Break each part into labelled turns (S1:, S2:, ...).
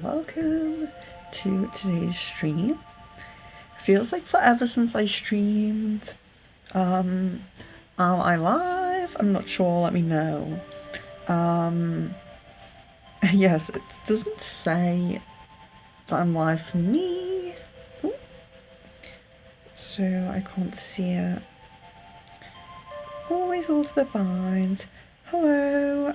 S1: welcome to today's stream. Feels like forever since I streamed. Am I live? I'm not sure, let me know. Yes, it doesn't say that I'm live for me. Ooh. So I can't see it. Always a little bit behind. Hello,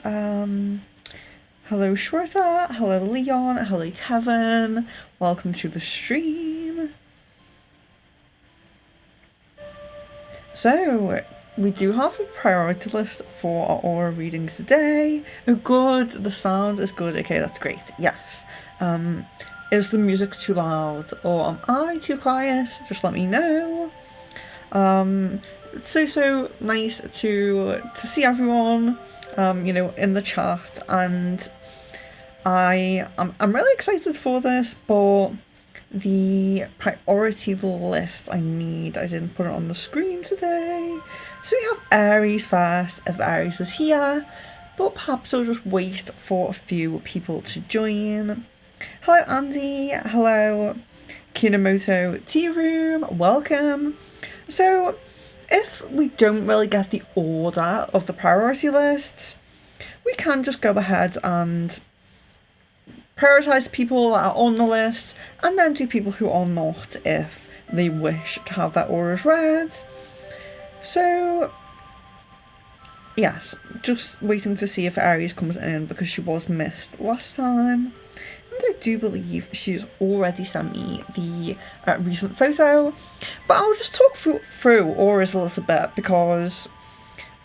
S1: hello Shweta, hello Leon, hello Kevin, welcome to the stream. So, we do have a priority list for our aura readings today. Oh good, the sound is good, okay that's great, yes. Is the music too loud or am I too quiet? Just let me know. It's so nice to see everyone, in the chat, and I'm really excited for this, but the priority list I didn't put it on the screen today. So we have Aries first, if Aries is here, but perhaps I'll just wait for a few people to join. Hello Andy, hello Kinomoto Tea Room, welcome. So if we don't really get the order of the priority lists, we can just go ahead and prioritise people that are on the list and then do people who are not if they wish to have their auras read. So yes, just waiting to see if Aries comes in because she was missed last time. I do believe she's already sent me the recent photo, but I'll just talk through auras a little bit because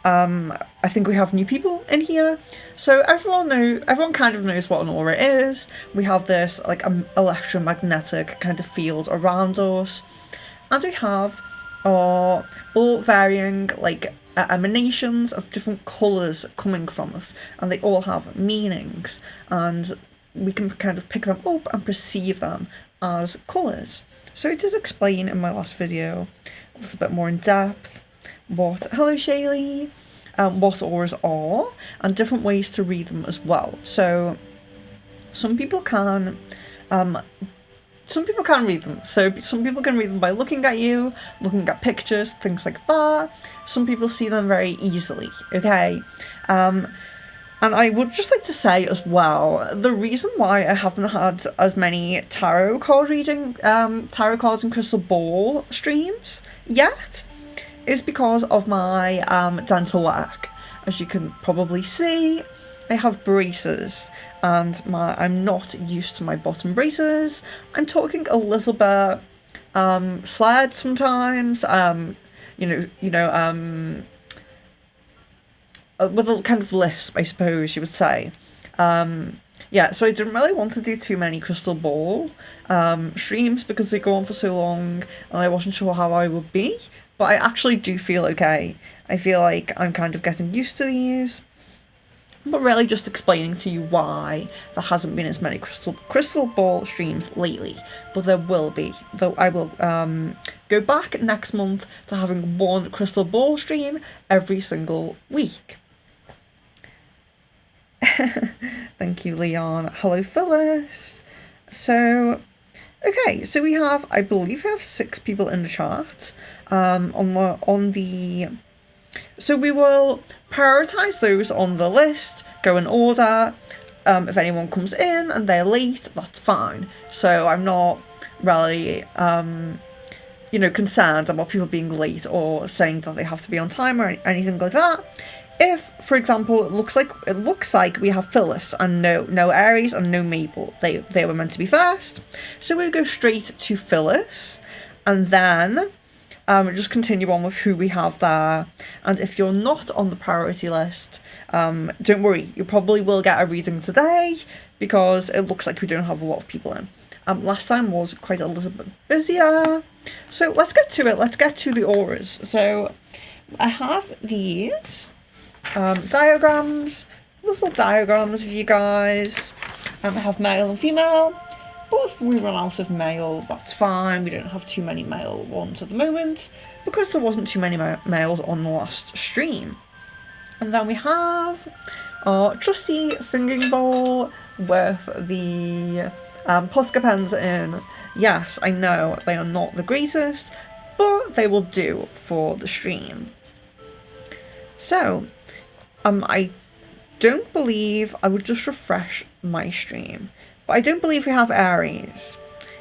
S1: I think we have new people in here. So everyone kind of knows what an aura is. We have this like electromagnetic kind of field around us, and we have all varying like emanations of different colours coming from us, and they all have meanings, and we can kind of pick them up and perceive them as colours. So I did explain in my last video a little bit more in depth hello Shaylee, what auras are and different ways to read them as well. So some people can read them. So some people can read them by looking at you, looking at pictures, things like that. Some people see them very easily, okay? And I would just like to say as well, the reason why I haven't had as many tarot cards and crystal ball streams yet is because of my dental work. As you can probably see, I have braces and I'm not used to my bottom braces. I'm talking a little bit slurred sometimes, with a kind of lisp, I suppose you would say. Yeah, so I didn't really want to do too many crystal ball streams because they go on for so long and I wasn't sure how I would be, but I actually do feel okay. I feel like I'm kind of getting used to these, but really just explaining to you why there hasn't been as many crystal ball streams lately, but there will be, though I will go back next month to having one crystal ball stream every single week. Thank you, Leon. Hello, Phyllis. So, okay, so I believe we have 6 people in the chat. So we will prioritise those on the list, go in order. If anyone comes in and they're late, that's fine. So I'm not really, concerned about people being late or saying that they have to be on time or anything like that. If, for example, it looks like we have Phyllis and no Aries and no Mabel, they were meant to be first, so we'll go straight to Phyllis, and then just continue on with who we have there. And if you're not on the priority list, don't worry, you probably will get a reading today because it looks like we don't have a lot of people in. Last time was quite a little bit busier, so let's get to it. Let's get to the auras. So I have these little diagrams of you guys. I have male and female, but if we run out of male, that's fine. We don't have too many male ones at the moment because there wasn't too many males on the last stream. And then we have our trusty singing bowl with the Posca pens in. Yes, I know they are not the greatest, but they will do for the stream. So, I don't believe, I would just refresh my stream, but I don't believe we have Aries.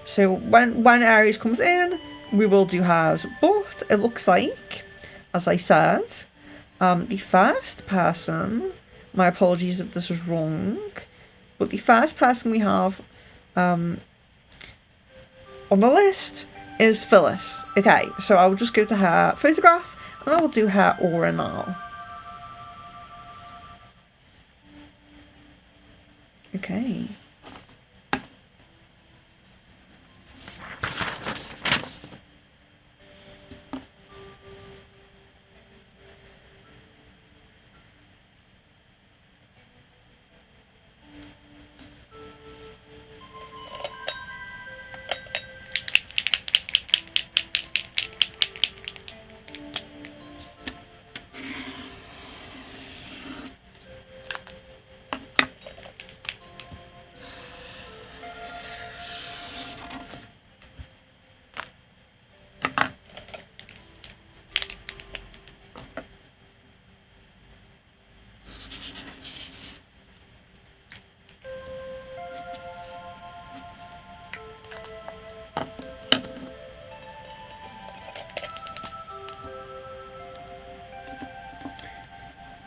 S1: So when Aries comes in, we will do hers, but it looks like, as I said, the first person, my apologies if this was wrong, but the first person we have on the list is Phyllis. Okay, so I will just go to her photograph and I will do her aura now. Okay.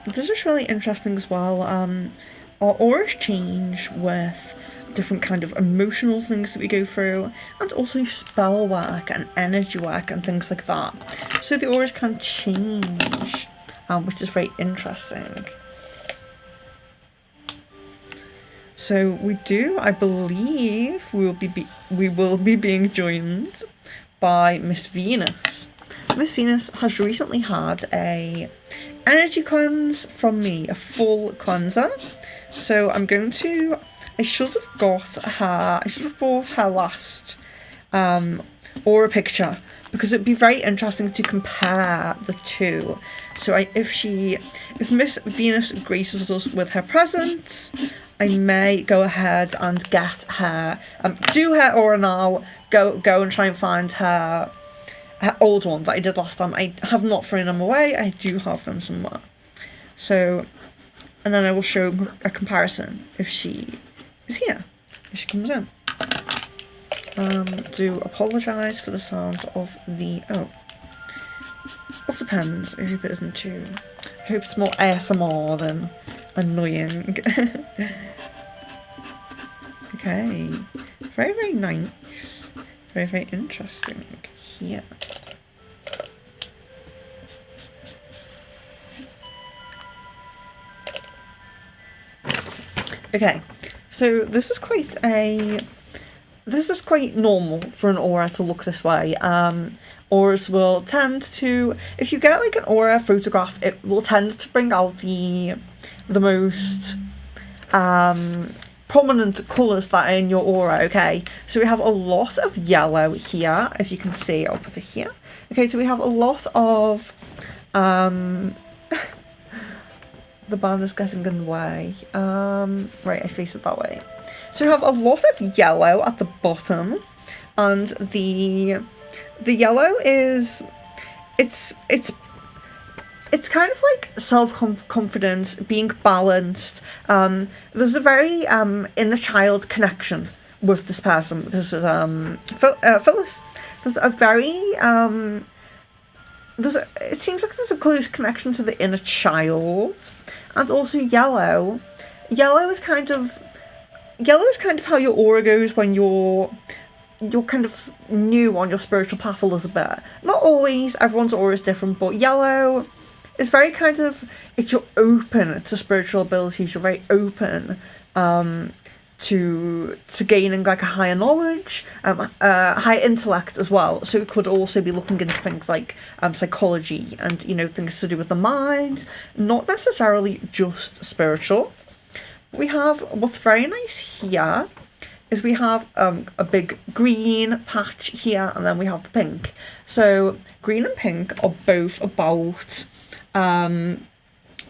S1: This is really interesting as well. Our auras change with different kind of emotional things that we go through, and also spell work and energy work and things like that. So the auras can change, which is very interesting. So we do, I believe, we will be being joined by Miss Venus. Miss Venus has recently had a energy cleanse from me, a full cleanser. So I'm going to, I should have bought her last aura picture, because it'd be very interesting to compare the two. So if Miss Venus graces us with her presence, I may go ahead and get her, do her aura now, go and try and find her old one that I did last time. I have not thrown them away, I do have them somewhere. So, and then I will show a comparison if she is here, if she comes in. Do apologise for the sound of the pens. I hope it isn't too, I hope it's more ASMR than annoying. Okay, very, very nice, very, very interesting here. Okay, so this is quite normal for an aura to look this way. Auras will tend to, if you get like an aura photograph, it will tend to bring out the most prominent colours that are in your aura. Okay, so we have a lot of yellow here, if you can see. I'll put it here. Okay, so we have a lot of the band is getting in the way. Right, I face it that way. So we have a lot of yellow at the bottom, and the yellow is, it's kind of like self-confidence, being balanced. There's a very inner child connection with this person. This is Phyllis. There's a very it seems like there's a close connection to the inner child, and also yellow. Yellow is kind of how your aura goes when you're kind of new on your spiritual path a little bit. Not always, everyone's aura is different, but yellow is very kind of, you're open to spiritual abilities, you're very open to gaining like a higher knowledge, higher intellect as well. So it could also be looking into things like psychology and, things to do with the mind, not necessarily just spiritual. We have, what's very nice here is we have a big green patch here, and then we have the pink. So green and pink are both about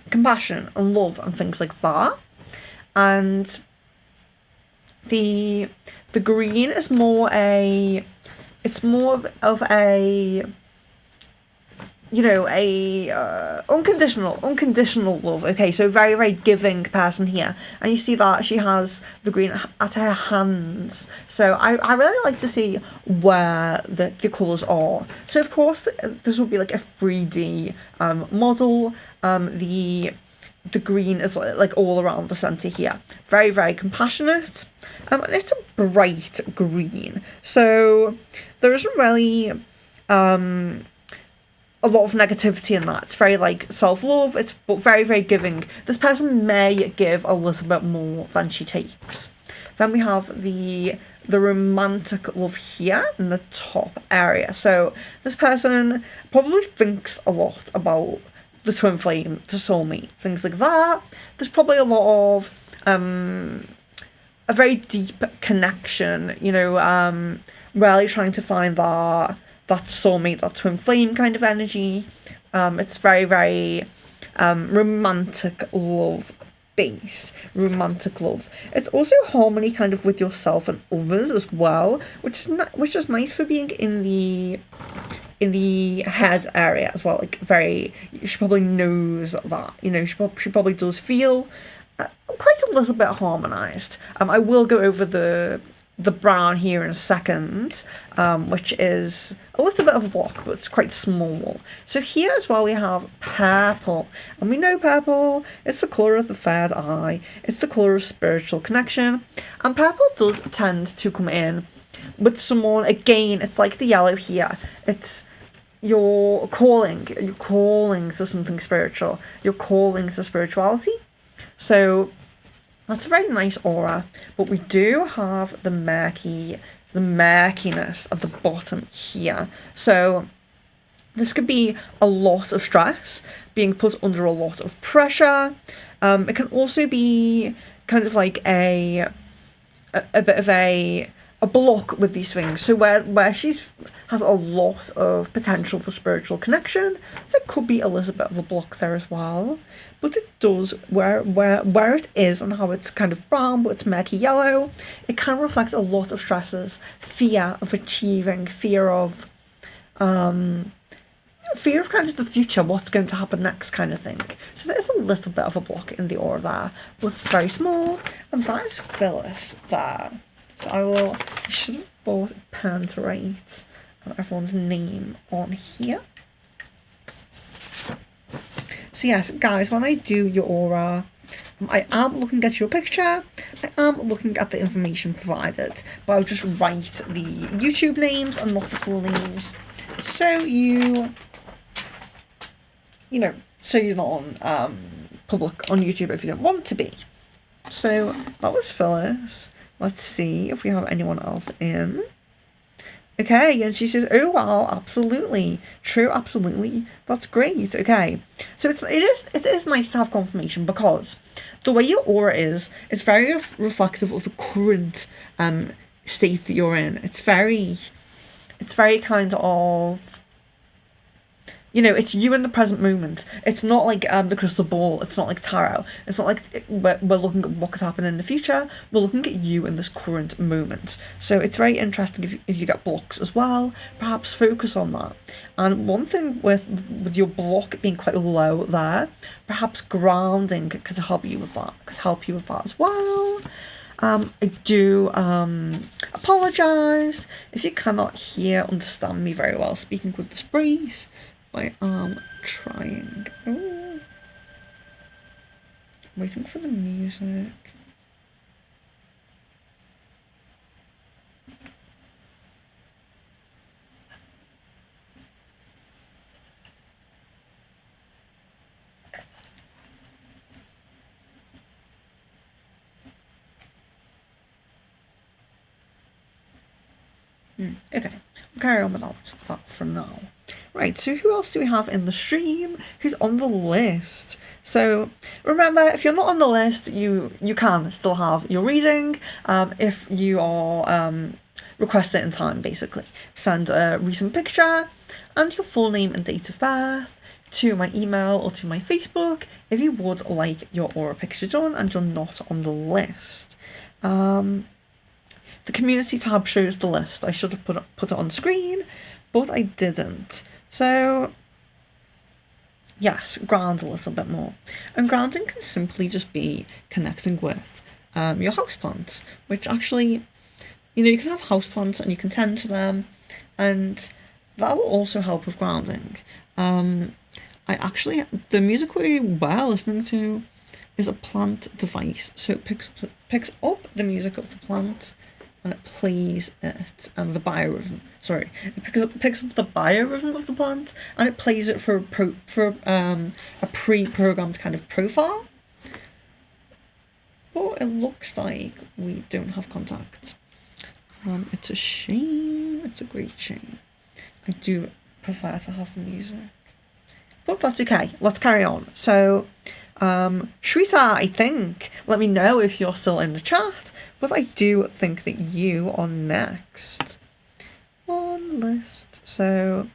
S1: compassion and love and things like that. And the green is more of a, you know, a unconditional love. Okay, so very, very giving person here. And you see that she has the green at her hands. So I really like to see where the colours are. So of course, this will be like a 3D model. The green is like all around the centre here. Very, very compassionate. And it's a bright green. So there isn't really a lot of negativity in that. It's very like self-love, but very, very giving. This person may give a little bit more than she takes. Then we have the romantic love here in the top area. So this person probably thinks a lot about the twin flame, the soulmate, things like that. There's probably a lot of a very deep connection, you know, really trying to find that soulmate, that twin flame kind of energy. It's very, very romantic love base, romantic love. It's also harmony kind of with yourself and others as well, which is nice for being in the head area as well. Like she probably knows that, you know, she probably does feel quite a little bit harmonized. I will go over the brown here in a second, which is a little bit of a block, but it's quite small. So here as well we have purple, and we know purple, it's the colour of the third eye, it's the colour of spiritual connection, and purple does tend to come in with someone, again, it's like the yellow here, it's you're calling to something spiritual, you're calling to spirituality. So that's a very nice aura, but we do have the murkiness at the bottom here. So this could be a lot of stress, being put under a lot of pressure. It can also be kind of like a bit of a block with these things. So where she's has a lot of potential for spiritual connection, there could be a little bit of a block there as well. But it does, where it is and how it's kind of brown but it's murky yellow, it kind of reflects a lot of stresses, fear of achieving, fear of kind of the future, what's going to happen next kind of thing. So there's a little bit of a block in the aura there, but it's very small, and that is Phyllis there. So I should have bought a pen to write everyone's name on here. So yes, guys, when I do your aura, I am looking at your picture, I am looking at the information provided, but I'll just write the YouTube names and not the full names, so you're not on public on YouTube if you don't want to be. So that was Phyllis. Let's see if we have anyone else in. Okay, and she says, oh wow, absolutely. True, absolutely. That's great. Okay. So it is nice to have confirmation, because the way your aura is very reflective of the current state that you're in. It's very kind of, you know, it's you in the present moment. It's not like the crystal ball. It's not like tarot. It's not like we're looking at what could happen in the future. We're looking at you in this current moment. So it's very interesting if you get blocks as well. Perhaps focus on that. And one thing with your block being quite low there, perhaps grounding could help you with that. As well. I do apologise if you cannot understand me very well speaking with this breeze. I am trying. Oh, waiting for the music. Okay, we'll carry on without that for now. Right, so who else do we have in the stream who's on the list? So remember, if you're not on the list, you can still have your reading if you are request it in time, basically. Send a recent picture and your full name and date of birth to my email or to my Facebook if you would like your aura picture done and you're not on the list. community tab shows the list. I should have put it on screen, but I didn't. So yes, ground a little bit more. And grounding can simply just be connecting with your houseplants, which actually, you can have houseplants and you can tend to them, and that will also help with grounding. The music we were listening to is a plant device, so it picks up the music of the plant and it plays it, the biorhythm. Sorry, it picks up the biorhythm of the plant and it plays it for a pre-programmed kind of profile. But it looks like we don't have contact. It's a shame. It's a great shame. I do prefer to have music, but that's okay. Let's carry on. So, Shweta, I think, let me know if you're still in the chat, but I do think that you are next on list. So,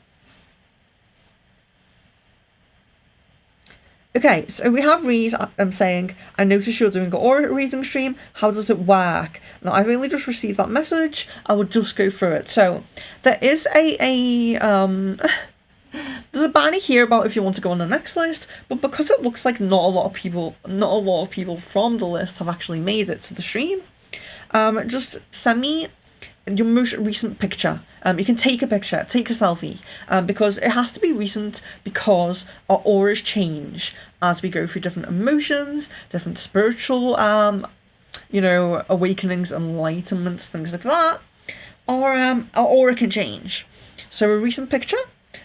S1: okay, so we have Reese saying, I noticed you're doing an aura reading stream. How does it work? Now, I've only just received that message. I will just go through it. So, there is there's a banner here about if you want to go on the next list, but because it looks like not a lot of people from the list have actually made it to the stream, just send me your most recent picture. You can take a picture, take a selfie, because it has to be recent because our auras change as we go through different emotions, different spiritual, awakenings, enlightenments, things like that. Our aura can change. So a recent picture,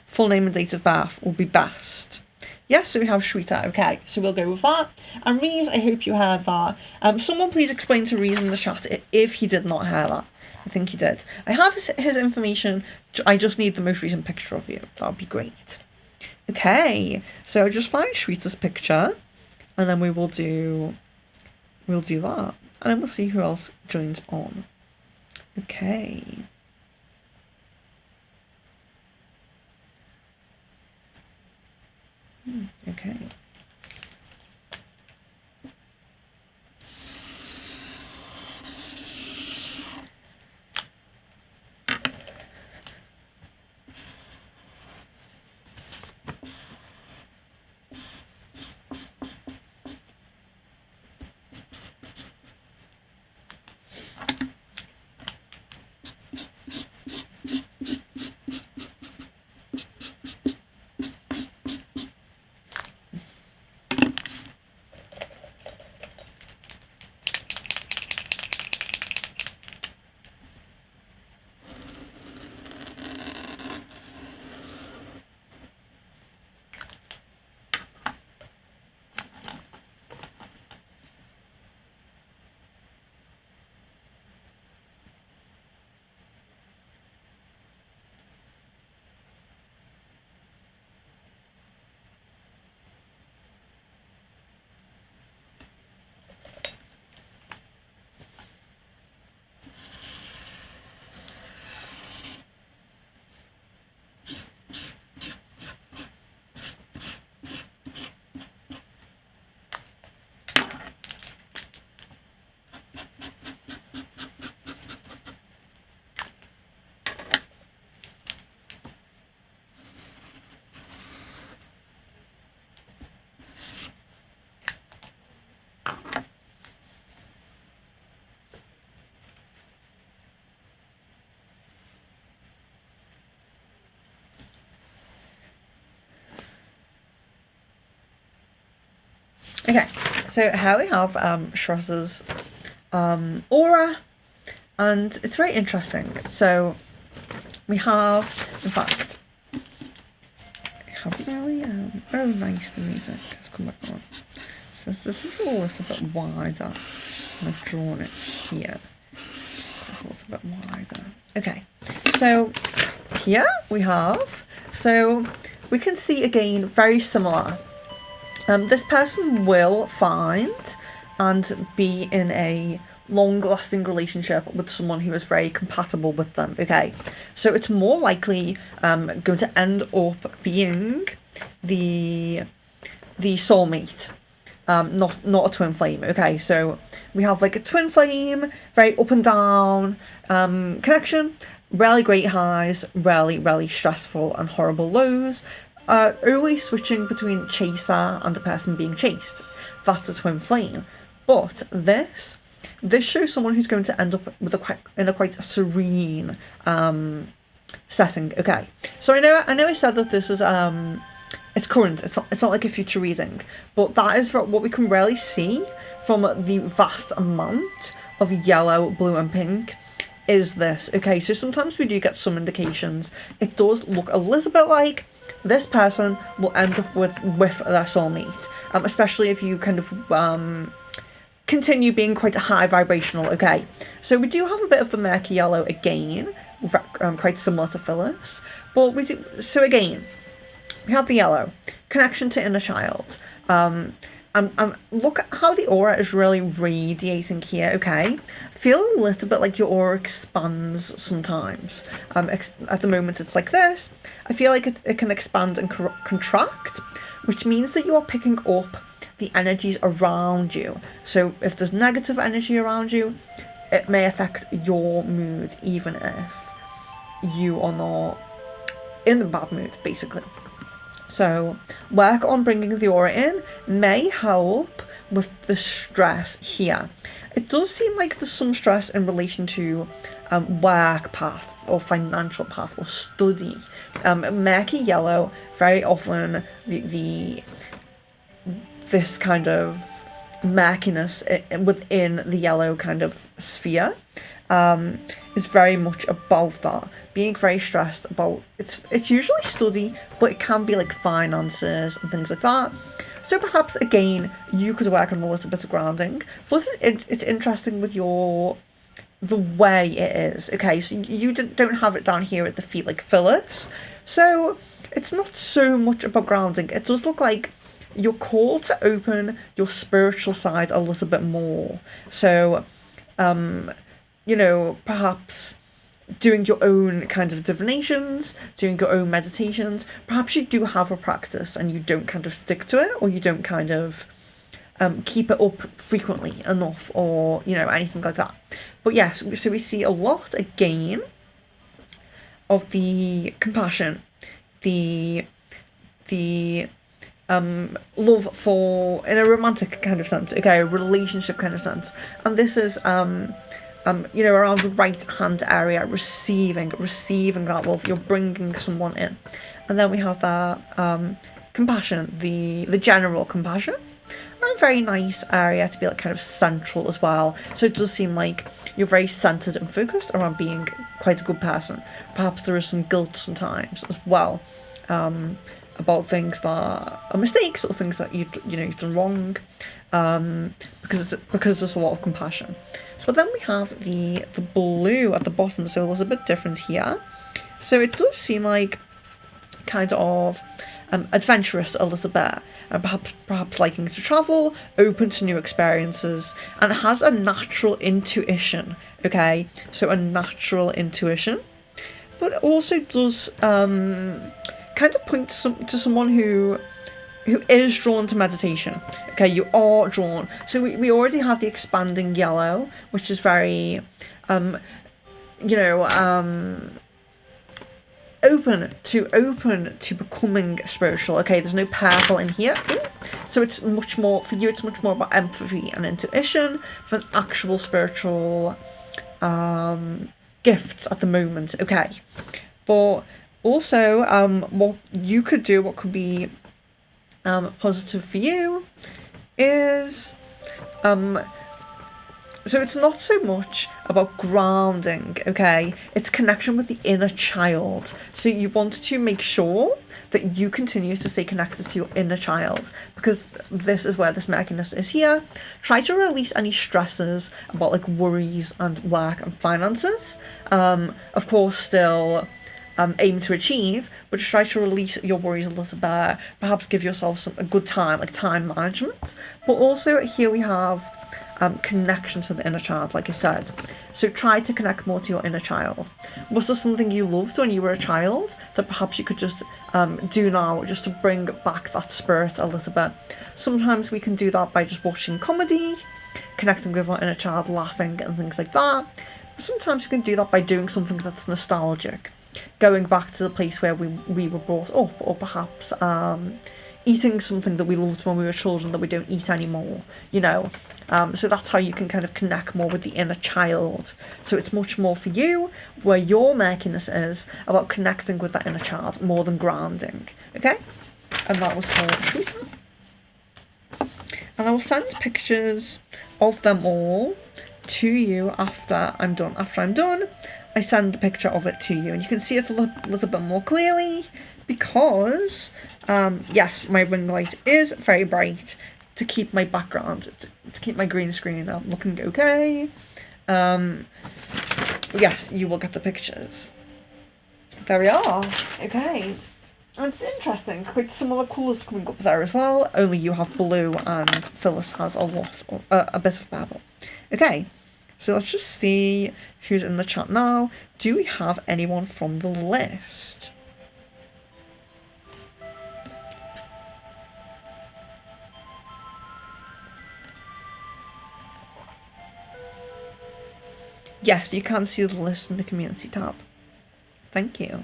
S1: full name and date of birth will be best. Yes, so we have Shweta. Okay, so we'll go with that. And Reese, I hope you heard that. Someone please explain to Reese in the chat if he did not hear that. I think he did. I have his information. I just need the most recent picture of you. That would be great. Okay, so just find Shweta's picture, and then we'll do that, and then we'll see who else joins on. Okay. Okay. Okay, so here we have Shweta's aura, and it's very interesting. So we have, in fact, oh nice, the music has come back on. So this is a little bit wider. I've drawn it here. It's a little bit wider. Okay, so here we have, so we can see again very similar. This person will find and be in a long-lasting relationship with someone who is very compatible with them, okay? So it's more likely going to end up being the soulmate. not a twin flame. Okay, so we have like a twin flame, very up and down connection, really great highs, really stressful and horrible lows, always switching between chaser and the person being chased. That's a twin flame. But this shows someone who's going to end up with a quite serene setting. Okay, so I know I said that this is it's current. It's not like a future reading, but that is what we can really see from the vast amount of yellow, blue, and pink. Is this okay? So sometimes we do get some indications. It does look a little bit like this person will end up with their soulmate, especially if you kind of continue being quite high vibrational. Okay, so we do have a bit of the murky yellow again, quite similar to Phyllis, but we do. So again, we have the yellow connection to inner child. And look at how the aura is really radiating here. Okay, feel a little bit like your aura expands sometimes. At the moment it's like this. I feel like it can expand and contract, which means that you are picking up the energies around you. So if there's negative energy around you, it may affect your mood, even if you are not in a bad mood, basically. So work on bringing the aura in may help with the stress here. It does seem like there's some stress in relation to work path or financial path or study. Murky yellow, very often this kind of murkiness within the yellow kind of sphere is very much about that. Being very stressed about it's usually study, but it can be like finances and things like that. So perhaps again you could work on a little bit of grounding. But it's interesting with the way it is. Okay, so you don't have it down here at the feet like Phyllis. So it's not so much about grounding. It does look like you're called to open your spiritual side a little bit more. So perhaps doing your own kind of divinations, doing your own meditations. Perhaps you do have a practice and you don't kind of stick to it, or you don't kind of keep it up frequently enough, or anything like that. But yes, so we see a lot again of the compassion, the love for, in a romantic kind of sense, okay, a relationship kind of sense, and this is around the right hand area, receiving that love. You're bringing someone in. And then we have that compassion, the general compassion. And a very nice area to be like kind of central as well. So it does seem like you're very centered and focused around being quite a good person. Perhaps there is some guilt sometimes as well, about things that are mistakes or things that you've done wrong, because there's a lot of compassion. But then we have the blue at the bottom, so it's a bit different here. So it does seem like kind of adventurous a little bit, and perhaps liking to travel, open to new experiences, and it has a natural intuition. Okay, so a natural intuition, but it also does kind of point to someone who is drawn to meditation. Okay, you are drawn. So we already have the expanding yellow, which is very, open to becoming spiritual. Okay, there's no purple in here. So it's much more, for you, it's much more about empathy and intuition than actual spiritual gifts at the moment. Okay, but also, what you could do, what could be positive for you is so it's not so much about grounding, okay, it's connection with the inner child. So you want to make sure that you continue to stay connected to your inner child, because this is where this mechanism is here. Try to release any stresses about like worries and work and finances. Of course, still aim to achieve, but just try to release your worries a little bit. Perhaps give yourself a good time, like time management. But also here we have connection to the inner child, like I said. So try to connect more to your inner child. Was there something you loved when you were a child that perhaps you could just do now, just to bring back that spirit a little bit? Sometimes we can do that by just watching comedy, connecting with our inner child, laughing and things like that. But sometimes we can do that by doing something that's nostalgic, going back to the place where we were brought up, or perhaps eating something that we loved when we were children that we don't eat anymore, you know. So that's how you can kind of connect more with the inner child. So it's much more for you, where your murkiness is about connecting with that inner child more than grounding, okay? And that was for Shweta. And I will send pictures of them all to you after I'm done. After I'm done, I send a picture of it to you, and you can see it a little bit more clearly because, yes, my ring light is very bright to keep my background, to keep my green screen looking okay. Yes, you will get the pictures. There we are. Okay. And it's interesting, quite similar colours coming up there as well, only you have blue and Phyllis has a bit of purple. Okay, so let's just see who's in the chat now. Do we have anyone from the list? Yes, you can see the list in the community tab. Thank you.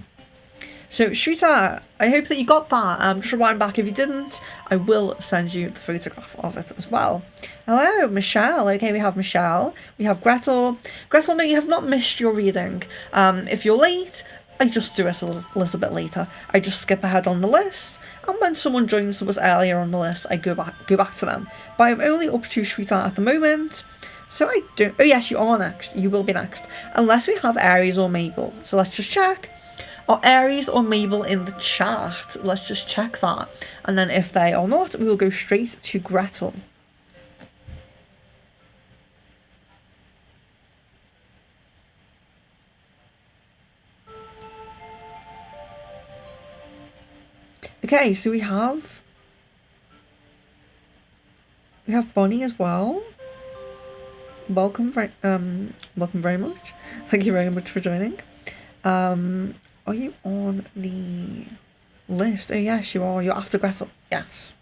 S1: So, Shweta, I hope that you got that. Just rewind back if you didn't. I will send you the photograph of it as well. Hello, Michelle. Okay, we have Michelle. We have Gretel. Gretel, no, you have not missed your reading. If you're late, I just do it a little bit later. I just skip ahead on the list, and when someone joins that was earlier on the list, I go back to them. But I'm only up to Shweta at the moment. So I don't... Oh, yes, you are next. You will be next. Unless we have Aries or Mabel. So let's just check. Are Aries or Mabel in the chat? Let's just check that. And then if they are not, we will go straight to Gretel. Okay, so we have Bonnie as well. Welcome very much. Thank you very much for joining. Are you on the list? Oh yes, you are. You're after Gretel. Yes,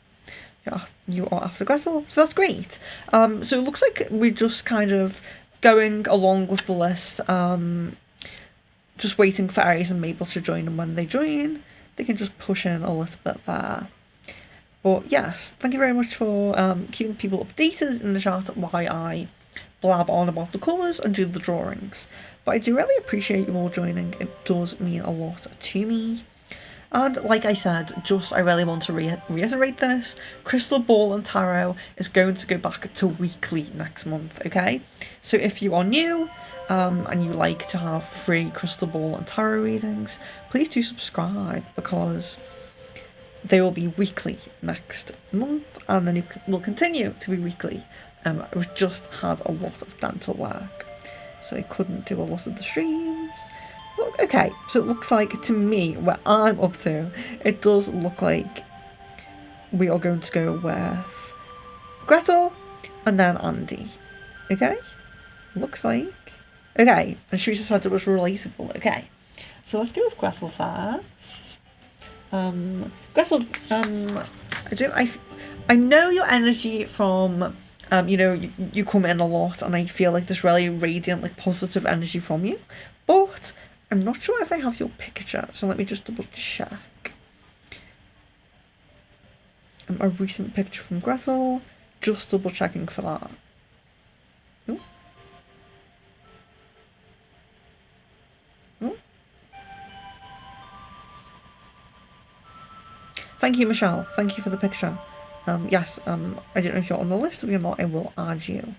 S1: you are after Gretel. So that's great. So it looks like we're just kind of going along with the list. Just waiting for Aries and Mabel to join, and when they join, they can just push in a little bit there. But yes, thank you very much for keeping people updated in the chat while I blab on about the colours and do the drawings. But I do really appreciate you all joining. It does mean a lot to me. And like I said, I really want to reiterate this. Crystal Ball and Tarot is going to go back to weekly next month, okay? So if you are new and you like to have free Crystal Ball and Tarot readings, please do subscribe, because they will be weekly next month, and then it will continue to be weekly. We've just had a lot of dental work, so I couldn't do a lot of the streams. Well, okay, so it looks like, to me, where I'm up to, it does look like we are going to go with Gretel and then Andy. Okay? Looks like. Okay, and Shweta said it was relatable. Okay, so let's go with Gretel first. Gretel, I know your energy from... you come in a lot, and I feel like this really radiant, like, positive energy from you. But I'm not sure if I have your picture, so let me just double check. A recent picture from Gretel, just double checking for that. Ooh. Ooh. Thank you, Michelle. Thank you for the picture. Yes, I don't know if you're on the list. If you're not, I will add you.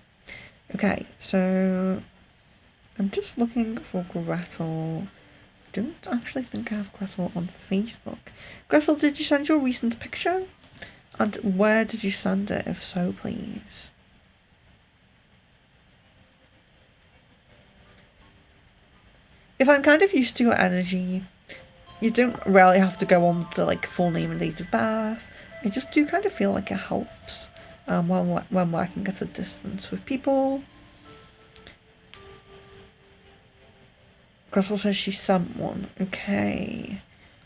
S1: Okay, so I'm just looking for Gretel. I don't actually think I have Gretel on Facebook. Gretel, did you send your recent picture? And where did you send it, if so, please? If I'm kind of used to your energy, you don't really have to go on with the, like, full name and date of birth. I just do kind of feel like it helps. when working at a distance with people. Gressel says she sent one. Okay.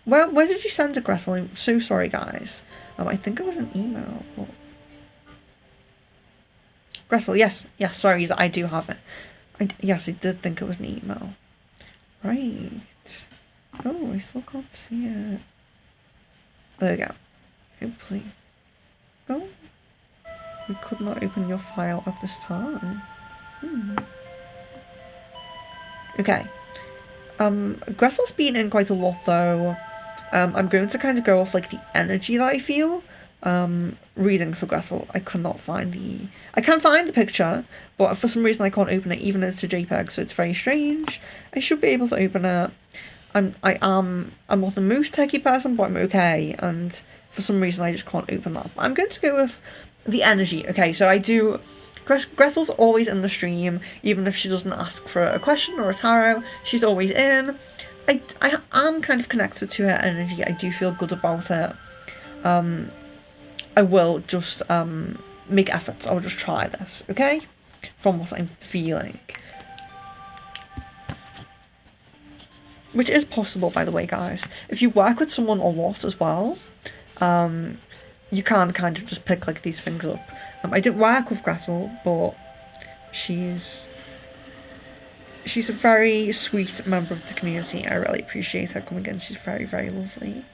S1: Where did you send it, Gressel? I'm so sorry, guys. I think it was an email. But... Gressel, yes, sorry, I do have it. Yes, I did think it was an email. Right. Oh, I still can't see it. There we go. Hopefully. Oh. We could not open your file at this time. Okay. Gressel's been in quite a lot though. I'm going to kind of go off like the energy that I feel. Reading for Gressel, I cannot find I can find the picture, but for some reason I can't open it, even though it's a JPEG, so it's very strange. I should be able to open it. I'm not the most techie person, but I'm okay, and for some reason I just can't open that. I'm going to go with the energy. Okay, so I do... Gressel's always in the stream, even if she doesn't ask for a question or a tarot, she's always in. I am kind of connected to her energy. I do feel good about it. I will just make efforts. I'll just try this, okay? From what I'm feeling. Which is possible, by the way, guys. If you work with someone a lot as well, you can kind of just pick like these things up. I didn't work with Gressel, but she's a very sweet member of the community. I really appreciate her coming in. She's very, very lovely.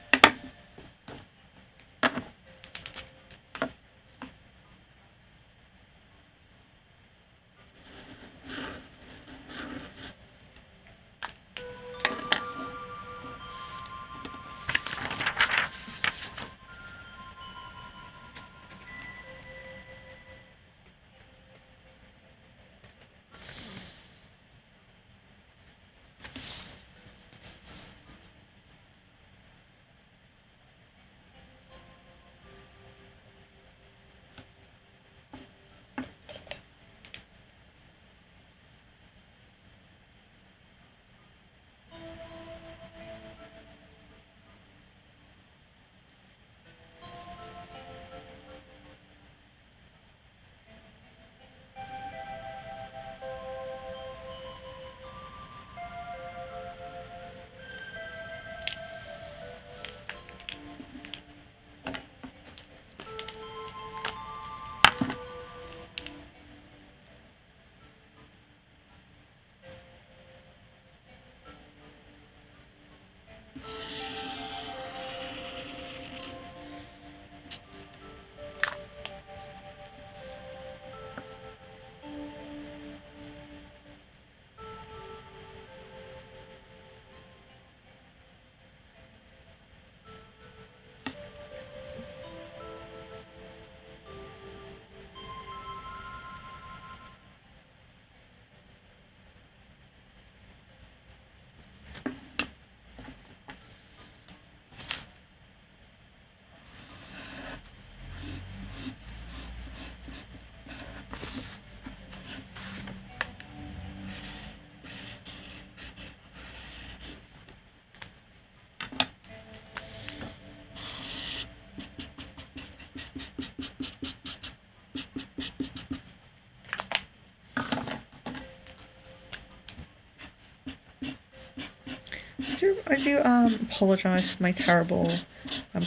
S1: I do apologise for my terrible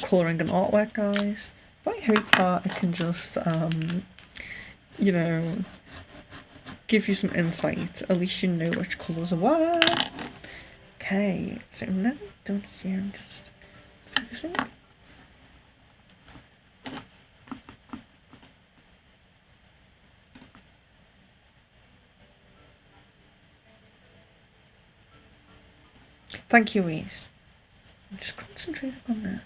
S1: colouring and artwork, guys. But I hope that I can just, you know, give you some insight. At least you know which colours are what. Okay, so now down here, I'm just focusing. Thank you, Reese. I'm just concentrating on this.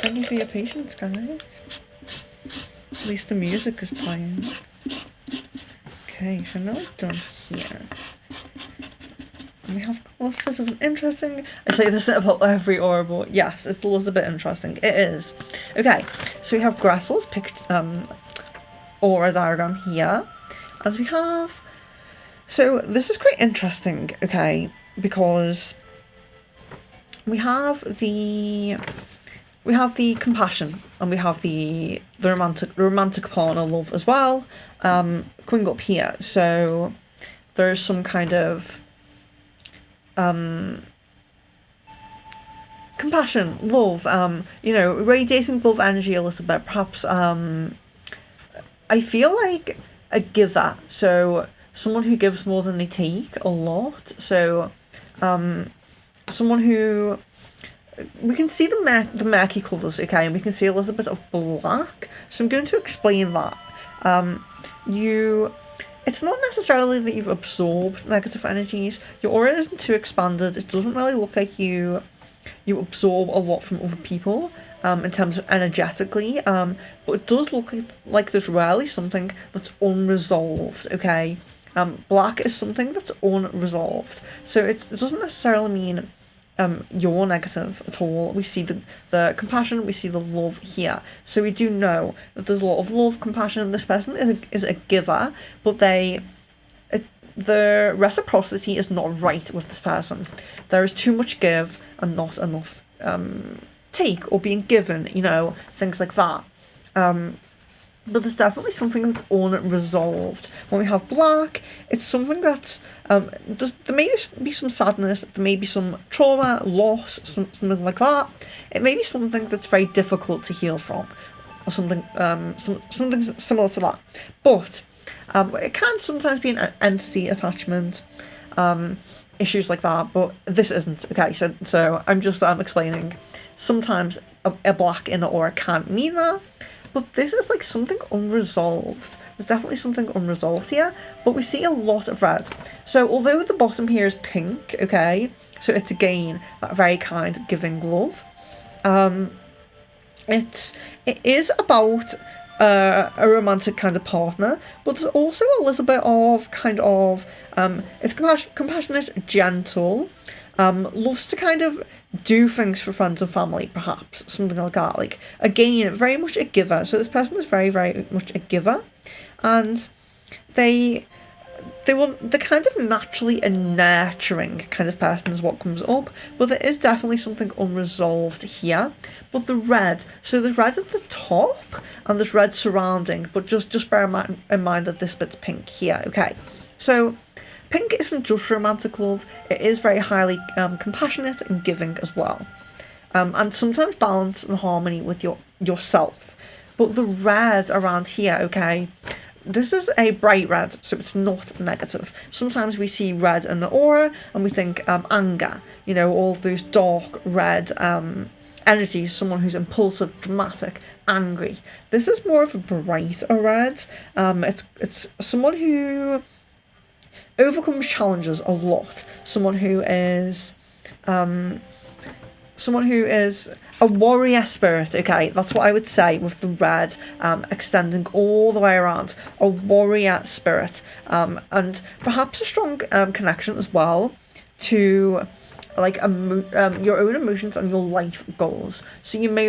S1: Thank you for your patience, guys. At least the music is playing. Okay, so now we've done here. And we have clusters of an interesting... I say this about every aura, but yes, it's a little bit interesting. It is. Okay, so we have Gretel's aura diagram here. As we have... So this is quite interesting, okay, because we have the compassion, and we have the romantic partner love as well, coming up here. So there's some kind of compassion, love, radiating love energy a little bit. Perhaps I feel like a giver, so someone who gives more than they take a lot. So someone who... We can see the murky colours, okay, and we can see a little bit of black. So I'm going to explain that. It's not necessarily that you've absorbed negative energies. Your aura isn't too expanded. It doesn't really look like you absorb a lot from other people in terms of energetically. But it does look like there's rarely something that's unresolved, okay? Black is something that's unresolved. So it doesn't necessarily mean you're negative at all. We see the compassion, we see the love here. So we do know that there's a lot of love, compassion. This person is a giver, but the reciprocity is not right with this person. There is too much give and not enough take or being given, things like that. But there's definitely something that's unresolved. When we have black, it's something that's... there may be some sadness, there may be some trauma, loss, something like that. It may be something that's very difficult to heal from, or something something similar to that. But it can sometimes be an entity attachment, issues like that, but this isn't. Okay, so I'm just explaining. Sometimes a black inner aura can't mean that. But this is like something unresolved. There's definitely something unresolved here. But we see a lot of red. So although the bottom here is pink, okay, so it's again that very kind giving love. It is about a romantic kind of partner, but there's also a little bit of it's compassionate, gentle, loves to kind of do things for friends and family, perhaps, something like that. Like, again, very much a giver. So this person is very, very much a giver, and they're kind of naturally a nurturing kind of person is what comes up, but there is definitely something unresolved here. But the red, so there's red at the top and there's red surrounding, but just bear in mind that this bit's pink here, okay? So pink isn't just romantic love, it is very highly compassionate and giving as well. And sometimes balance and harmony with yourself. But the red around here, okay, this is a bright red, so it's not negative. Sometimes we see red in the aura and we think anger, all those dark red energies, someone who's impulsive, dramatic, angry. This is more of a brighter red. It's someone who overcomes challenges a lot. Someone who is a warrior spirit, okay, that's what I would say with the red extending all the way around. A warrior spirit, and perhaps a strong connection as well to like your own emotions and your life goals. So you may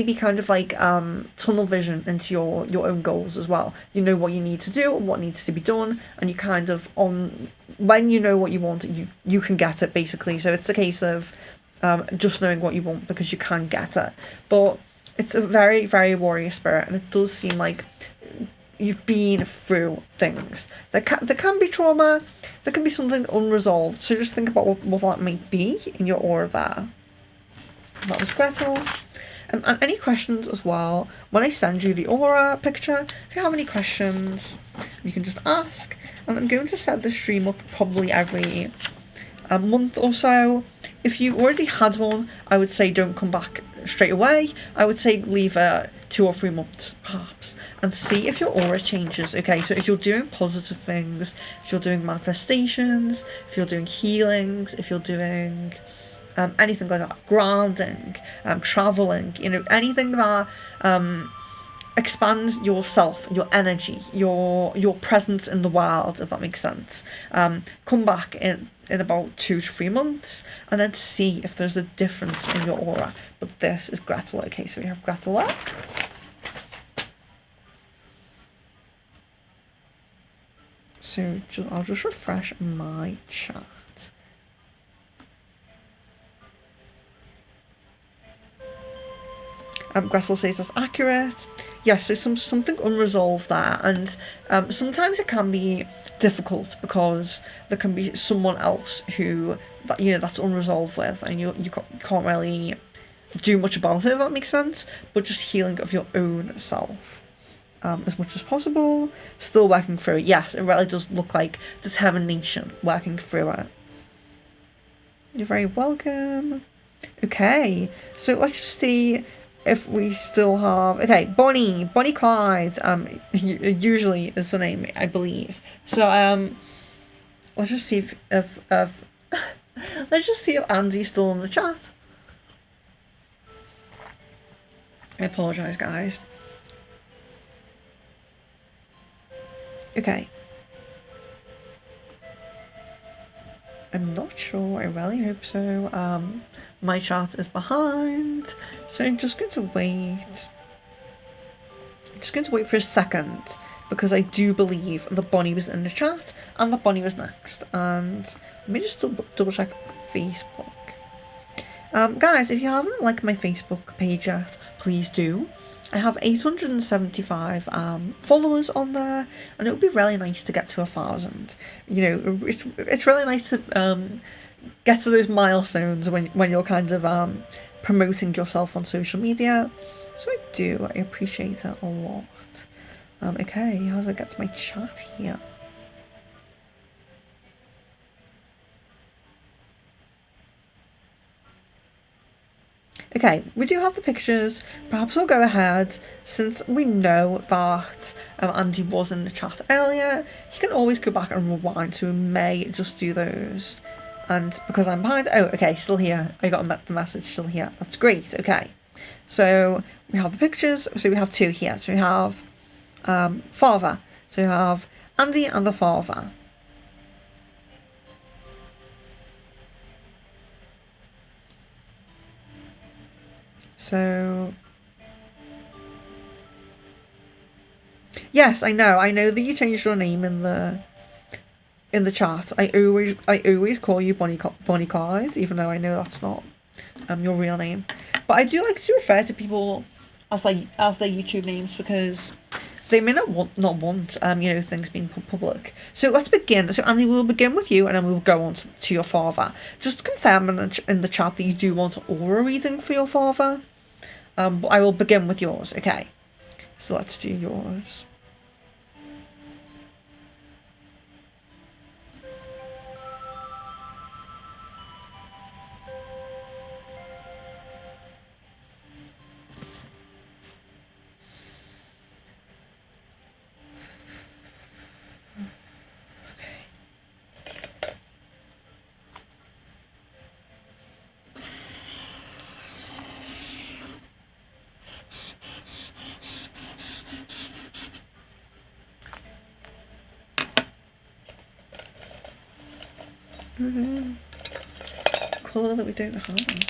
S1: be kind of like tunnel vision into your own goals as well. You know what you need to do and what needs to be done, and you kind of when you know what you want, you can get it basically. So it's a case of just knowing what you want because you can get it. But it's a very, very warrior spirit, and it does seem like you've been through things. There can be trauma, there can be something unresolved. So just think about what that might be in your aura there. That was Gretel. And any questions as well, when I send you the aura picture, if you have any questions, you can just ask. And I'm going to set the stream up probably every month or so. If you already had one, I would say don't come back straight away. I would say leave 2 or 3 months perhaps and see if your aura changes. Okay, so if you're doing positive things, if you're doing manifestations, if you're doing healings, if you're doing anything like that, grounding, traveling, anything that expands yourself, your energy, your presence in the world, if that makes sense. Come back in about 2 to 3 months and then see if there's a difference in your aura. But this is Gretel. Okay, so we have Gretel. So I'll just refresh my chat. Gretel says that's accurate. Yes, so something unresolved there, and sometimes it can be difficult because there can be someone else who that's unresolved with, and you can't really do much about it, if that makes sense. But just healing of your own self. As much as possible, still working through it. Yes, it really does look like determination working through it. You're very welcome. Okay, so let's just see if we still have... Okay, Bonnie Clyde, usually is the name, I believe. So, let's just see if let's just see if Andy's still in the chat. I apologise, guys. Okay. I'm not sure. I really hope so. My chat is behind, so I'm just going to wait. I'm just going to wait for a second because I do believe that Bonnie was in the chat and that Bonnie was next. And let me just double check Facebook. Guys, if you haven't liked my Facebook page yet, please do. I have 875 followers on there, and it would be really nice to get to 1,000. It's really nice to get to those milestones when you're kind of promoting yourself on social media. So I appreciate it a lot. Okay, how do I get to my chat here? Okay, we do have the pictures. Perhaps we'll go ahead, since we know that Andy was in the chat earlier. He can always go back and rewind, so we may just do those. And because I'm behind... Oh, okay, still here. I got the message, still here. That's great, okay. So we have the pictures. So we have 2 here. So we have father. So we have Andy and the father. So, yes, I know that you changed your name in the chat. I always call you Bonnie Clyde, even though I know that's not your real name. But I do like to refer to people as their YouTube names because they may not want things being public. So let's begin. So Andy, we'll begin with you, and then we'll go on to your father. Just confirm in the chat that you do want an aura reading for your father. But I will begin with yours. Okay. So let's do yours. Colour that we don't have.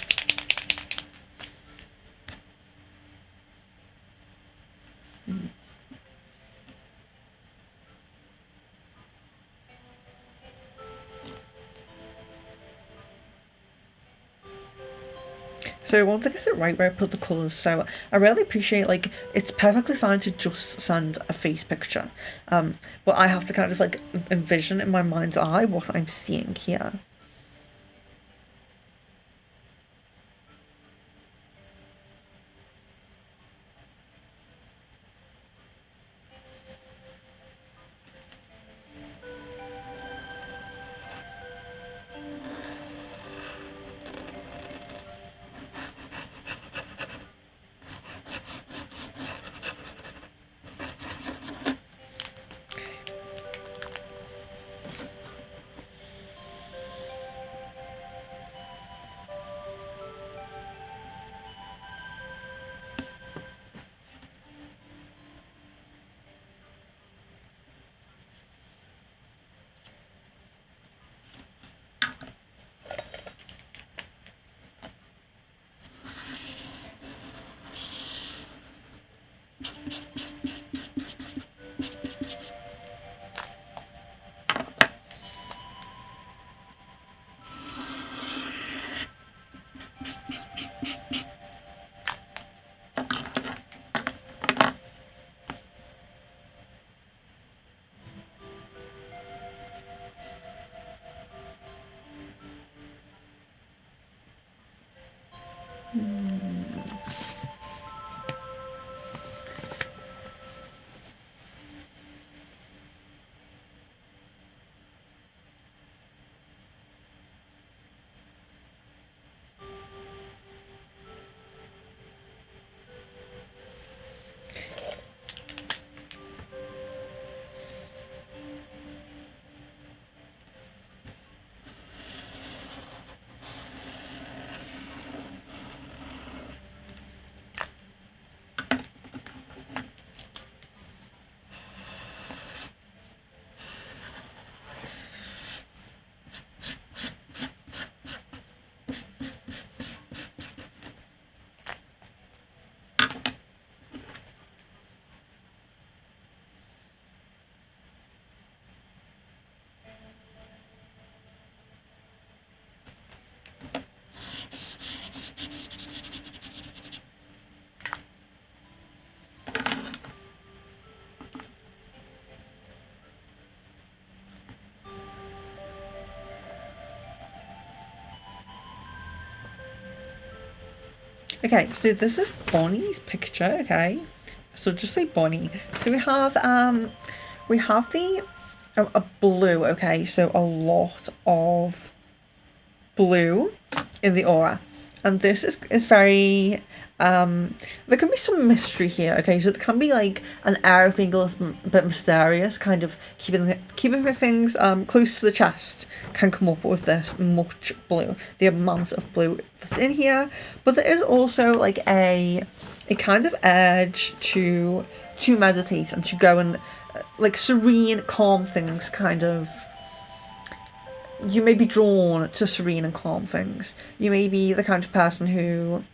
S1: So I want to get it right where I put the colours, so I really appreciate, it's perfectly fine to just send a face picture, but I have to kind of envision in my mind's eye what I'm seeing here. Okay, so this is Bonnie's picture, okay? So just say Bonnie. So we have the a blue, okay? So a lot of blue in the aura. And this is very there can be some mystery here, okay? So it can be like an air of being a little bit mysterious, kind of keeping the things close to the chest can come up with this much blue, the amount of blue that's in here. But there is also like a kind of urge to meditate and to go and like serene, calm things, kind of. You may be drawn to serene and calm things. You may be the kind of person who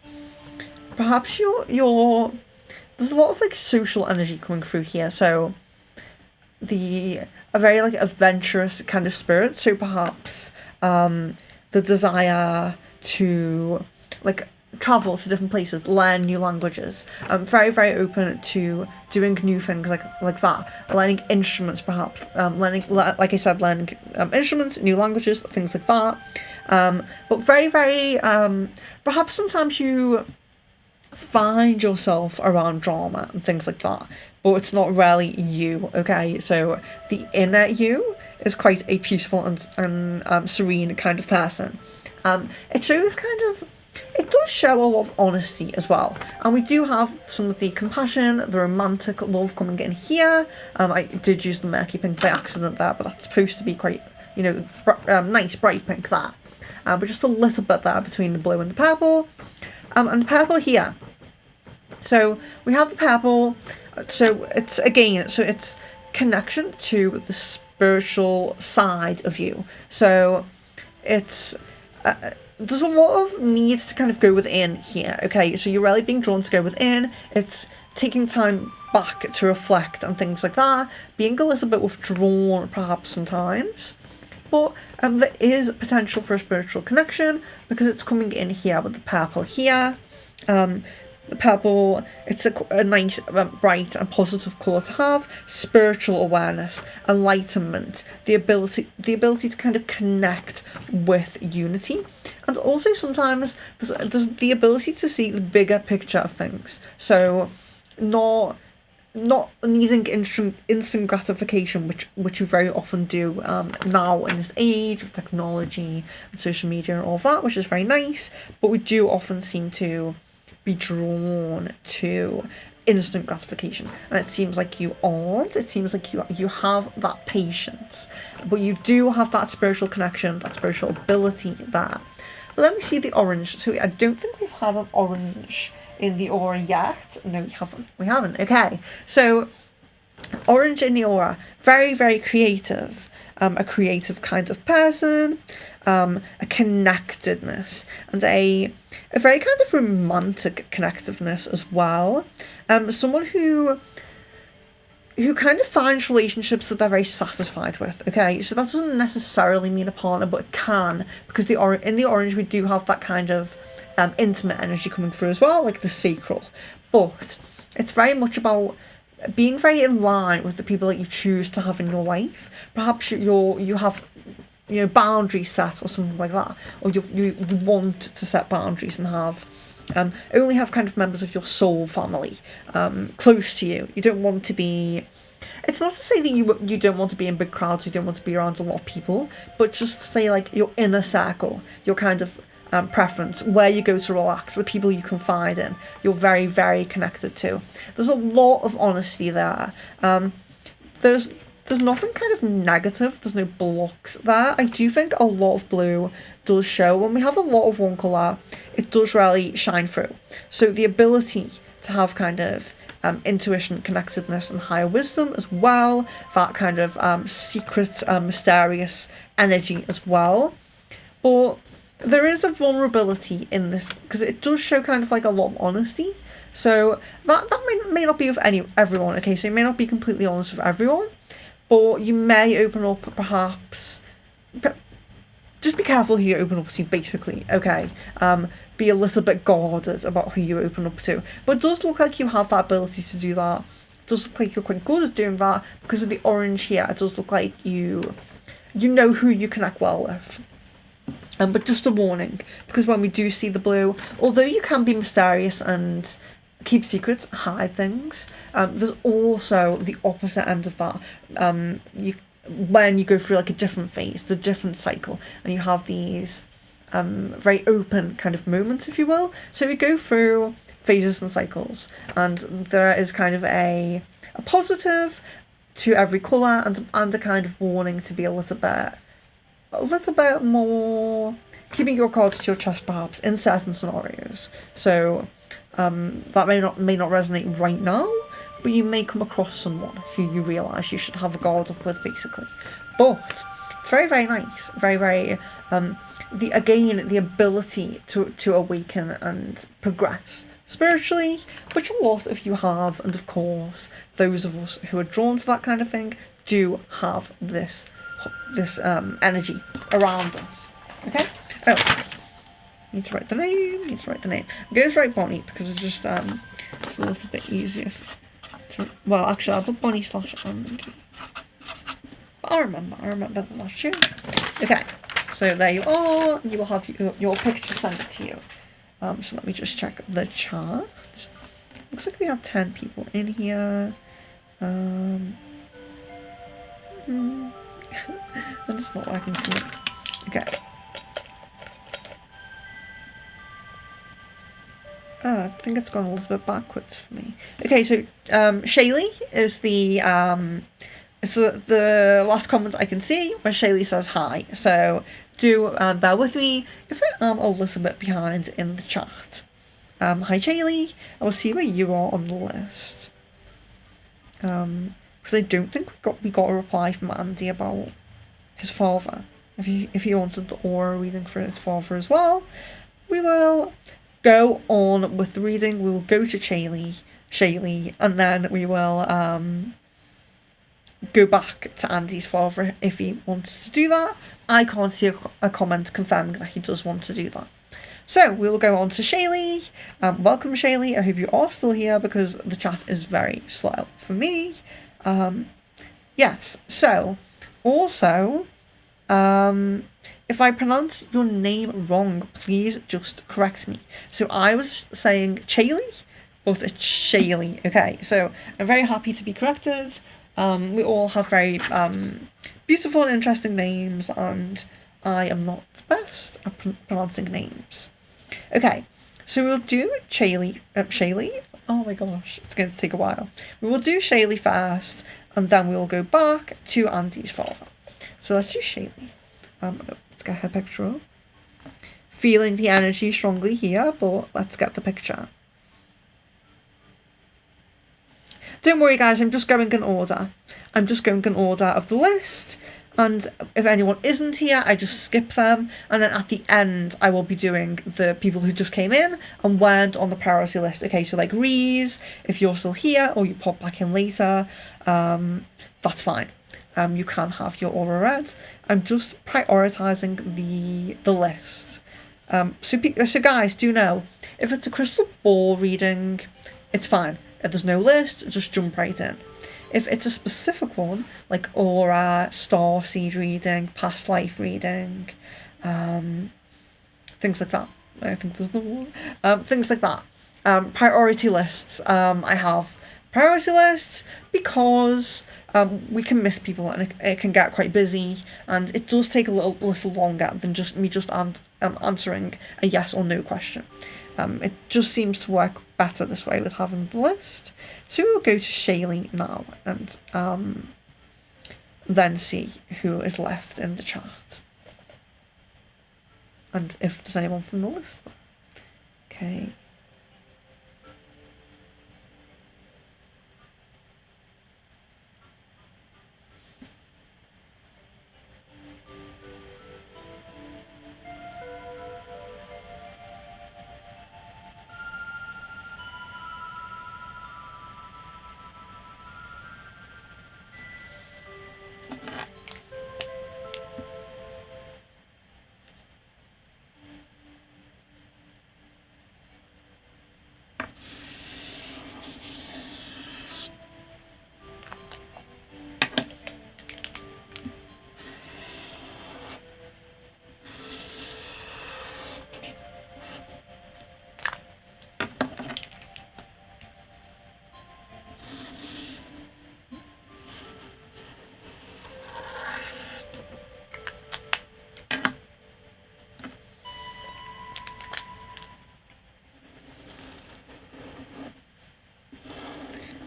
S1: perhaps you're there's a lot of like social energy coming through here, so a very like adventurous kind of spirit, so perhaps the desire to like travel to different places, learn new languages. I'm very, very open to doing new things like that. Learning instruments, perhaps. Like I said, learning instruments, new languages, things like that. But very, very, perhaps sometimes you find yourself around drama and things like that, but it's not really you, okay? So the inner you is quite a peaceful and serene kind of person. It shows it does show a lot of honesty as well. And we do have some of the compassion, the romantic love coming in here. I did use the murky pink by accident there, but that's supposed to be quite, nice bright pink there. But just a little bit there between the blue and the purple. And the purple here. So we have the purple. So it's connection to the spiritual side of you. So it's... there's a lot of needs to kind of go within here, okay? So you're really being drawn to go within. It's taking time back to reflect and things like that. Being a little bit withdrawn, perhaps, sometimes. But there is potential for a spiritual connection because it's coming in here with the purple here. The purple, it's a nice, bright and positive colour to have. Spiritual awareness, enlightenment, the ability to kind of connect with unity. And also sometimes there's the ability to see the bigger picture of things. So not needing instant gratification, which you very often do now in this age of technology and social media and all that, which is very nice. But we do often seem to be drawn to instant gratification, and it seems like you aren't. It seems like you have that patience, but you do have that spiritual connection, that spiritual ability there. But let me see the orange. So I don't think we've had an orange in the aura yet. No, we haven't. Okay, so orange in the aura, very, very creative. A creative kind of person, a connectedness, and a very kind of romantic connectiveness as well. Someone who kind of finds relationships that they're very satisfied with, okay? So that doesn't necessarily mean a partner, but it can, because in the orange we do have that kind of intimate energy coming through as well, like the sacral. But it's very much about being very in line with the people that you choose to have in your life. Perhaps you have boundaries set or something like that, or you want to set boundaries and have Only have kind of members of your soul family close to you. You don't want to be... It's not to say that you don't want to be in big crowds, you don't want to be around a lot of people, but just to say like your inner circle, your kind of preference, where you go to relax, the people you confide in, you're very, very connected to. There's a lot of honesty there. There's nothing kind of negative, there's no blocks there. I do think a lot of blue does show. When we have a lot of one colour, it does really shine through. So the ability to have kind of intuition, connectedness and higher wisdom as well, that kind of secret, mysterious energy as well. But there is a vulnerability in this, because it does show kind of like a lot of honesty. So that may not be with everyone, okay? So you may not be completely honest with everyone, but you may open up perhaps... Just be careful who you open up to, basically, okay? Be a little bit guarded about who you open up to. But it does look like you have that ability to do that. It does look like you're quite good at doing that, because with the orange here, it does look like you know who you connect well with. But just a warning, because when we do see the blue, although you can be mysterious and keep secrets, hide things, there's also the opposite end of that. When you go through like a different phase, the different cycle, and you have these very open kind of moments, if you will. So we go through phases and cycles, and there is kind of a positive to every colour, and a kind of warning to be a little bit more keeping your cards to your chest perhaps in certain scenarios. So that may not resonate right now, but you may come across someone who you realise you should have a guard up with, basically. But it's very, very nice, very, very the ability to awaken and progress spiritually, which a lot of you have, and of course those of us who are drawn to that kind of thing do have this energy around us. Okay? Oh, need to write the name. I'm going to write Bonnie because it's just it's a little bit easier. Well, actually, I'll put Bonnie / Andy. But I remember the last year. Okay, so there you are. You will have your picture sent to you. So let me just check the chart. Looks like we have 10 people in here. That's not working for me. Okay. I think it's gone a little bit backwards for me. Okay, so Shaylee is the last comment I can see where Shaylee says hi. So do bear with me if I am a little bit behind in the chat. Hi Shaylee. I will see where you are on the list. Because I don't think we got a reply from Andy about his father. If he wanted the aura reading for his father as well, we will go on with the reading. We will go to Shaylee, and then we will go back to Andy's father if he wants to do that. I can't see a comment confirming that he does want to do that. So we'll go on to Shaylee. Welcome Shaylee. I hope you are still here because the chat is very slow for me. Yes, so also if I pronounce your name wrong, please just correct me. So I was saying Shaylee, but it's Shaylee. Okay, so I'm very happy to be corrected. We all have very beautiful and interesting names, and I am not the best at pronouncing names. Okay, so we'll do Shaylee. Oh my gosh, it's going to take a while. We will do Shaylee first, and then we will go back to Andy's father. So let's do Shaylee. Let's get her picture up. Feeling the energy strongly here, but let's get the picture. Don't worry guys, I'm just going in order. I'm just going in order of the list, and if anyone isn't here, I just skip them, and then at the end I will be doing the people who just came in and weren't on the priority list. Okay, so like Reese, if you're still here or you pop back in later, that's fine. You can have your aura read. I'm just prioritising the list. So guys, do know, if it's a crystal ball reading, it's fine. If there's no list, just jump right in. If it's a specific one, like aura, starseed reading, past life reading, things like that, I think there's another one. Things like that. Priority lists. I have priority lists because we can miss people and it can get quite busy, and it does take a little longer than just answering a yes or no question. It just seems to work better this way with having the list. So we'll go to Shaylee now and then see who is left in the chat. And if there's anyone from the list. Okay.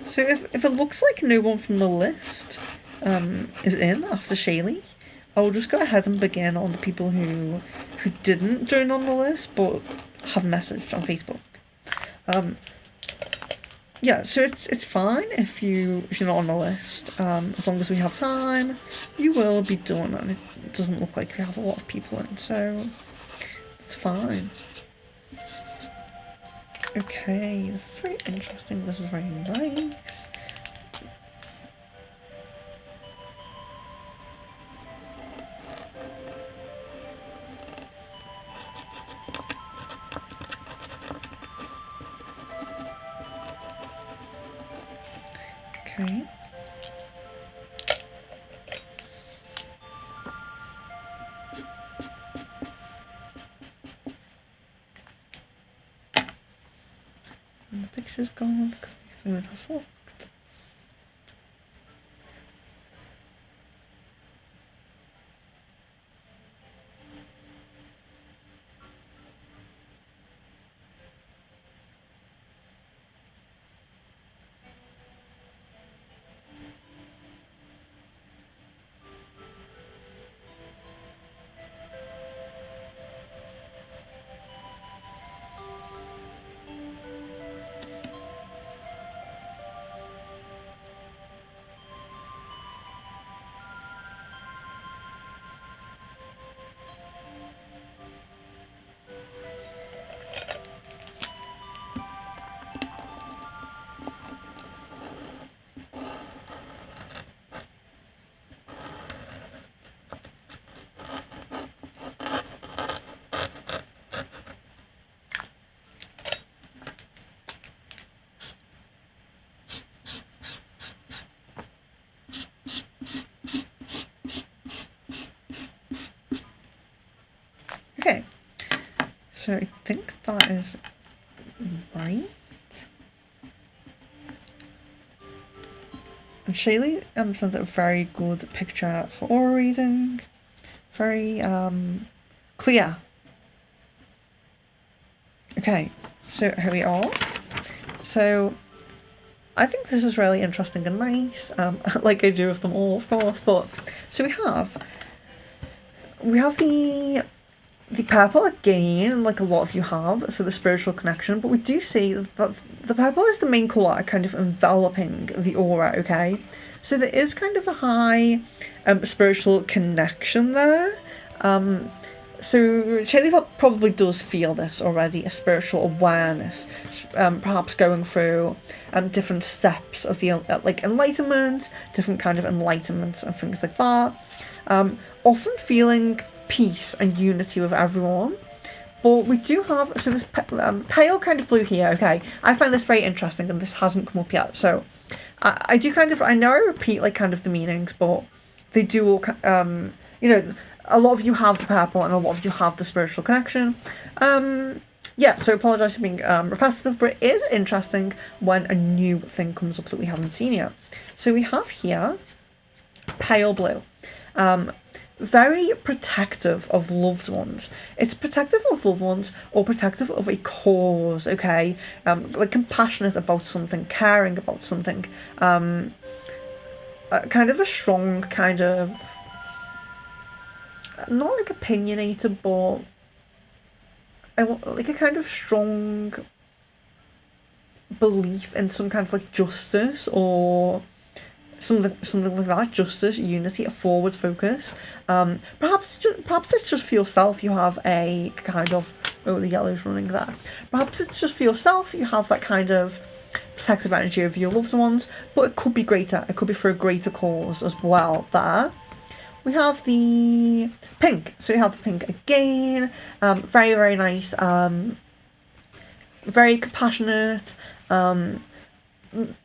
S1: So if it looks like no one from the list is in after Shaylee, I'll just go ahead and begin on the people who didn't join on the list but have messaged on Facebook. Yeah, so it's fine if you're not on the list. As long as we have time, you will be done, and it doesn't look like we have a lot of people in, so it's fine. Okay, this is very interesting. This is very nice. Okay. And the picture's gone because my phone has locked. Okay, so I think that is right. And Shaylee sent a very good picture for aura reading. Very clear. Okay, so here we are. So I think this is really interesting and nice, like I do with them all, of course. But so we have the purple again, like a lot of you have, so the spiritual connection, but we do see that the purple is the main colour kind of enveloping the aura, okay? So there is kind of a high spiritual connection there. So Shaylee probably does feel this already, a spiritual awareness, perhaps going through different steps of the like enlightenment, different kind of enlightenment and things like that. Often feeling peace and unity with everyone. But we do have, so this pale kind of blue here, okay, I find this very interesting and this hasn't come up yet, so I do kind of, I know I repeat like kind of the meanings, but they do all, you know, a lot of you have the purple and a lot of you have the spiritual connection. Yeah, so apologise for being repetitive, but it is interesting when a new thing comes up that we haven't seen yet. So we have here pale blue. Very protective of loved ones. It's protective of loved ones or protective of a cause, okay? Like compassionate about something, caring about something. Kind of a strong kind of, not like opinionated, but like a kind of strong belief in some kind of like justice or something like that. Justice, unity, a forward focus. Perhaps it's just for yourself. You have a kind of, oh, the yellow's running there. Perhaps it's just for yourself. You have that kind of protective energy of your loved ones, but it could be greater. It could be for a greater cause as well. There. We have the pink. So we have the pink again. Very, very nice. Very compassionate. A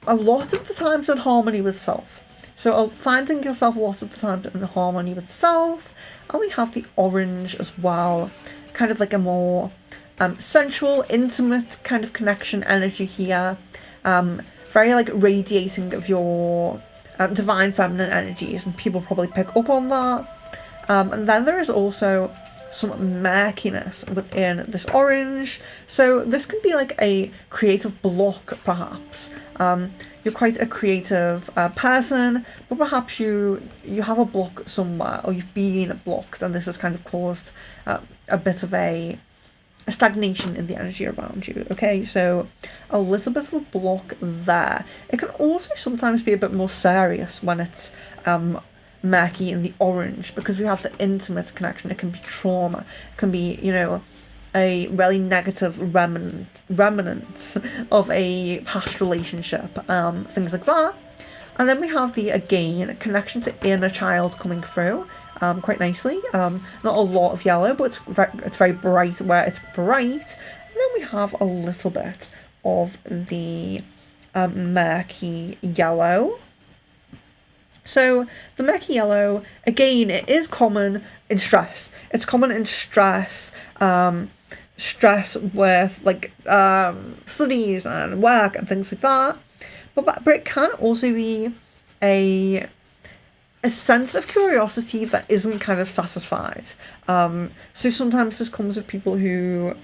S1: lot of the times in harmony with self. So finding yourself a lot of the times in harmony with self. And we have the orange as well. Kind of like a more sensual, intimate kind of connection energy here. Very like radiating of your divine feminine energies, and people probably pick up on that. And then there is also some murkiness within this orange, so this can be like a creative block perhaps. You're quite a creative person, but perhaps you have a block somewhere, or you've been blocked, and this has kind of caused a bit of a stagnation in the energy around you. Okay, so a little bit of a block there. It can also sometimes be a bit more serious when it's murky in the orange, because we have the intimate connection. It can be trauma, it can be, you know, a really negative remnants of a past relationship, things like that. And then we have the, again, connection to inner child coming through quite nicely. Not a lot of yellow, but it's very bright where it's bright. And then we have a little bit of the murky yellow. So the murky yellow, again, it is common in stress. It's common in stress, stress with like studies and work and things like that. But it can also be a sense of curiosity that isn't kind of satisfied. So sometimes this comes with people who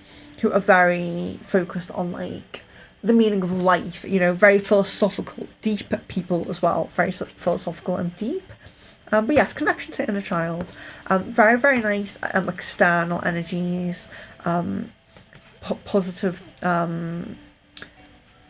S1: are very focused on like the meaning of life, you know, very philosophical, deep people as well, very philosophical and deep. But yes, connection to inner child, very, very nice external energies, positive,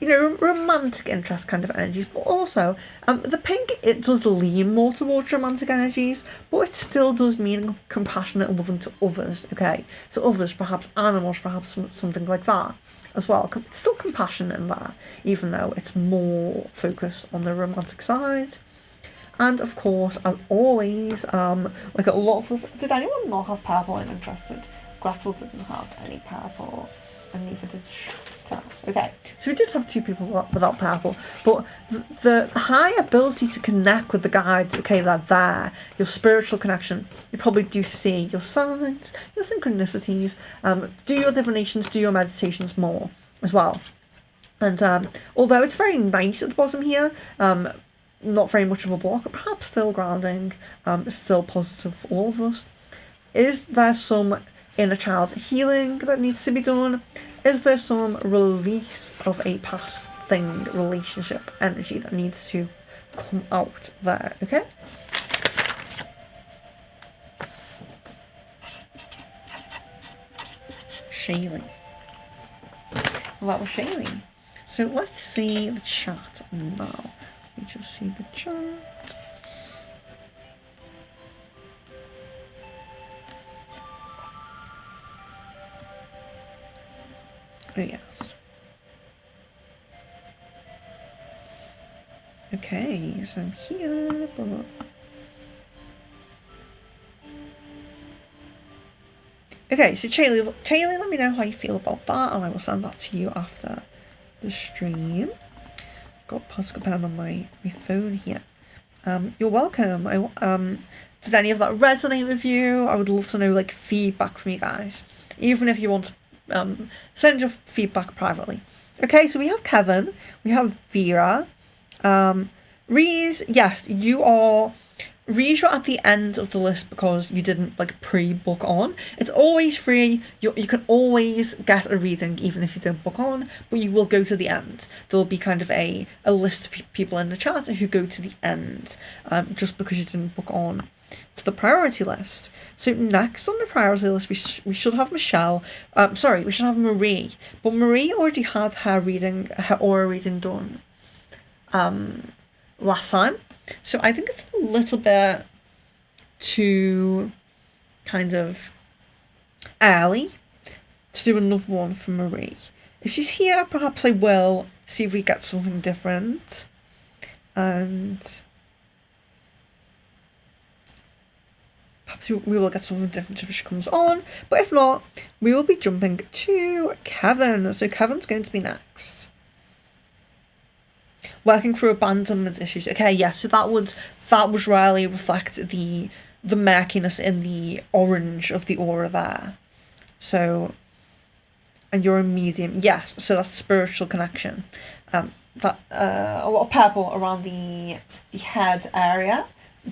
S1: you know, romantic interest kind of energies, but also the pink, it does lean more towards romantic energies, but it still does mean compassionate and loving to others, okay? So others, perhaps animals, perhaps something like that as well. It's still compassionate in that, even though it's more focused on the romantic side. And of course, as always, like a lot of us, did anyone not have purple? I'm interested. Gretel didn't have any purple, and neither did Shita. Okay, so we did have two people without purple, but the high ability to connect with the guides, okay, they're there. Your spiritual connection, you probably do see your signs, your synchronicities, do your divinations, do your meditations more as well. And although it's very nice at the bottom here, not very much of a block, perhaps still grounding, still positive for all of us. Is there some inner child healing that needs to be done? Is there some release of a past thing, relationship energy that needs to come out there? Okay. Shailene. Well, that was Shailene. So let's see the chat now. Let me just see the chat. Oh, yes. Okay, so I'm here, but... Okay, so Chailey, let me know how you feel about that, and I will send that to you after the stream. Got Pascal Pen on my phone here. You're welcome. Did any of that resonate with you? I would love to know like feedback from you guys, even if you want to send your feedback privately. Okay, so we have Kevin, we have Vera, Reese. Yes, you are. Reese, you're at the end of the list because you didn't like pre-book on. It's always free. You can always get a reading even if you don't book on, but you will go to the end. There'll be kind of a list of people in the chat who go to the end, just because you didn't book on to the priority list. So next on the priority list, we should have Michelle. Sorry, we should have Marie. But Marie already had her aura reading done last time. So I think it's a little bit too kind of early to do another one for Marie. If she's here, perhaps I will see if we get something different. And perhaps we will get something different if she comes on. But if not, we will be jumping to Kevin. So Kevin's going to be next. Working through abandonment issues. Okay, yes, so that would really reflect the murkiness in the orange of the aura there. So, and you're a medium. Yes, so that's spiritual connection. That a lot of purple around the head area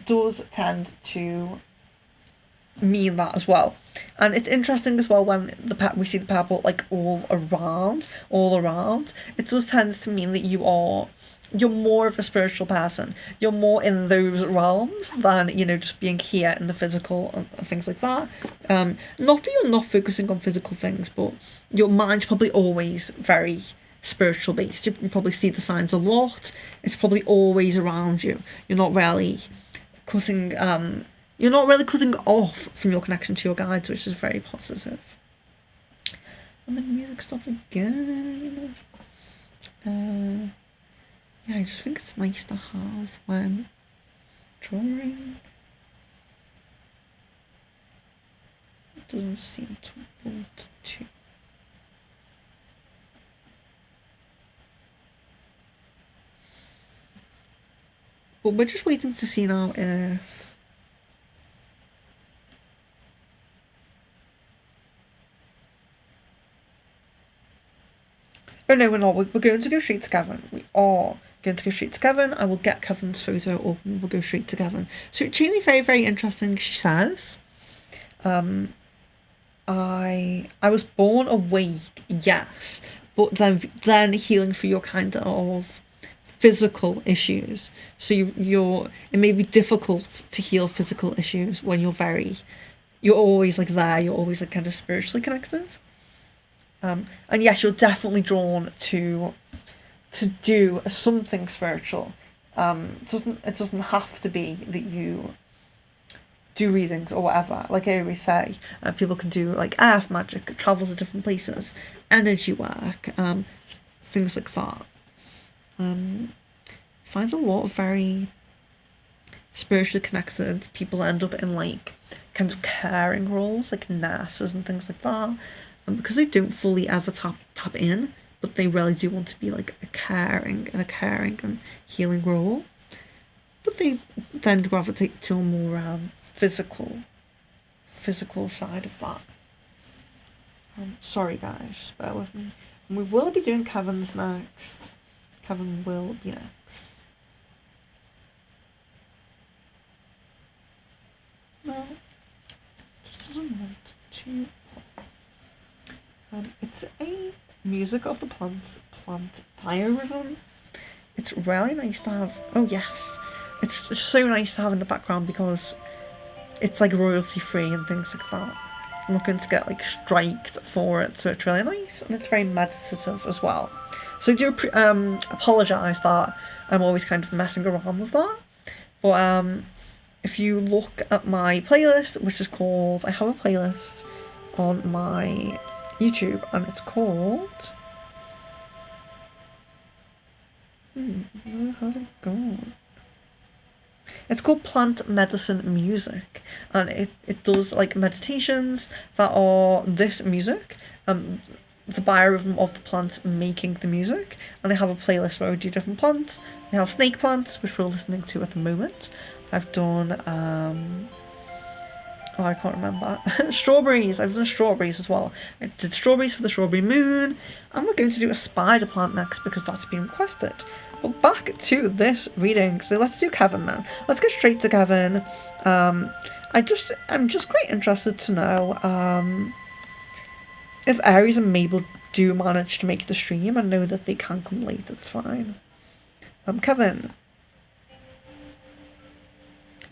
S1: does tend to mean that as well. And it's interesting as well when we see the purple like all around. It does tend to mean that you're more of a spiritual person. You're more in those realms than, just being here in the physical and things like that. Not that you're not focusing on physical things, but your mind's probably always very spiritual based. You probably see the signs a lot. It's probably always around you. You're not really cutting off from your connection to your guides, which is very positive. And then music stops again. Yeah, I just think it's nice to have when drawing. It doesn't seem to want to. But we're just waiting to see now if oh no, we're not. We're going to go straight to Kevin. We are going to go straight to Kevin. I will get Kevin's photo up and we'll go straight to Kevin. So it's really very, very interesting. She says, I was born awake, yes, but then healing for your kind of physical issues. So it may be difficult to heal physical issues when you're always like there, you're always like kind of spiritually connected. And yes, you're definitely drawn to do something spiritual. It doesn't have to be that you do readings or whatever. Like I always say, people can do like earth magic, travel to different places, energy work, things like that. Find a lot of very spiritually connected people end up in like kind of caring roles, like nurses and things like that. Because they don't fully ever tap in, but they really do want to be like a caring and healing role. But they then gravitate to a more physical side of that. Sorry guys, just bear with me. And we will be doing Kevin's next. Kevin will be next. No, just doesn't want to. It's a music of the plant biorhythm. It's really nice to have. Oh yes, it's so nice to have in the background because it's like royalty free and things like that. I'm not going to get like striked for it, so it's really nice and it's very meditative as well. So I do apologise that I'm always kind of messing around with that, but if you look at my playlist, which is called, I have a playlist on my YouTube and it's called how's it gone? It's called Plant Medicine Music, and it does like meditations that are this music, the biorhythm of the plant making the music, and they have a playlist where we do different plants. We have snake plants, which we're listening to at the moment, I've done oh, I can't remember. Strawberries. I've done strawberries as well. I did strawberries for the strawberry moon, and we're going to do a spider plant next because that's been requested. But back to this reading. So let's do Kevin then. Let's go straight to Kevin. I'm just quite interested to know if Aries and Mabel do manage to make the stream. I know that they can come late. It's fine. Kevin.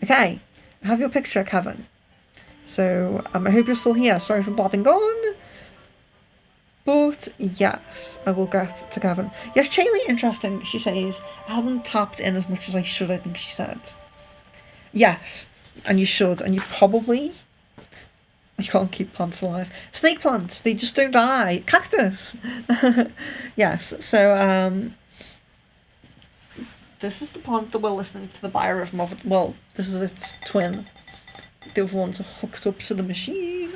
S1: Okay, I have your picture, Kevin. So I hope you're still here. Sorry for bobbing on. But yes, I will get to Kevin. Yes, Chaley, interesting. She says, I haven't tapped in as much as I should, I think she said. Yes, and you should. And you probably... You can't keep plants alive. Snake plants, they just don't die. Cactus. Yes, so this is the plant that we're listening to the Buyer of Mother... Well, this is its twin. The other ones are hooked up to the machine.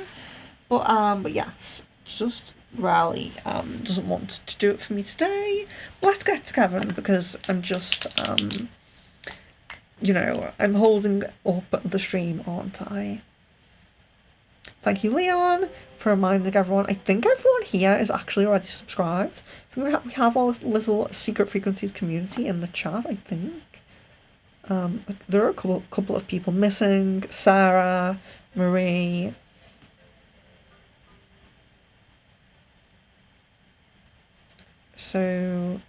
S1: But yes, just Riley doesn't want to do it for me today. Let's get to Kevin because I'm just I'm holding up the stream, aren't I? Thank you, Leon, for reminding everyone. I think everyone here is actually already subscribed. We have our little Secret Frequencies community in the chat, I think. There are a couple of people missing. Sarah, Marie. So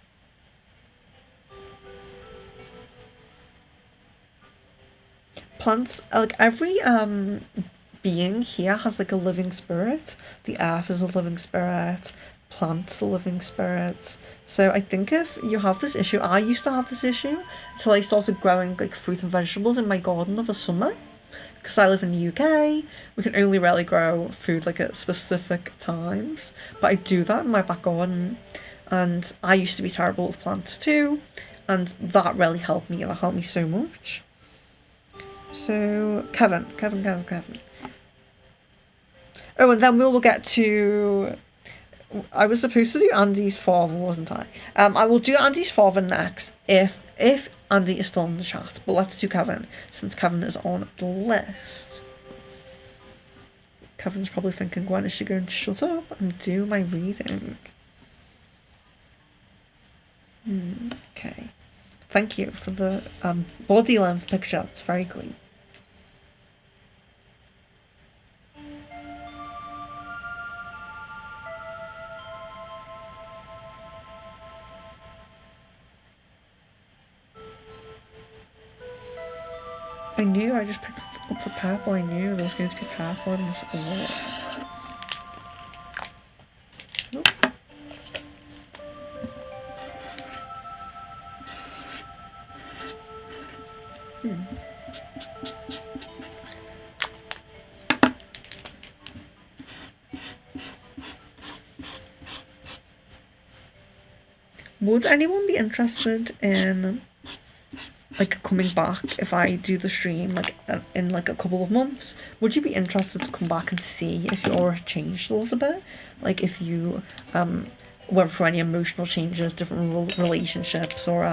S1: plants, like every being here has like a living spirit. The earth is a living spirit. Plants are living spirits. So I think if you have this issue, I used to have this issue until I started growing like fruit and vegetables in my garden over summer. Because I live in the UK, we can only really grow food like at specific times. But I do that in my back garden. And I used to be terrible with plants too. And that really helped me. That helped me so much. So, Kevin. Oh, and then we'll get to... I was supposed to do Andy's father, wasn't I? I will do Andy's father next if Andy is still in the chat. But let's do Kevin, since Kevin is on the list. Kevin's probably thinking, when is she going to shut up and do my reading? Okay. Thank you for the body length picture. It's very great. I knew, I just picked up the purple. I knew there was going to be purple in this order. Nope. Would anyone be interested in like coming back if I do the stream like in like a couple of months? Would you be interested to come back and see if your aura changed a little bit? Like if you went through any emotional changes, different relationships, or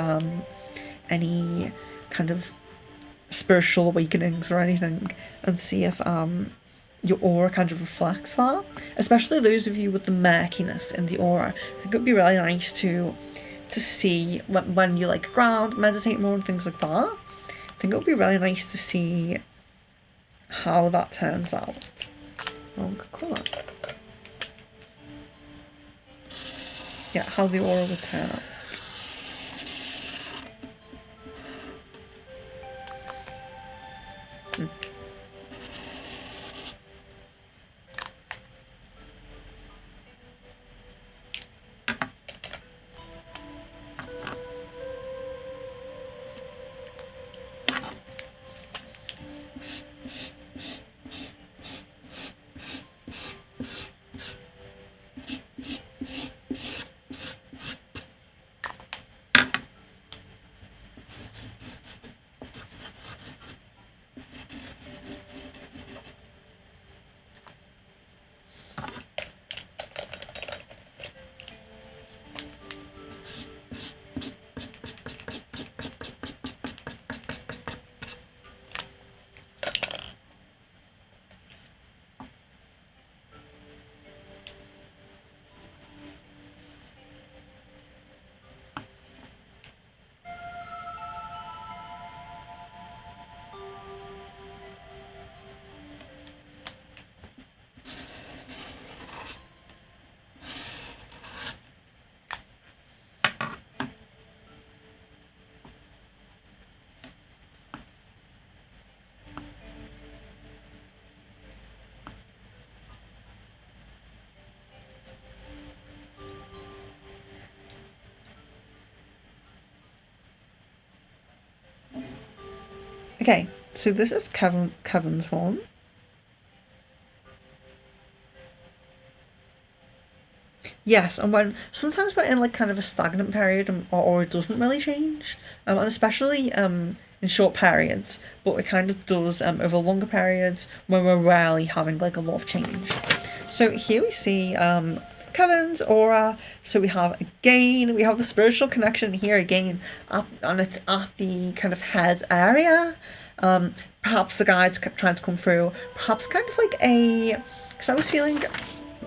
S1: any kind of spiritual awakenings or anything, and see if your aura kind of reflects that. Especially those of you with the murkiness in the aura. I think it would be really nice to see when you like ground, meditate more and things like that. I think it would be really nice to see how that turns out. Oh, cool. Yeah, how the aura would turn out. Okay, so this is Kevin's one. Yes, and when sometimes we're in like kind of a stagnant period, or it doesn't really change, and especially in short periods, but it kind of does over longer periods when we're rarely having like a lot of change. So here we see Kevin's aura. So we have the spiritual connection here again, and it's at the kind of head area. Perhaps the guides kept trying to come through. Perhaps kind of like because I was feeling.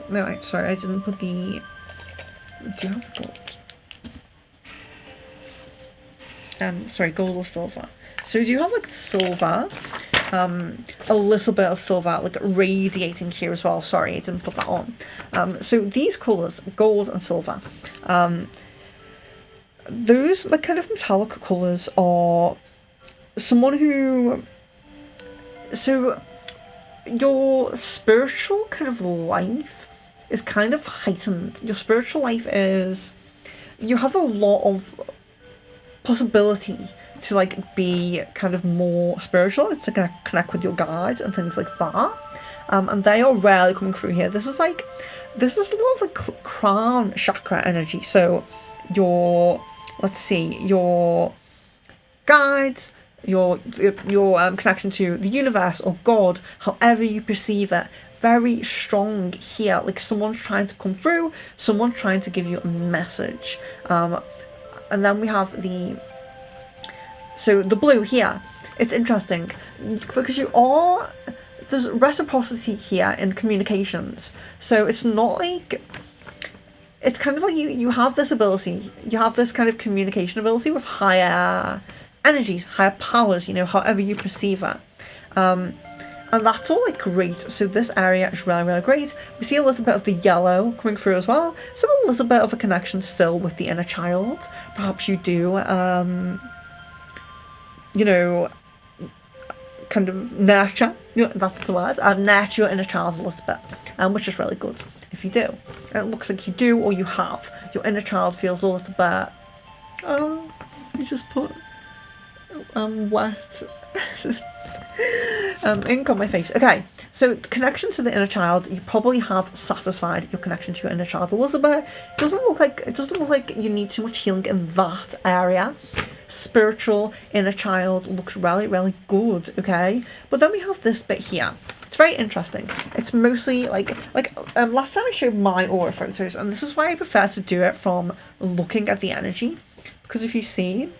S1: No, sorry, I didn't put the. Do you have the gold? Sorry, gold or silver. So do you have like the silver? A little bit of silver, like radiating here as well. Sorry, I didn't put that on. So these colours, gold and silver, those like kind of metallic colours are someone who. So your spiritual kind of life is kind of heightened. Your spiritual life is, you have a lot of possibility to like be kind of more spiritual. It's to connect with your guides and things like that. And they are rarely coming through here. This is a lot of like crown chakra energy. So your guides, your connection to the universe or God, however you perceive it, very strong here. Like someone's trying to come through, someone's trying to give you a message. And then we have the blue here. It's interesting because there's reciprocity here in communications. So it's not like, it's kind of like you have this ability, you have this kind of communication ability with higher energies, higher powers, however you perceive it. And that's all like great. So this area is really, really great. We see a little bit of the yellow coming through as well. So a little bit of a connection still with the inner child. Perhaps you do, kind of nurture, that's the word, nurture your inner child a little bit, which is really good if you do. It looks like you do, or you have. Your inner child feels a little bit, you just put wet ink on my face. Okay, so the connection to the inner child, you probably have satisfied your connection to your inner child a little bit. It doesn't look like you need too much healing in that area. Spiritual inner child looks really, really good. Okay, but then we have this bit here. It's very interesting. It's mostly like last time I showed my aura photos, and this is why I prefer to do it from looking at the energy, because if you see,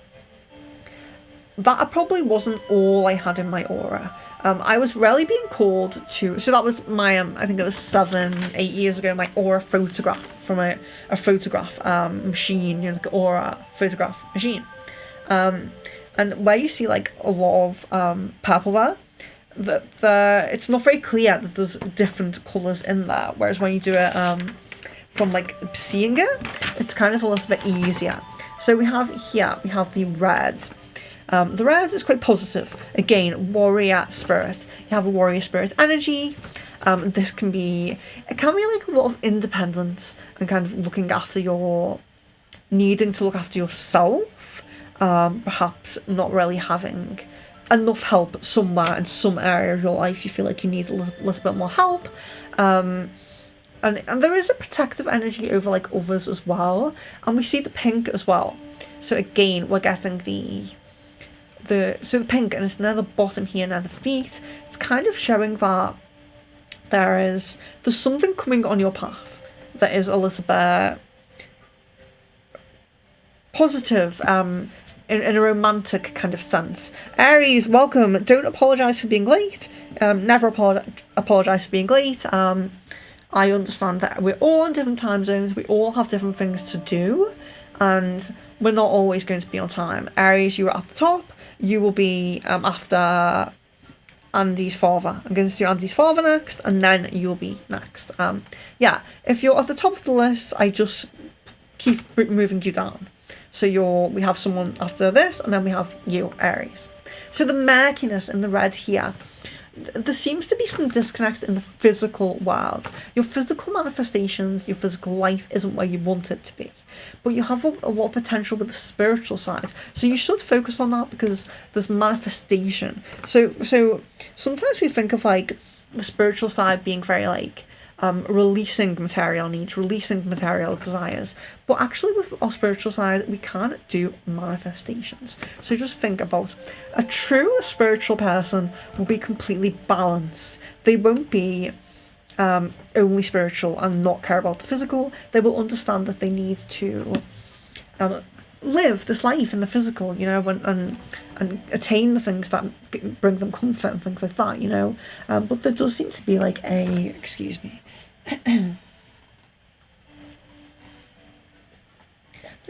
S1: that probably wasn't all I had in my aura. I was really being called to, so that was my, I think it was 7-8 years ago, my aura photograph from a photograph machine, like an aura photograph machine. And where you see like a lot of purple there, it's not very clear that there's different colours in there, whereas when you do it from like seeing it, it's kind of a little bit easier. So we have the red. The red is quite positive. Again, warrior spirit. You have a warrior spirit energy. It can be like a lot of independence and kind of needing to look after yourself. Perhaps not really having enough help somewhere in some area of your life. You feel like you need a little bit more help. And there is a protective energy over like others as well. And we see the pink as well. So again, we're getting the pink, and it's near the bottom here, near the feet. It's kind of showing that there's something coming on your path that is a little bit positive, in a romantic kind of sense. Aries, welcome. Don't apologise for being late. Never apologise for being late. I understand that we're all in different time zones. We all have different things to do, and we're not always going to be on time. Aries, you are at the top. You will be after Andy's father. I'm going to do Andy's father next, and then you'll be next. If you're at the top of the list, I just keep moving you down. So we have someone after this, and then we have you, Aries. So the murkiness in the red here, there seems to be some disconnect in the physical world. Your physical manifestations, your physical life isn't where you want it to be, but you have a lot of potential with the spiritual side. So you should focus on that, because there's manifestation. So sometimes we think of like the spiritual side being very like releasing material needs, releasing material desires. But actually, with our spiritual side, we can't do manifestations. So just think about a true spiritual person will be completely balanced. They won't be only spiritual and not care about the physical. They will understand that they need to live this life in the physical, you know, and attain the things that bring them comfort and things like that, you know. But there does seem to be like a, excuse me, there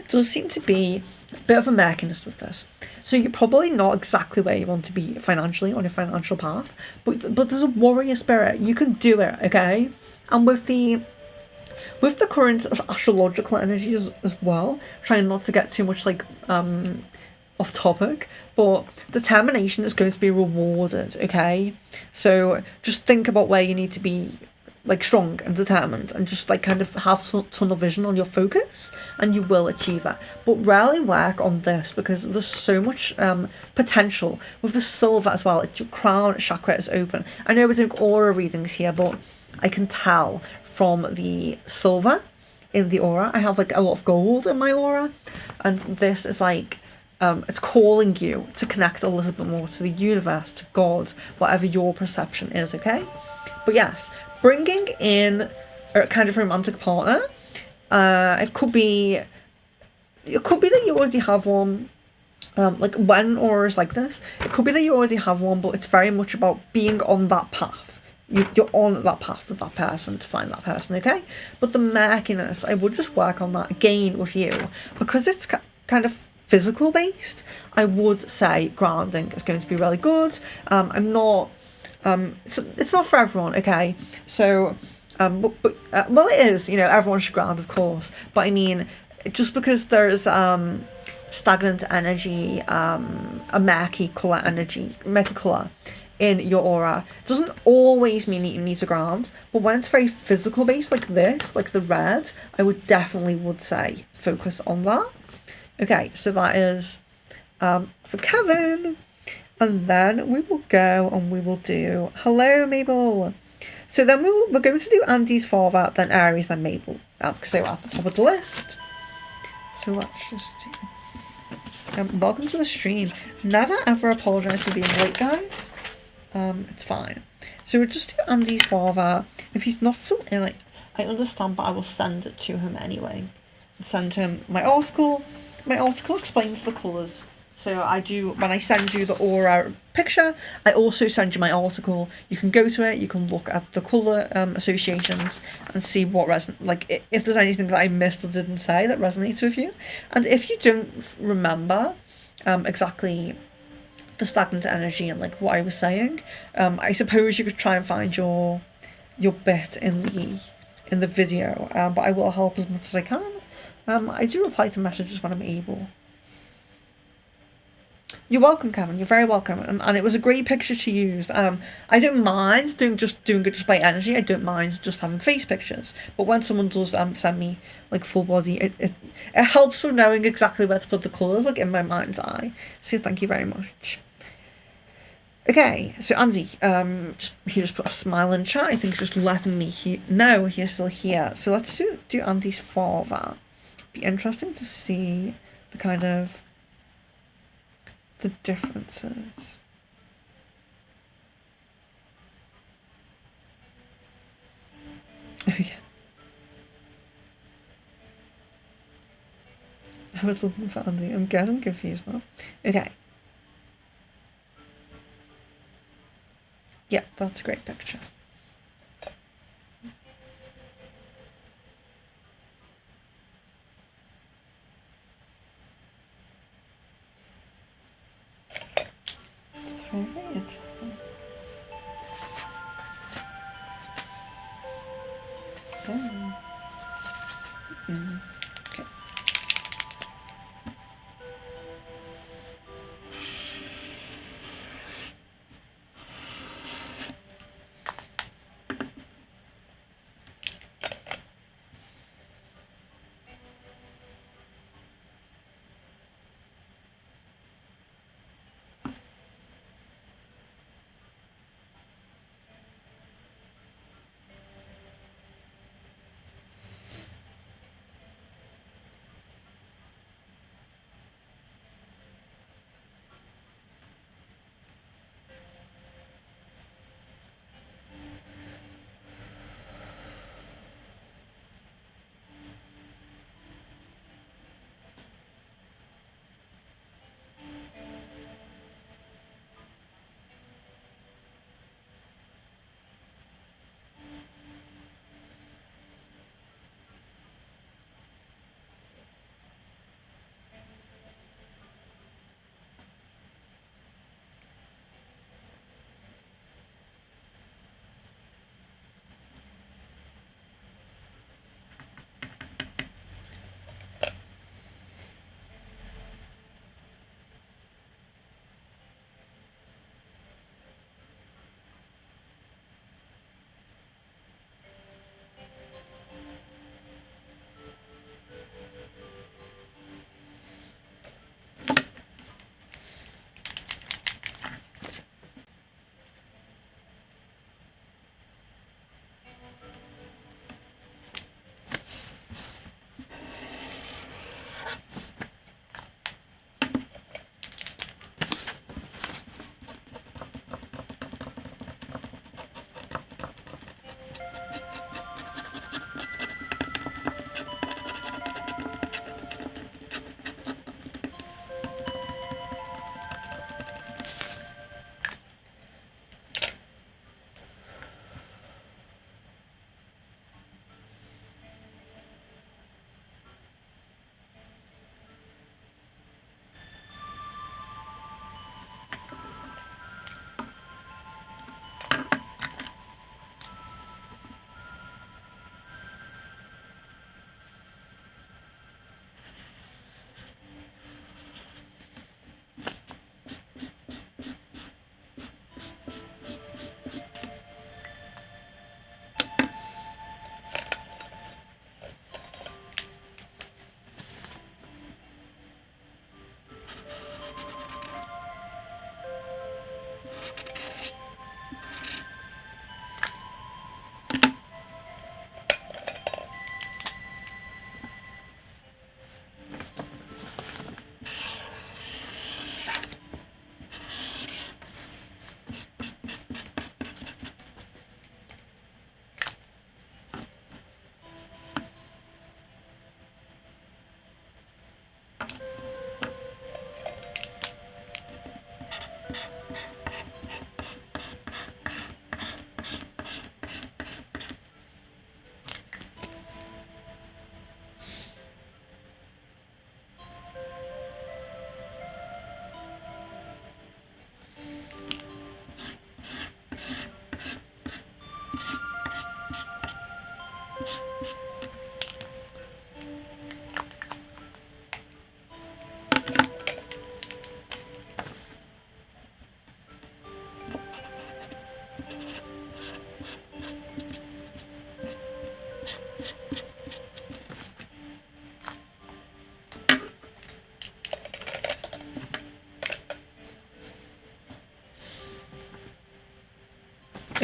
S1: does seem to be a bit of a murkiness with this. So you're probably not exactly where you want to be financially on your financial path, but there's a warrior spirit. You can do it, okay? And with the current astrological energies as well, trying not to get too much like off topic, but determination is going to be rewarded, okay? So just think about where you need to be like strong and determined, and just like kind of have tunnel vision on your focus, and you will achieve it. But really work on this, because there's so much potential with the silver as well. Your crown chakra is open. I know we're doing aura readings here, but I can tell from the silver in the aura, I have like a lot of gold in my aura, and this is like it's calling you to connect a little bit more to the universe, to God, whatever your perception is, okay? But yes, bringing in a kind of romantic partner, it could be that you already have one. Like when auras like this, it could be that you already have one, but it's very much about being on that path. You're on that path with that person to find that person, okay? But the murkiness, I would just work on that again with you, because it's kind of physical based. I would say grounding is going to be really good. I'm not. It's not for everyone, okay? So, but well, it is. You know, everyone should ground, of course. But I mean, just because there's stagnant energy, a murky colour in your aura, doesn't always mean that you need to ground. But when it's very physical based, like this, like the red, I would say focus on that. Okay, so that is for Kevin. And then we will go and we will do hello Mabel. So then we're going to do Andy's father, then Aries, then Mabel, because they were at the top of the list. So let's just do. Welcome to the stream. Never ever apologise for being late, guys. It's fine. So we'll just do Andy's father. If he's not still in it, I understand, but I will send it to him anyway. Send him my article. My article explains the colours. So I do, when I send you the aura picture, I also send you my article. You can go to it, you can look at the colour associations and see what if there's anything that I missed or didn't say that resonates with you. And if you don't remember exactly the stagnant energy and like what I was saying, I suppose you could try and find your bit in the video, but I will help as much as I can. I do reply to messages when I'm able. You're welcome, Kevin. You're very welcome, and it was a great picture to use. I don't mind doing it just by energy. I don't mind just having face pictures. But when someone does send me like full body, it helps with knowing exactly where to put the colours, like in my mind's eye. So thank you very much. Okay, so Andy, he just put a smile in chat. I think he's just letting me know he's still here. So let's do Andy's father. Be interesting to see the kind of the differences. Oh yeah. I was looking for Andy. I'm getting confused now. Okay. Yeah, that's a great picture. It's very, very interesting. Okay. Okay.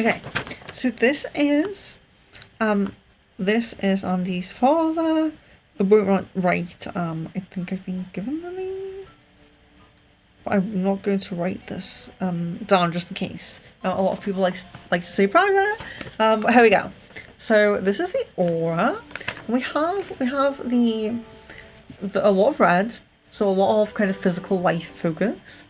S1: Okay, so this is Andy's father. It won't write, I think I've been given the name, but I'm not going to write this down just in case. A lot of people like to say private. But here we go. So this is the aura. We have the a lot of red, so a lot of kind of physical life focus.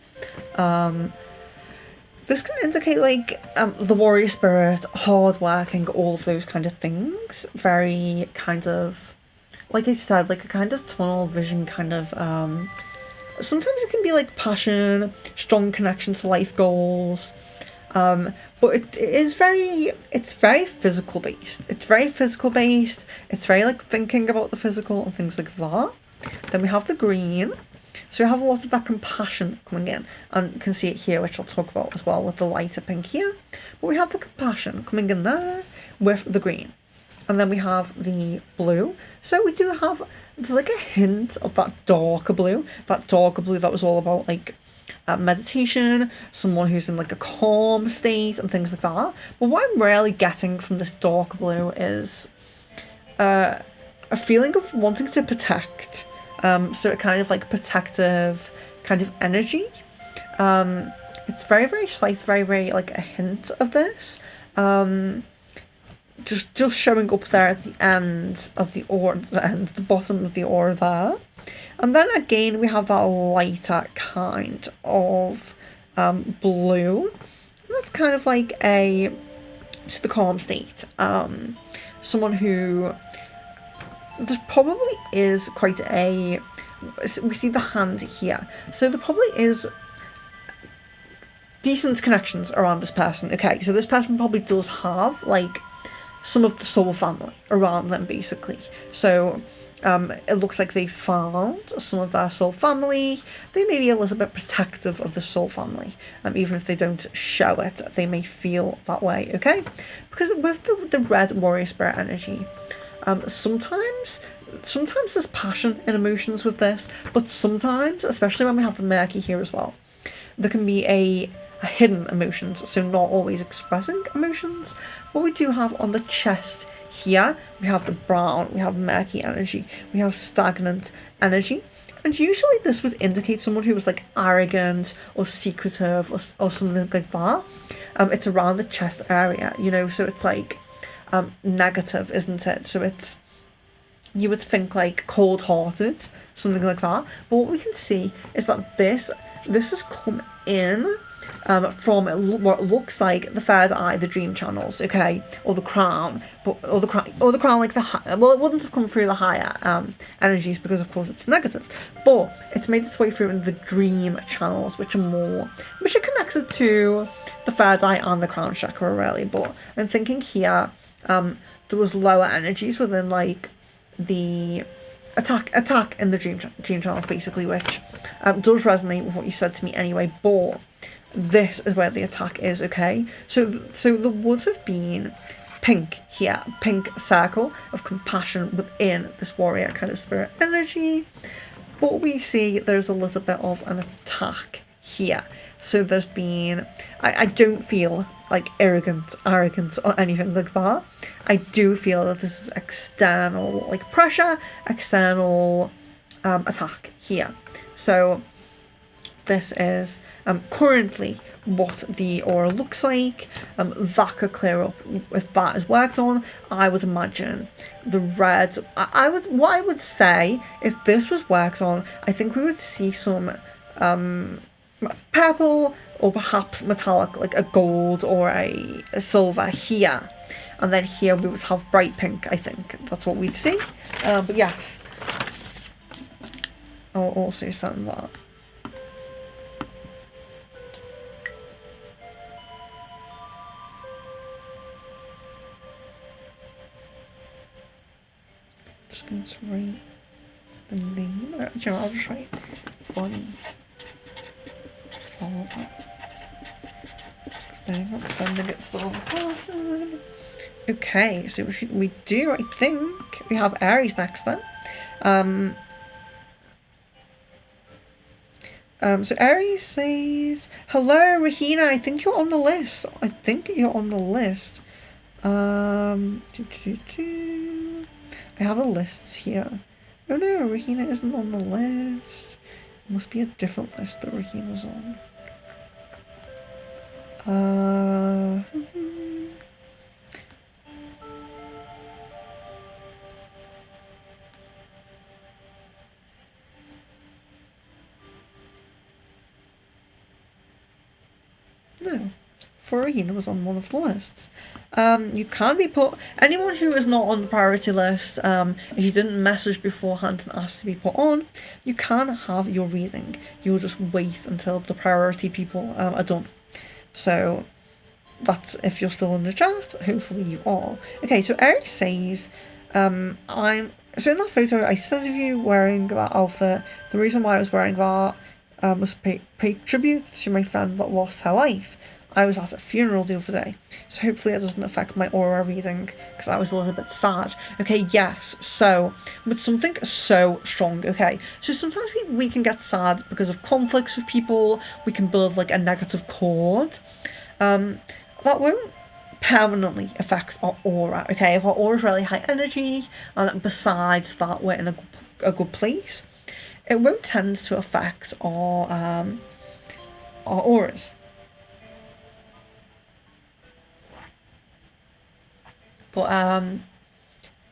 S1: This can indicate like the warrior spirit, hard working, all of those kind of things. Very kind of, like I said, like a kind of tunnel vision kind of. Sometimes it can be like passion, strong connection to life goals. But it's very physical based. It's very physical based. It's very like thinking about the physical and things like that. Then we have the green. So we have a lot of that compassion coming in, and you can see it here, which I'll talk about as well with the lighter pink here. But we have the compassion coming in there with the green. And then we have the blue. So we do have, there's like a hint of that darker blue that was all about like meditation, someone who's in like a calm state and things like that. But what I'm really getting from this dark blue is a feeling of wanting to protect. So a kind of like protective kind of energy. It's very, very slight, very, very like a hint of this. Just showing up there at the end of the aura, the bottom of the aura there. And then again, we have that lighter kind of blue. And that's kind of like to the calm state. Someone who, there probably is quite we see the hand here. So there probably is decent connections around this person. Okay, so this person probably does have like some of the soul family around them, basically. So it looks like they found some of their soul family. They may be a little bit protective of the soul family. Even if they don't show it, they may feel that way, okay? Because with the red warrior spirit energy, sometimes there's passion and emotions with this, but sometimes, especially when we have the murky here as well, there can be a hidden emotions, so not always expressing emotions. What we do have on the chest here, we have the brown, we have murky energy, we have stagnant energy, and usually this would indicate someone who was like arrogant or secretive or something like that. It's around the chest area, so it's like negative, isn't it? So it's, you would think like cold-hearted, something like that. But what we can see is that this has come in from what looks like the third eye, the dream channels, okay, or the crown, or the crown, like it wouldn't have come through the higher energies because of course it's negative, but it's made its way through in the dream channels, which are connected to the third eye and the crown chakra, really. But I'm thinking here, there was lower energies within like the attack in the dream channels, basically, which does resonate with what you said to me anyway. But this is where the attack is, okay? So there would have been pink here, pink circle of compassion within this warrior kind of spirit energy. But we see there's a little bit of an attack here. So there's been, I don't feel like arrogance or anything like that. I do feel that this is external, like pressure, external attack here. So this is currently what the aura looks like. That could clear up if that is worked on. I would imagine the red, what I would say, if this was worked on, I think we would see some purple or perhaps metallic, like a gold or a silver here. And then here we would have bright pink, I think. That's what we'd see. But yes, I'll also send that. Just going to write the name. Actually, I'll just write one. I'm not sending it to the wrong person. Okay, so we do, I think, we have Aries next then. So Aries says, "Hello, Rahina. I think you're on the list. I think you're on the list. I have the lists here. Oh no, Rahina isn't on the list. It must be a different list that Rahina's on. No. Rahina was on one of the lists. You can be put... Anyone who is not on the priority list, if you didn't message beforehand and ask to be put on, you can have your reading. You'll just wait until the priority people are done. So that's if you're still in the chat. Hopefully you are. Okay, so Eric says, so in that photo I said of you wearing that outfit, the reason why I was wearing that was to pay tribute to my friend that lost her life. I was at a funeral the other day, so hopefully it doesn't affect my aura reading, because I was a little bit sad. Okay, yes, so, with something so strong, okay, so sometimes we can get sad because of conflicts with people, we can build like a negative cord, that won't permanently affect our aura, okay, if our aura is really high energy, and besides that we're in a good place, it won't tend to affect our auras. But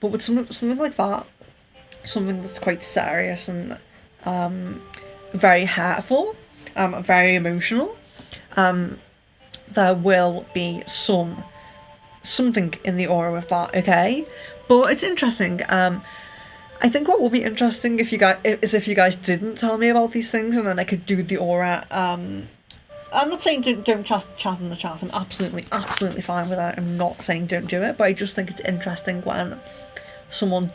S1: with something like that, something that's quite serious and very hurtful, very emotional, there will be something in the aura with that, okay? But it's interesting. I think what will be interesting if you guys didn't tell me about these things, and then I could do the aura. I'm not saying don't chat in the chat. I'm absolutely fine with that. I'm not saying don't do it, but I just think it's interesting when someone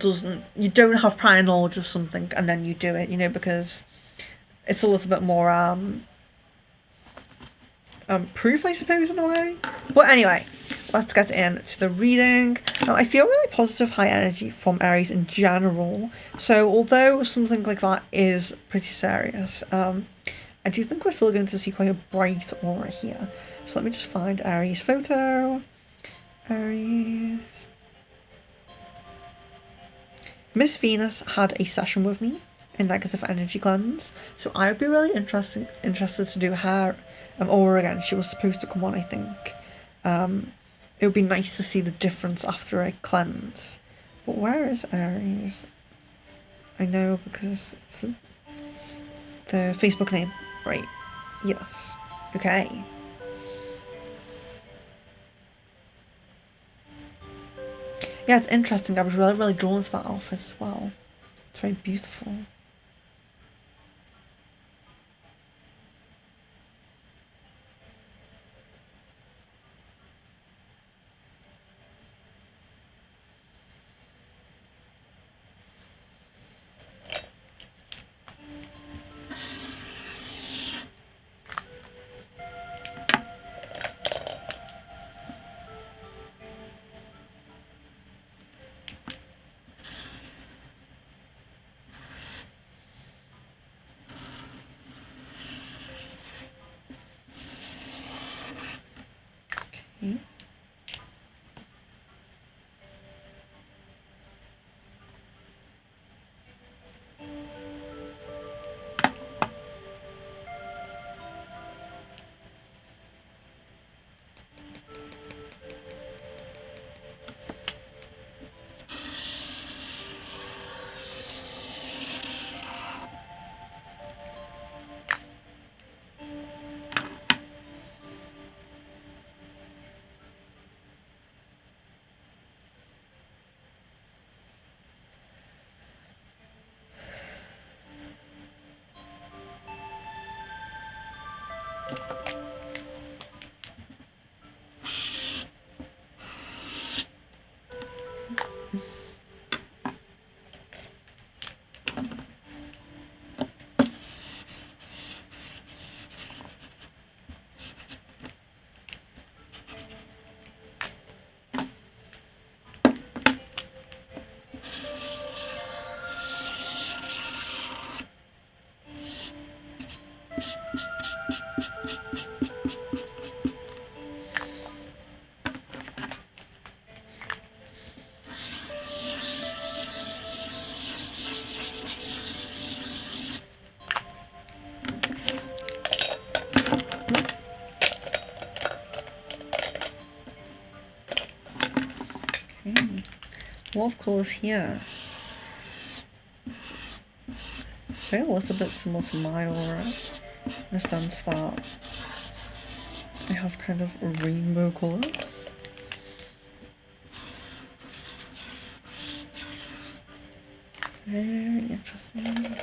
S1: you don't have prior knowledge of something and then you do it, you know, because it's a little bit more proof, I suppose, in a way. But anyway, let's get into the reading. Now, I feel really positive, high energy from Aries in general. So although something like that is pretty serious, I do think we're still going to see quite a bright aura here. So let me just find Aries' photo. Aries. Miss Venus had a session with me in Negative Energy Cleanse. So I would be really interested to do her aura again. She was supposed to come on, I think. It would be nice to see the difference after a cleanse. But where is Aries? I know because it's the Facebook name. Right. Yes. Okay. Yeah, it's interesting. I was really drawn to that outfit as well. It's very beautiful. A lot of colours here. So a little bit similar to my aura, in the sense that I have kind of rainbow colours. Very interesting.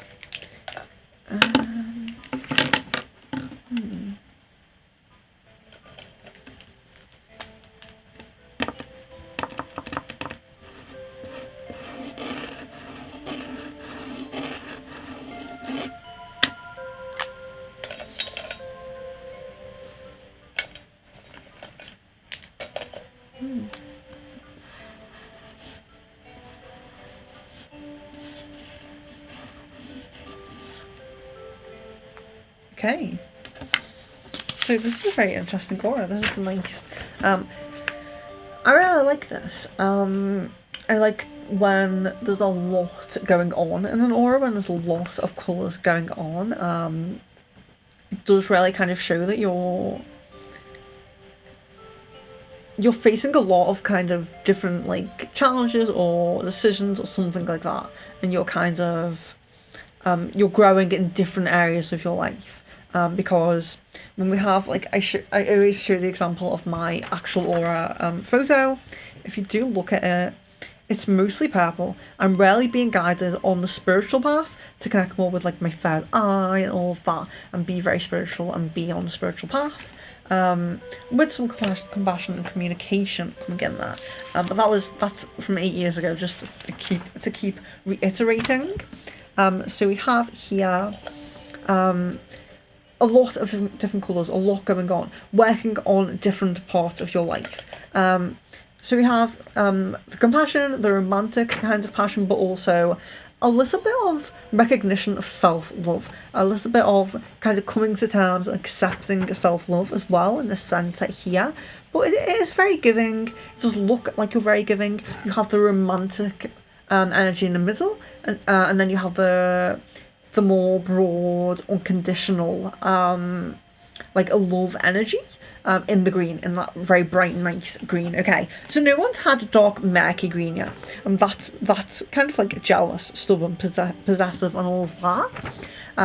S1: Okay, so this is a very interesting aura. This is nice. I really like this. I like when there's a lot going on in an aura, when there's a lot of colours going on. It does really kind of show that you're facing a lot of kind of different like challenges or decisions or something like that, and you're kind of you're growing in different areas of your life. Because when we have like I always show the example of my actual aura photo. If you do look at it, it's mostly purple. I'm rarely being guided on the spiritual path to connect more with like my third eye and all of that, and be very spiritual and be on the spiritual path. With some compassion and communication coming in there. But that's from 8 years ago, just to keep reiterating. So we have here a lot of different colours, a lot going on, working on different parts of your life. So we have the compassion, the romantic kind of passion, but also a little bit of recognition of self-love, a little bit of kind of coming to terms and accepting self-love as well in the centre here. But it is very giving. It does look like you're very giving. You have the romantic energy in the middle, and then you have the more broad, unconditional, like a love energy in the green, in that very bright, nice green. Okay, so no one's had dark, murky green yet, and that's kind of like jealous, stubborn, possessive, and all of that.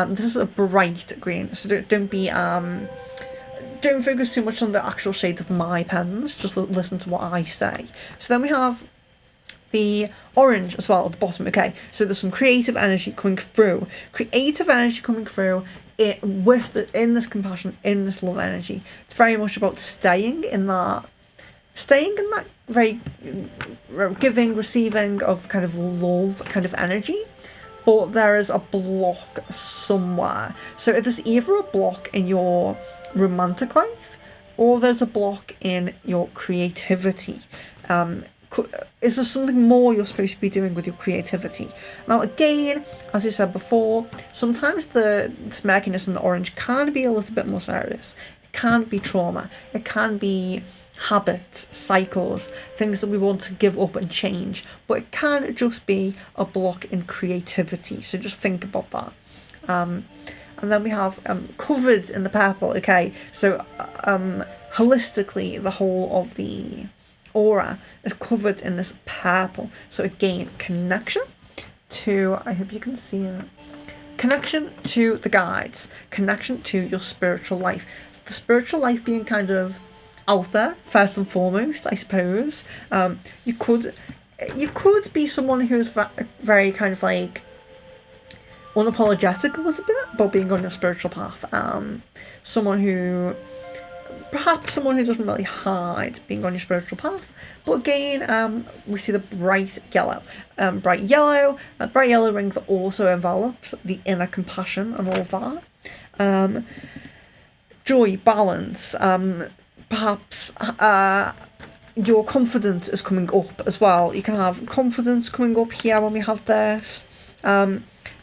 S1: This is a bright green, so don't be don't focus too much on the actual shades of my pens. Just listen to what I say. So then we have the orange as well at the bottom. Okay, so there's some creative energy coming through. In this compassion, in this love energy. It's very much about staying in that very giving, receiving of kind of love kind of energy. But there is a block somewhere. So there's either a block in your romantic life, or there's a block in your creativity. Is there something more you're supposed to be doing with your creativity? Now again, as I said before, sometimes the smirkiness in the orange can be a little bit more serious. It can be trauma. It can be habits, cycles, things that we want to give up and change. But it can just be a block in creativity. So just think about that. And then we have covered in the purple. Okay, so holistically, the whole of the aura is covered in this purple. So again, connection to, I hope you can see it, connection to the guides, connection to your spiritual life. The spiritual life being kind of out there first and foremost, I suppose. You could be someone who's very kind of like unapologetic a little bit about being on your spiritual path. Someone who doesn't really hide being on your spiritual path. But again, we see the bright yellow. Bright yellow rings also envelops the inner compassion and all of that. Joy, balance, perhaps your confidence is coming up as well. You can have confidence coming up here when we have this.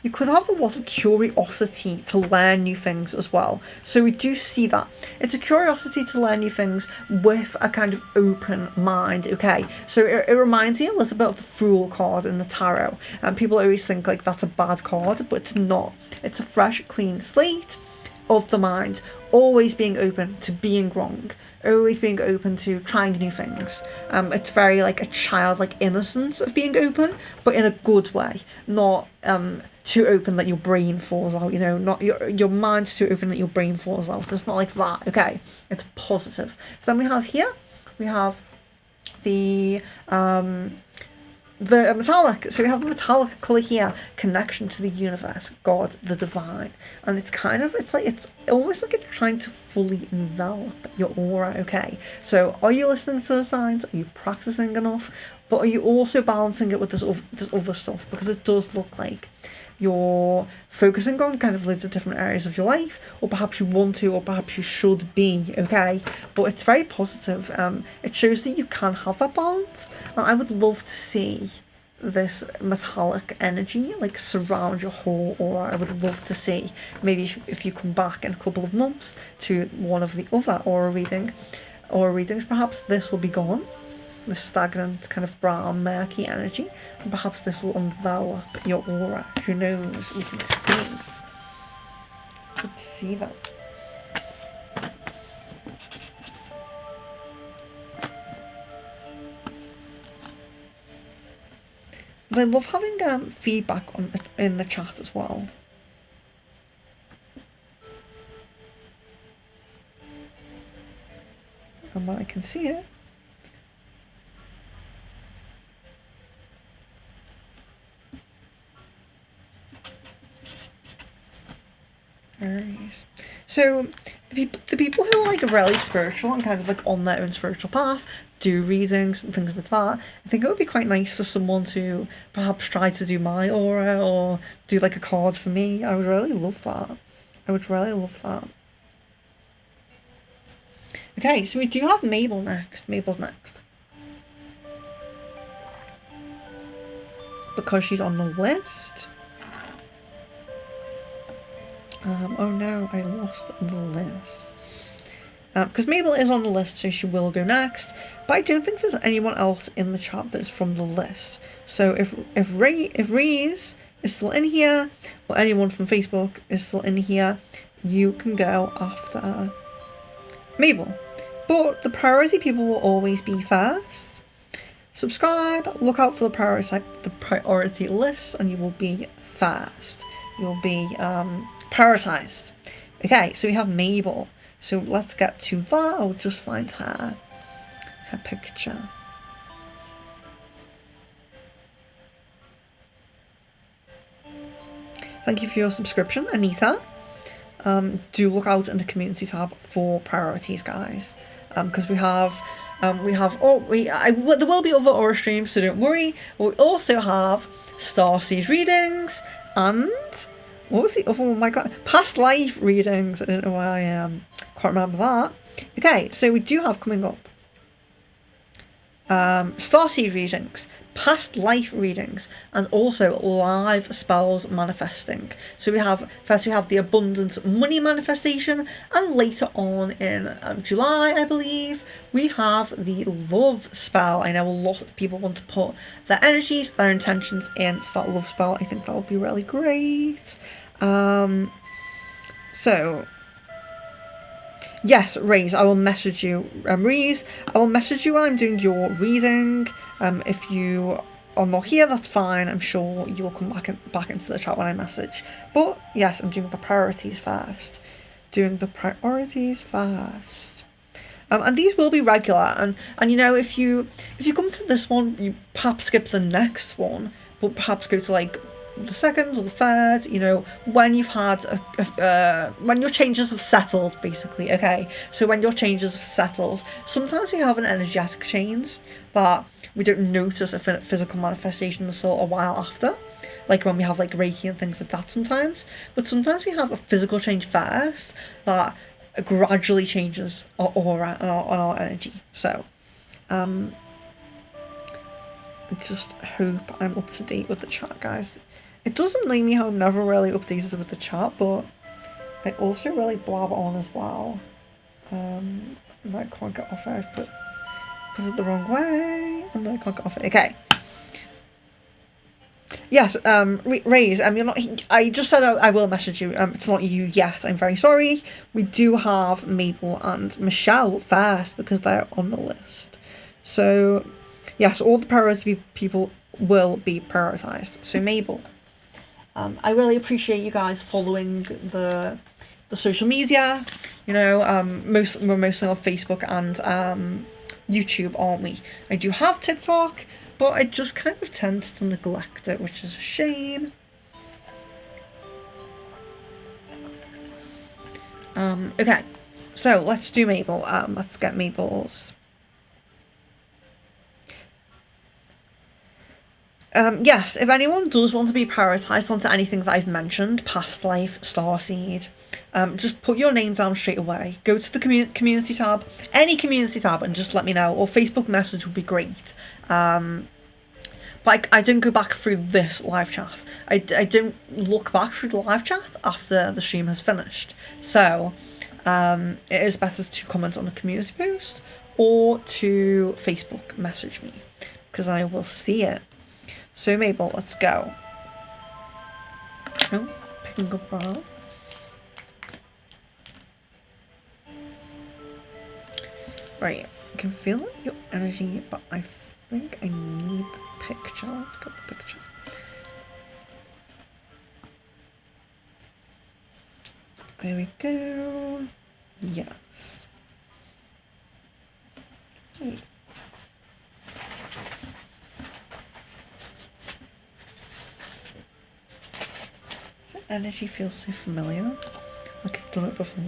S1: you could have a lot of curiosity to learn new things as well. So we do see that. It's a curiosity to learn new things with a kind of open mind, okay? So it reminds you a little bit of the Fool card in the tarot. And people always think like that's a bad card, but it's not. It's a fresh, clean slate of the mind, always being open to being wrong, always being open to trying new things. It's very like a childlike innocence of being open, but in a good way, not too open that your brain falls out, you know, not your mind's too open that your brain falls out. It's not like that, okay? It's positive. So then we have here, we have the metallic, so we have the metallic colour here, connection to the universe, God, the divine, and it's kind of, it's almost like it's trying to fully envelop your aura, okay? So are you listening to the signs? Are you practicing enough? But are you also balancing it with this other stuff? Because it does look like you're focusing on kind of loads of different areas of your life, or perhaps you want to, or perhaps you should be, okay? But it's very positive. It shows that you can have that balance, and I would love to see this metallic energy like surround your whole aura. I would love to see, maybe if you come back in a couple of months to one of the other aura readings, perhaps this will be gone, the stagnant kind of brown murky energy, and perhaps this will envelop your aura. Who knows? We can see. Let's see that. But I love having feedback in the chat as well. And when I can see it. Aries. So the people who are like really spiritual and kind of like on their own spiritual path do readings and things like that. I think it would be quite nice for someone to perhaps try to do my aura or do like a card for me. I would really love that. I would really love that. Okay, so we do have Mabel next. Mabel's next. Because she's on the list. Oh no, I lost the list. Because Mabel is on the list, so she will go next. But I don't think there's anyone else in the chat that's from the list. So if Reese is still in here, or anyone from Facebook is still in here, you can go after Mabel. But the priority people will always be first. Subscribe, look out for the priority list, and you will be first. You'll be prioritized. Okay, so we have Mabel. So let's get to that. I'll just find her picture. Thank you for your subscription, Anita. Do look out in the community tab for priorities, guys. Because there will be other aura streams, so don't worry. We also have Starseed readings and what was the other one? Oh my god, past life readings. I don't know why I can't remember that. Okay, so we do have coming up Starseed readings, past life readings, and also live spells manifesting. So we have the abundance money manifestation, and later on in July, I believe, we have the love spell. I know a lot of people want to put their energies, their intentions into that love spell. I think that would be really great. So yes, Reese, I will message you. Reese, I will message you when I'm doing your reading. If you are not here, that's fine. I'm sure you will come back into the chat when I message. But yes, I'm doing the priorities first. And these will be regular. And you know, if you come to this one, you perhaps skip the next one, but perhaps go to like the second or the third, you know, when you've had when your changes have settled, basically. Okay, so when your changes have settled, sometimes we have an energetic change that we don't notice a physical manifestation until a while after, like when we have like Reiki and things like that sometimes. But sometimes we have a physical change first that gradually changes our aura and our energy. So I just hope I'm up to date with the chat, guys. It does annoy me how I never really updated with the chat, but I also really blab on as well. And I can't get off it. I've put it the wrong way, and I can't get off it. Okay. Yes, Raze, you're not. I just said I will message you. It's not you yet. I'm very sorry. We do have Mabel and Michelle first because they're on the list. So, yes, all the priority people will be prioritized. So Mabel, I really appreciate you guys following the social media. You know, we're mostly on Facebook and YouTube, aren't we? I do have TikTok, but I just kind of tend to neglect it, which is a shame. Okay, so let's do Mabel. Let's get Mabel's. Yes, if anyone does want to be prioritised onto anything that I've mentioned, Past Life, Starseed, just put your name down straight away. Go to the community tab, any community tab, and just let me know. Or Facebook message would be great. But I didn't go back through this live chat. I didn't look back through the live chat after the stream has finished. So it is better to comment on a community post or to Facebook message me, because I will see it. So Mabel, let's go. Oh, picking up bra. Right, I can feel your energy, but I think I need the picture. Let's get the picture. There we go. Yes. Wait. Energy feels so familiar, like I've done it before.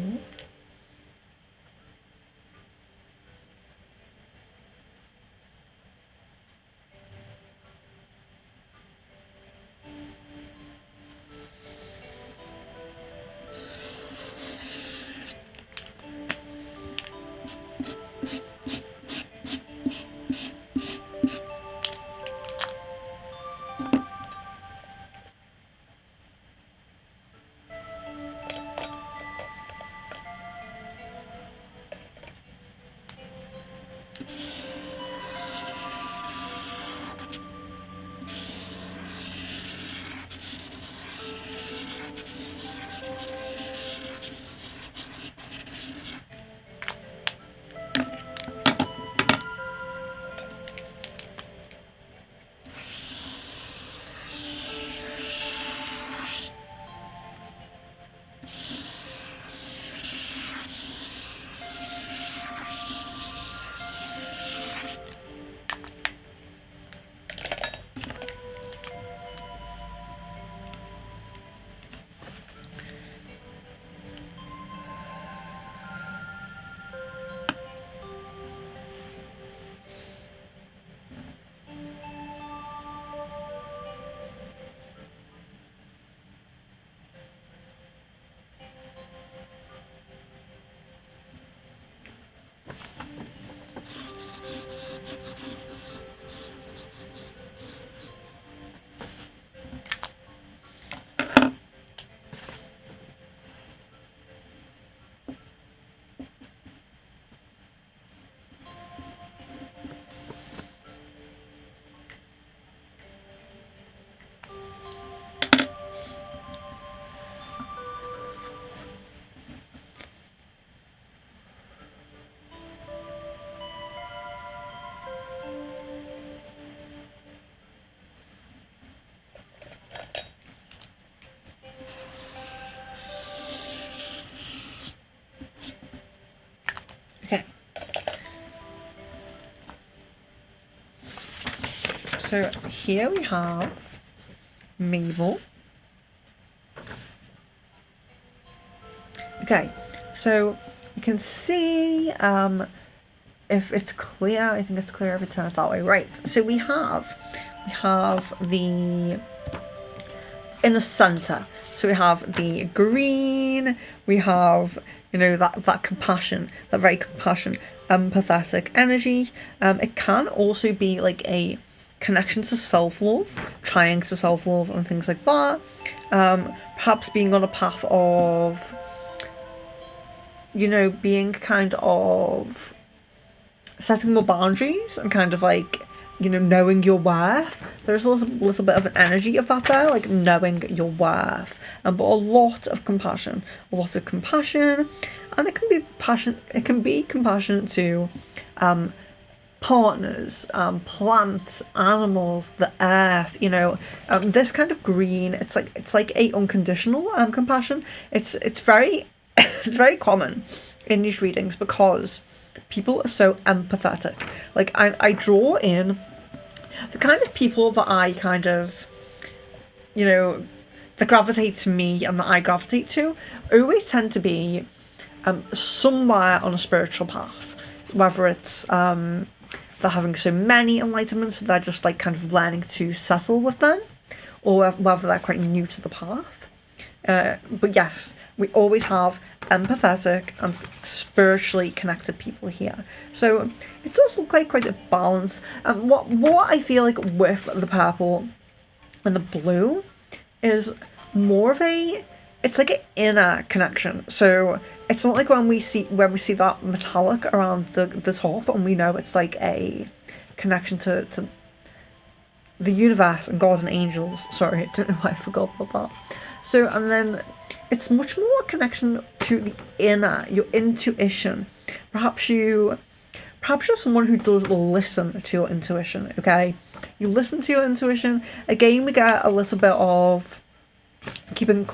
S1: Okay. So here we have Mabel. Okay, so you can see if it's clear. I think it's clear if it turns that way. Right. So we have the in the center. So we have the green. We have, you know, that compassion, that very compassion, empathetic energy. It can also be like a connection to self-love, trying to self-love and things like that. Perhaps being on a path of, being kind of setting more boundaries and kind of like, knowing your worth. There's a little bit of an energy of that there, like knowing your worth. But a lot of compassion. And it can be compassion to partners, plants, animals, the earth, this kind of green, it's like a unconditional compassion. It's very it's very common in these readings because people are so empathetic. Like I draw in the kind of people that I kind of, that gravitate to me and that I gravitate to always tend to be somewhere on a spiritual path, whether it's they're having so many enlightenments that they're just like kind of learning to settle with them, or whether they're quite new to the path. But yes, we always have empathetic and spiritually connected people here. So it does look like quite a balance. And what I feel like with the purple and the blue is more of it's like an inner connection. So it's not like when we see that metallic around the top and we know it's like a connection to the universe and gods and angels. Sorry, I don't know why I forgot about that. So, and then it's much more a connection to the inner, your intuition. Perhaps you're someone who does listen to your intuition, okay? You listen to your intuition. Again, we get a little bit of keeping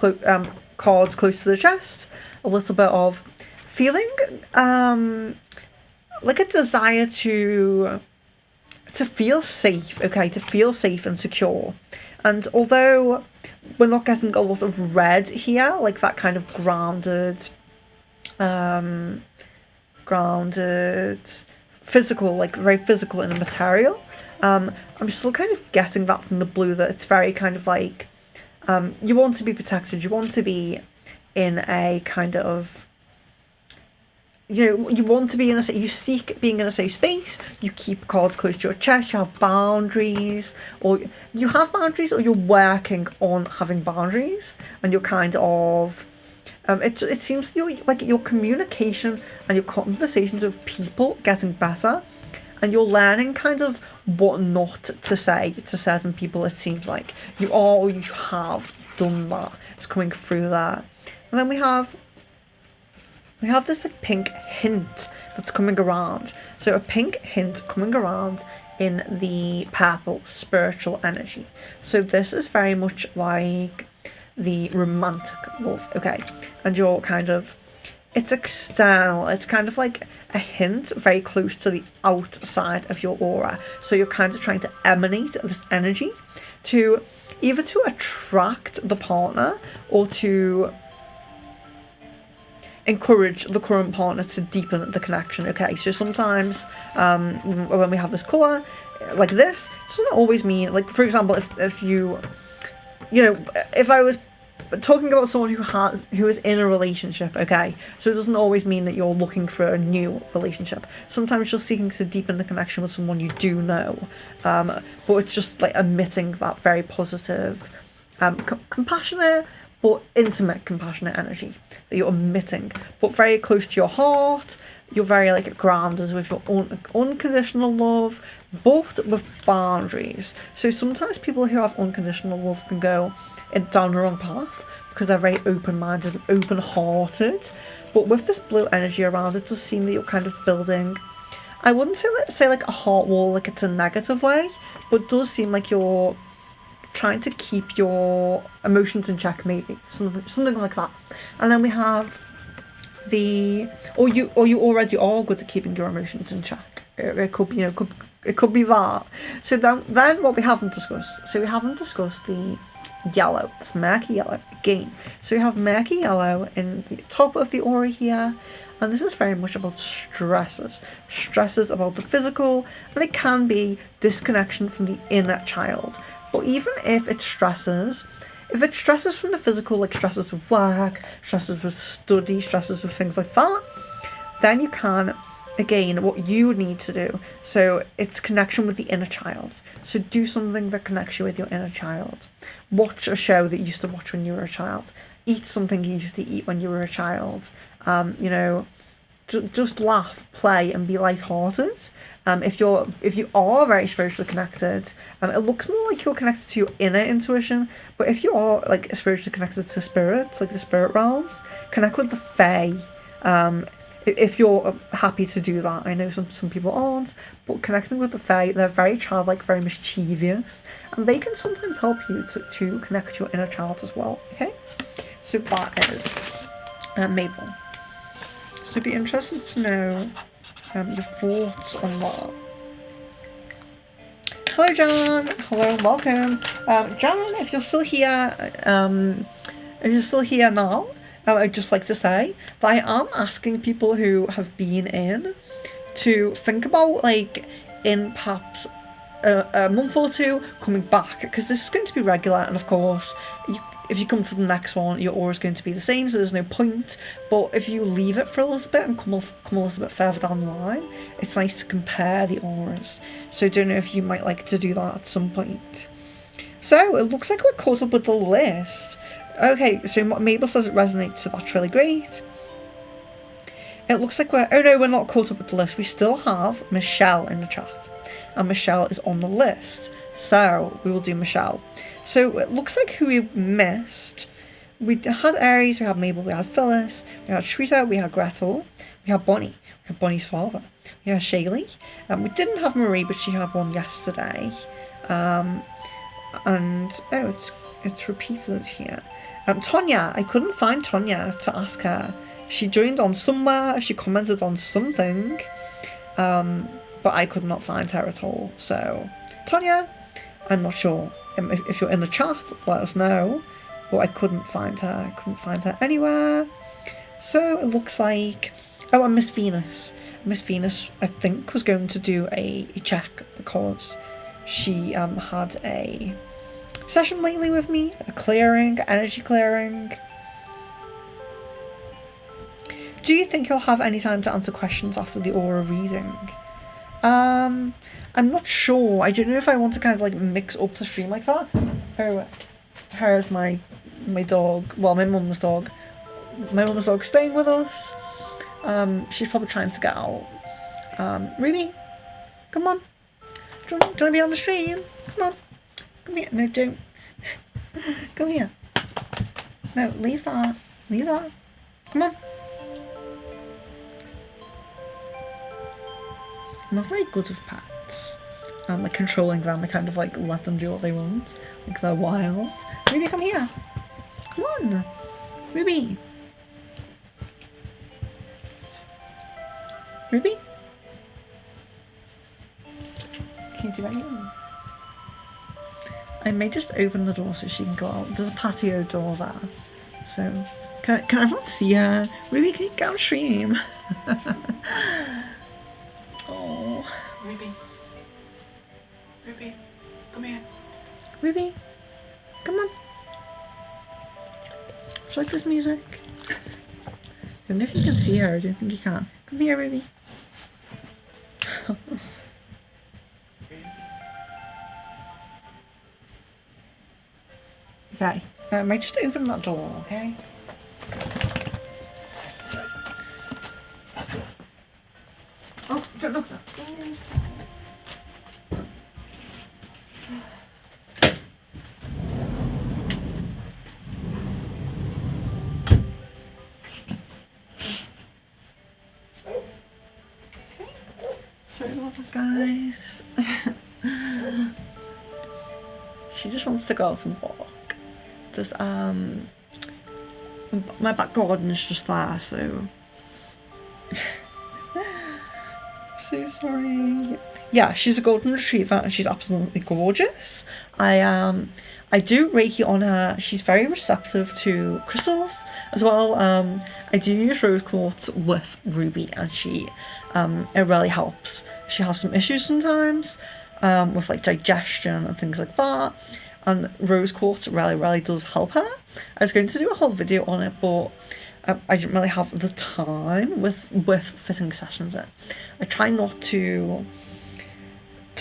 S1: cards close to the chest, a little bit of feeling like a desire to feel safe, okay? To feel safe and secure. And although we're not getting a lot of red here, like that kind of grounded, physical, like very physical in the material, I'm still kind of getting that from the blue, that it's very kind of like, you want to be protected, you want to be in a kind of, you want to be you seek being in a safe space, you keep cards close to your chest, you have boundaries, or you're working on having boundaries, and you're kind of, it seems your communication and your conversations with people getting better, and you're learning kind of what not to say to certain people. It seems like you have done that. It's coming through there. And then we have this like pink hint that's coming around. So a pink hint coming around in the purple spiritual energy. So this is very much like the romantic love, okay? And you're kind of, it's external. It's kind of like a hint very close to the outside of your aura. So you're kind of trying to emanate this energy to either to attract the partner or to encourage the current partner to deepen the connection, okay? So sometimes when we have this colour like this, it doesn't always mean, like, for example, if you if I was talking about someone who is in a relationship, okay, so it doesn't always mean that you're looking for a new relationship. Sometimes you're seeking to deepen the connection with someone you do know, but it's just like emitting that very positive, compassionate but intimate compassionate energy that you're emitting, but very close to your heart. You're very like grounded with your own unconditional love, but with boundaries. So sometimes people who have unconditional love can go down the wrong path because they're very open-minded and open-hearted. But with this blue energy around, it does seem that you're kind of building, I wouldn't say like a heart wall, like it's a negative way, but it does seem like you're trying to keep your emotions in check, maybe something like that. And then we have or you already are good at keeping your emotions in check. It could be, it could be that. So then what we haven't discussed. So we haven't discussed the yellow. It's murky yellow again. So we have murky yellow in the top of the aura here. And this is very much about stresses about the physical, and it can be disconnection from the inner child. But even if it stresses from the physical, like stresses with work, stresses with study, stresses with things like that, then you can again, what you need to do. So it's connection with the inner child. So do something that connects you with your inner child. Watch a show that you used to watch when you were a child. Eat something you used to eat when you were a child. You know, just laugh, play, and be lighthearted. If you are very spiritually connected, it looks more like you're connected to your inner intuition. But if you are like spiritually connected to spirits, like the spirit realms, connect with the fae. If you're happy to do that. I know some people aren't, but connecting with the fae, they're very childlike, very mischievous, and they can sometimes help you to connect to your inner child as well. Okay, so that is Mabel. So be interested to know your thoughts on that. Hello, John. Hello, and welcome, John. If you're still here, now. I'd just like to say that I am asking people who have been in to think about, like, in perhaps a month or two coming back, because this is going to be regular, and of course, if you come to the next one, your aura is going to be the same, so there's no point. But if you leave it for a little bit and come a little bit further down the line, it's nice to compare the auras. So I don't know if you might like to do that at some point. So it looks like we're caught up with the list. Okay, so Mabel says it resonates, so that's really great. It looks like we're not caught up with the list. We still have Michelle in the chat, and Michelle is on the list, so we will do Michelle. So it looks like who we missed. We had Aries, we had Mabel, we had Phyllis, we had Shrita, we had Gretel, we had Bonnie, we had Bonnie's father, we had Shaylee. We didn't have Marie, but she had one yesterday. And it's repeated here. Tonya, I couldn't find Tonya to ask her. She joined on somewhere, she commented on something, but I could not find her at all. So, Tonya, I'm not sure. If you're in the chat, let us know. But I couldn't find her. I couldn't find her anywhere. So it looks like... Oh, and Miss Venus. Miss Venus, I think, was going to do a check because she had a session lately with me, a clearing, energy clearing. Do you think you'll have any time to answer questions after the aura reading? I'm not sure. I don't know if I want to kind of like mix up the stream like that. Oh, here's my dog. Well, my mum's dog. My mum's dog staying with us. She's probably trying to get out. Ruby, come on. Do you want to be on the stream? Come on. Come here. No, don't. Come here. No, leave that. Leave that. Come on. I'm not very good with pets. Like controlling them, I kind of like let them do what they want. Like they're wild. Ruby, come here. Come on. Ruby. Ruby? Can you do anything? I may just open the door so she can go out. There's a patio door there. So, can everyone see her? Ruby, can you get on stream? Oh.
S2: Ruby. Ruby, come here.
S1: Ruby, come on. Do you like this music? I don't know if you can see her. I don't think you can. Come here, Ruby. Okay. I might just open that door, okay? Oh, don't knock that. Sorry about that, guys. She just wants to go out and walk. There's my back garden is just there, so so sorry. Yeah, she's a golden retriever and she's absolutely gorgeous. I do Reiki on her. She's very receptive to crystals as well. I do use rose quartz with Ruby and she it really helps. She has some issues sometimes with like digestion and things like that. And rose quartz really does help her. I was going to do a whole video on it, but I didn't really have the time with fitting sessions in. I try not to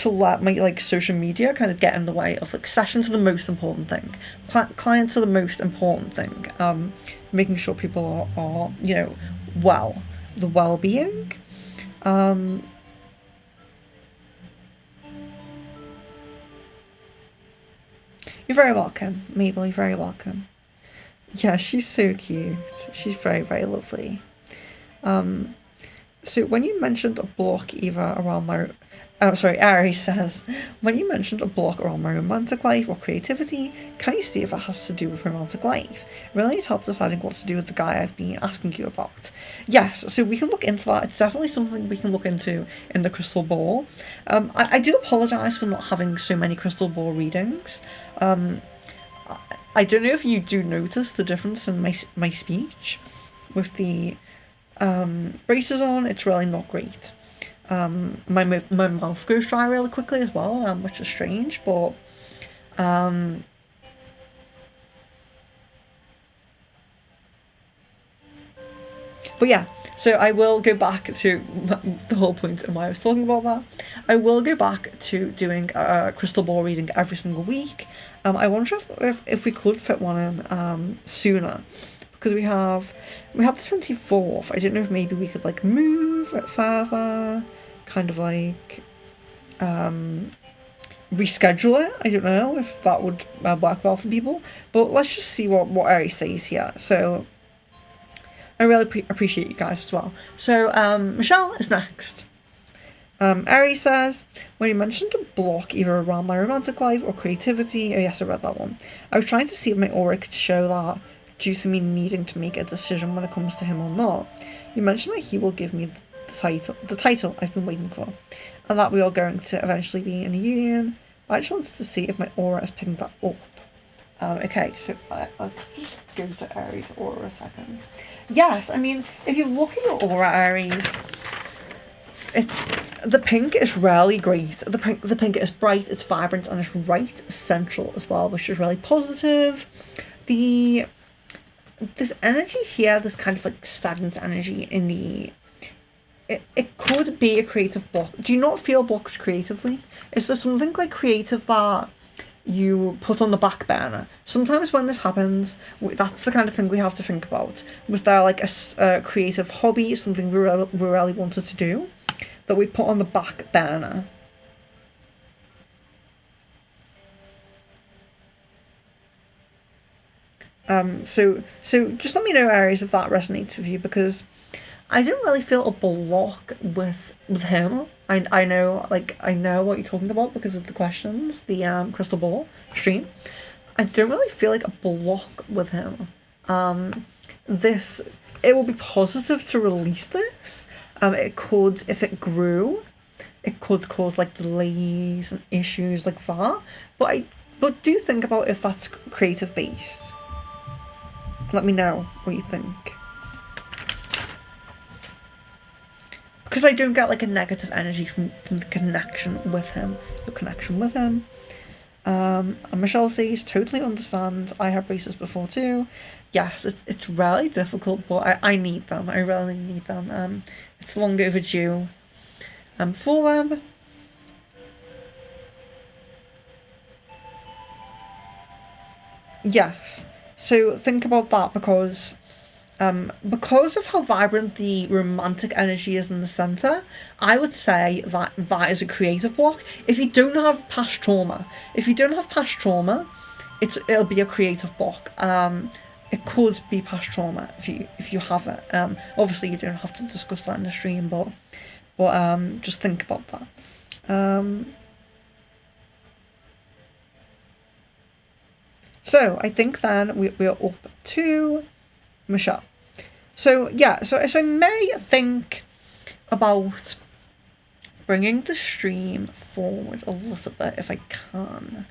S1: let my like social media kind of get in the way of like sessions are the most important thing. Clients are the most important thing. Making sure people are well, the well-being. You're very welcome, Mabel. You're very welcome. Yeah, she's so cute. She's very, very lovely. So when you mentioned a block either around my Ari says, when you mentioned a block around my romantic life or creativity, can you see if it has to do with romantic life? It really needs help deciding what to do with the guy I've been asking you about. Yes, so we can look into that. It's definitely something we can look into in the crystal ball. I do apologise for not having so many crystal ball readings. I don't know if you do notice the difference in my speech with the braces on. It's really not great. My mouth goes dry really quickly as well, which is strange, but yeah, so I will go back to the whole point and why I was talking about that. I will go back to doing a crystal ball reading every single week. I wonder if we could fit one in sooner, because we have the 24th. I don't know if maybe we could like move it further, kind of like reschedule it. I don't know if that would work well for people, but let's just see what Ari says here. So I really appreciate you guys as well. So Michelle is next. Ari says, when you mentioned a block either around my romantic life or creativity, oh yes, I read that one. I was trying to see if my aura could show that due to me needing to make a decision when it comes to him or not. You mentioned that he will give me the title I've been waiting for, and that we are going to eventually be in a union. I just wanted to see if my aura is picking that up. Okay, so let's just go to Aries' aura a second. Yes, I mean, if you look at your aura, Aries, the pink is really great. The pink is bright, it's vibrant, and it's right central as well, which is really positive. This energy here, this kind of like stagnant energy in the... It could be a creative block. Do you not feel blocked creatively? Is there something like creative that you put on the back burner? Sometimes when this happens, that's the kind of thing we have to think about. Was there like a creative hobby, something we really wanted to do, that we put on the back burner? So just let me know, Aries, if that resonates with you, because I didn't really feel a block with him. I know what you're talking about because of the questions, the crystal ball stream. I don't really feel like a block with him. It will be positive to release this. It could, if it grew, it could cause like delays and issues like that. But do think about if that's creative based. Let me know what you think. Because I don't get like a negative energy from the connection with him. Your connection with him. And Michelle says, totally understand. I had braces before too. Yes, it's really difficult, but I need them. I really need them. It's long overdue for them. Yes. So think about that, because of how vibrant the romantic energy is in the centre, I would say that is a creative block. If you don't have past trauma, it'll be a creative block. It could be past trauma if you have it. Obviously you don't have to discuss that in the stream, but just think about that. So I think then we're up to Michelle. So yeah, so I may think about bringing the stream forward a little bit if I can.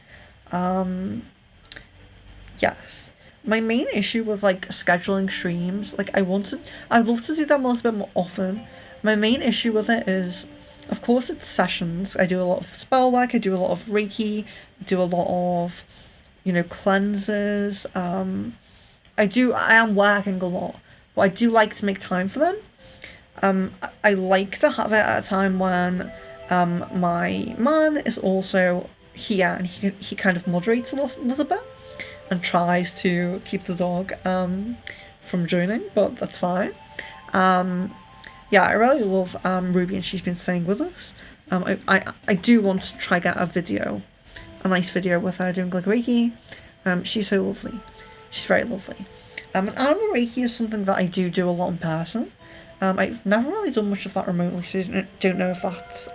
S1: Yes. My main issue with like scheduling streams, like I'd love to do them a little bit more often. My main issue with it is, of course, it's sessions. I do a lot of spell work, I do a lot of Reiki, I do a lot of, cleanses. I am working a lot, but I do like to make time for them. I like to have it at a time when my man is also here, and he kind of moderates a little bit and tries to keep the dog from joining, but that's fine. Yeah, I really love Ruby, and she's been staying with us. I do want to try get a nice video with her doing like Reiki. She's so lovely. She's very lovely. And animal Reiki is something that I do a lot in person. I've never really done much of that remotely, so I don't know if that's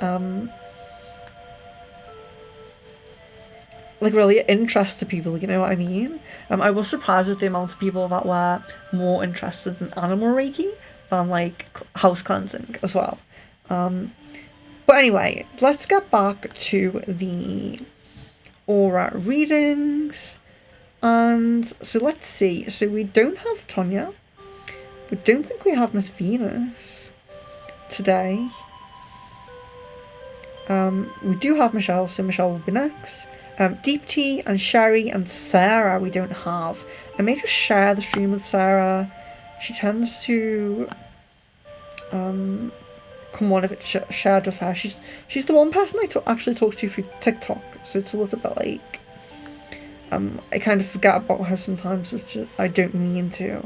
S1: like really interest to people, you know what I mean? I was surprised at the amount of people that were more interested in animal Reiki than like house cleansing as well. But anyway, let's get back to the aura readings. And so let's see. So we don't have Tonya. We don't think we have Miss Venus today. We do have Michelle, so Michelle will be next. Deep Tea and Sherry and Sarah we don't have. I may just share the stream with Sarah. She tends to come on if it's shared with her. She's the one person I actually talk to through TikTok, so it's a little bit like I kind of forget about her sometimes, which I don't mean to.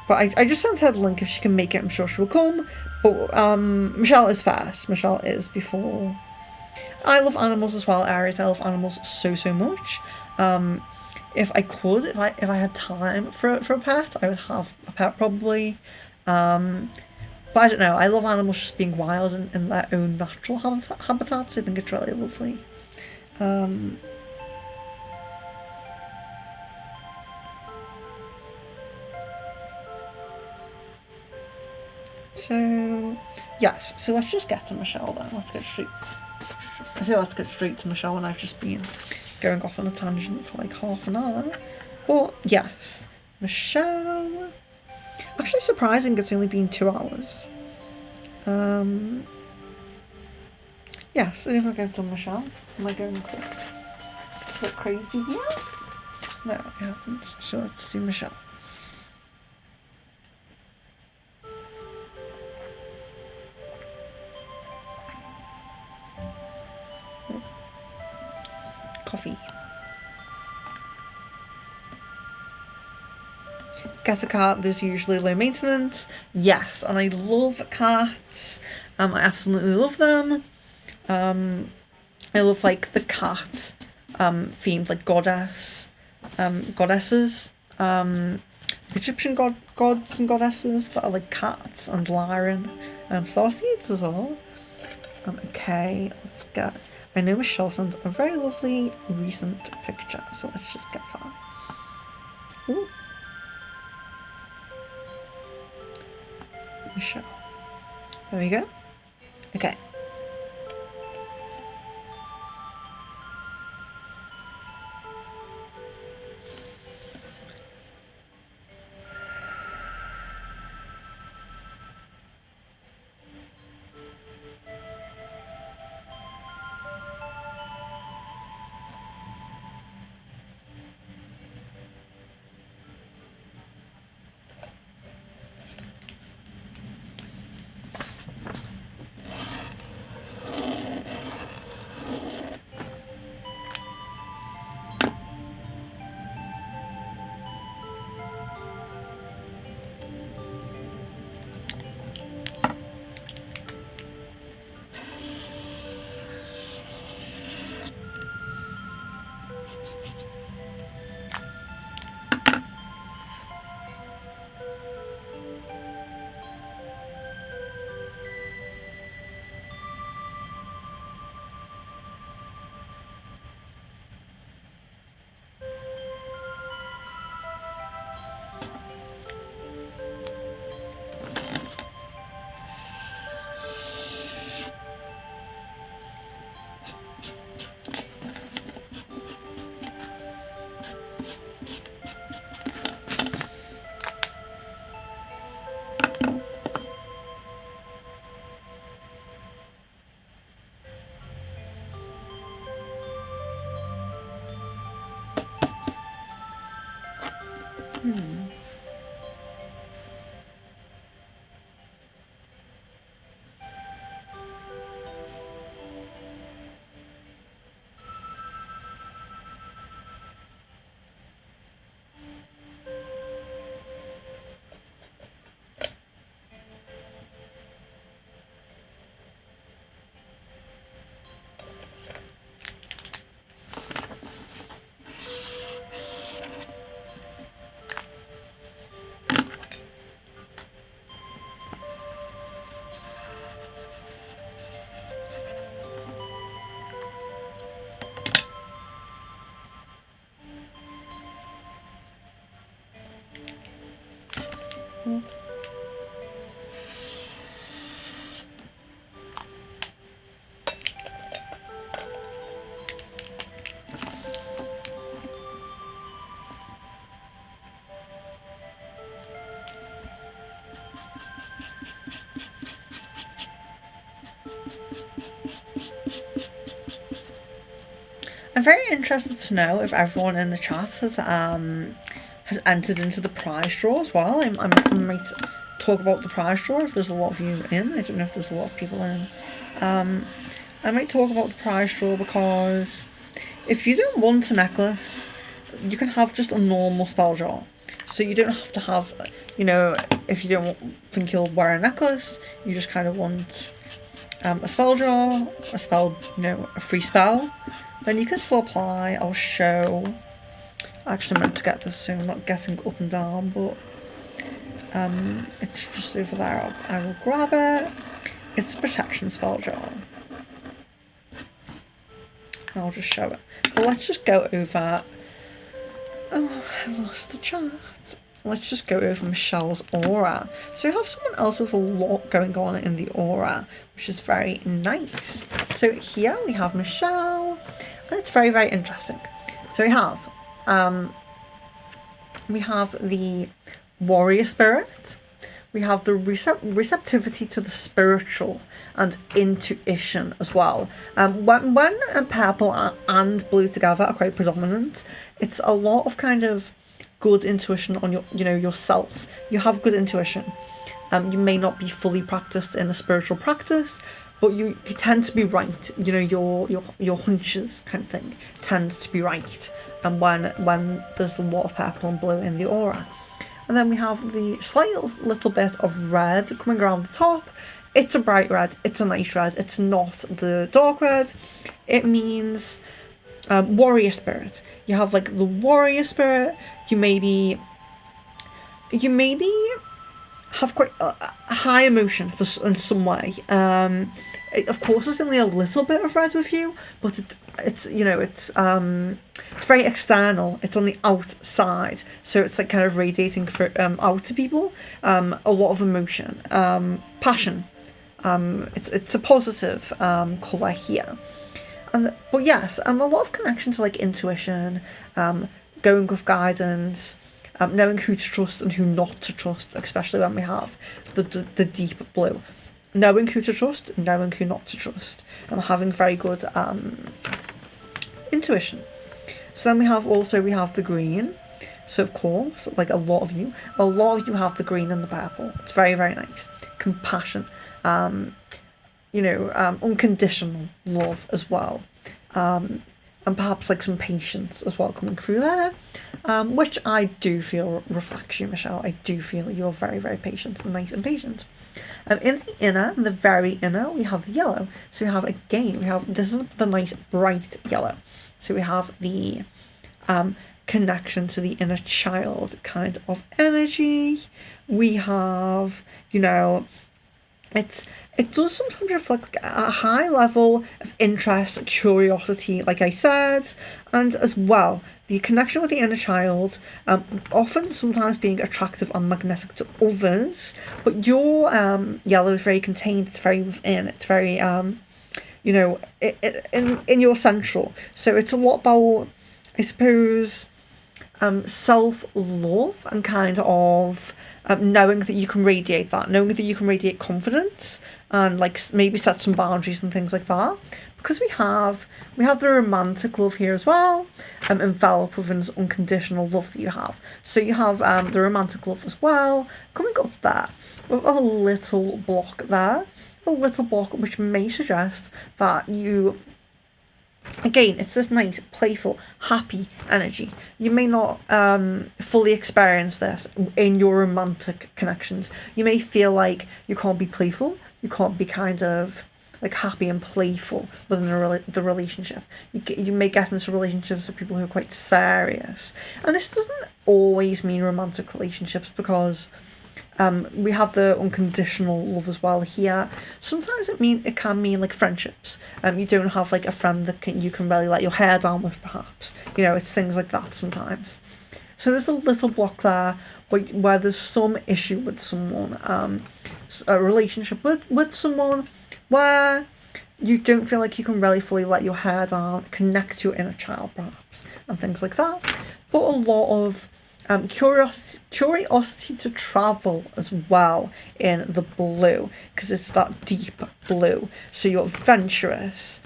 S1: But I just sent her the link. If she can make it, I'm sure she will come. But Michelle is first. Michelle is before. I love animals as well, Aries. I love animals so much. If I could, if I had time for a pet, I would have a pet probably. But I don't know. I love animals just being wild in their own natural habitats. I think it's really lovely. So yes, so let's just get to Michelle then. Let's get straight to Michelle, and I've just been going off on a tangent for like half an hour. But yes, Michelle. Actually surprising it's only been 2 hours. Yes, I think I've done Michelle. Am I going a bit crazy here? No, I haven't. So let's do Michelle. Coffee. Get a cat, there's usually low maintenance. Yes, and I love cats. I absolutely love them. I love like the cat themed like goddesses. Egyptian gods and goddesses that are like cats and lion. Starseeds as well. Okay, let's get. I know Michelle sent a very lovely recent picture, so let's just get that. Ooh. Michelle. There we go. Okay. I'm very interested to know if everyone in the chat has entered into the prize draw as well. I might talk about the prize draw if there's a lot of you in. I don't know if there's a lot of people in. I might talk about the prize draw because if you don't want a necklace, you can have just a normal spell jar. So you don't have to have, if you don't think you'll wear a necklace, you just kind of want a spell jar, a free spell, then you can still apply. I'll show. Actually, I meant to get this so I'm not getting up and down, but it's just over there. I will grab it. It's a protection spell jar. I'll just show it. But let's just go over. Oh, I've lost the chart. Let's just go over Michelle's aura. So we have someone else with a lot going on in the aura, which is very nice. So here we have Michelle, and it's very, very interesting. So we have the warrior spirit, we have the receptivity to the spiritual and intuition as well. When purple and blue together are quite predominant, it's a lot of kind of good intuition on yourself. You have good intuition. You may not be fully practiced in a spiritual practice, but you tend to be right. Your hunches kind of thing tend to be right. And when there's a lot of purple and blue in the aura. And then we have the slight little bit of red coming around the top. It's a bright red, it's a nice red, it's not the dark red. It means warrior spirit. You have like the warrior spirit. You maybe have quite a high emotion in some way. Of course, there's only a little bit of red with you, but it's very external. It's on the outside, so it's like kind of radiating out to people. A lot of emotion, passion. It's a positive colour here, but yes, a lot of connection to like intuition, going with guidance. Knowing who to trust and who not to trust, especially when we have the deep blue. Knowing who to trust, knowing who not to trust, and having very good intuition. So then we have the green. So of course, like a lot of you have the green and the purple. It's very, very nice. Compassion, unconditional love as well. And perhaps like some patience as well coming through there, which I do feel reflects you, Michelle. I do feel you're very, very patient and nice and patient. In the very inner, we have the yellow. So this is the nice bright yellow. So we have the connection to the inner child kind of energy. We have, it does sometimes reflect a high level of interest, curiosity, like I said, and as well, the connection with the inner child, often sometimes being attractive and magnetic to others, but your yellow is very contained, it's very within, it's very, in your central. So it's a lot about, I suppose, self-love and kind of knowing that you can radiate that, knowing that you can radiate confidence and like maybe set some boundaries and things like that. because we have the romantic love here as well, enveloped within this unconditional love that you have. So you have the romantic love as well coming up there with a little block there, a little block which may suggest that you, again, it's this nice, playful, happy energy. You may not fully experience this in your romantic connections. You may feel like you can't be playful, you can't be kind of like happy and playful within the relationship. You may get into relationships with people who are quite serious. And this doesn't always mean romantic relationships, because we have the unconditional love as well here. Sometimes it can mean like friendships. You don't have like a friend that you can really let your hair down with, perhaps. You know, it's things like that sometimes. So there's a little block there where there's some issue with someone, a relationship with someone where you don't feel like you can really fully let your hair down, connect to your inner child perhaps, and things like that. But a lot of curiosity to travel as well in the blue, because it's that deep blue. So you're adventurous,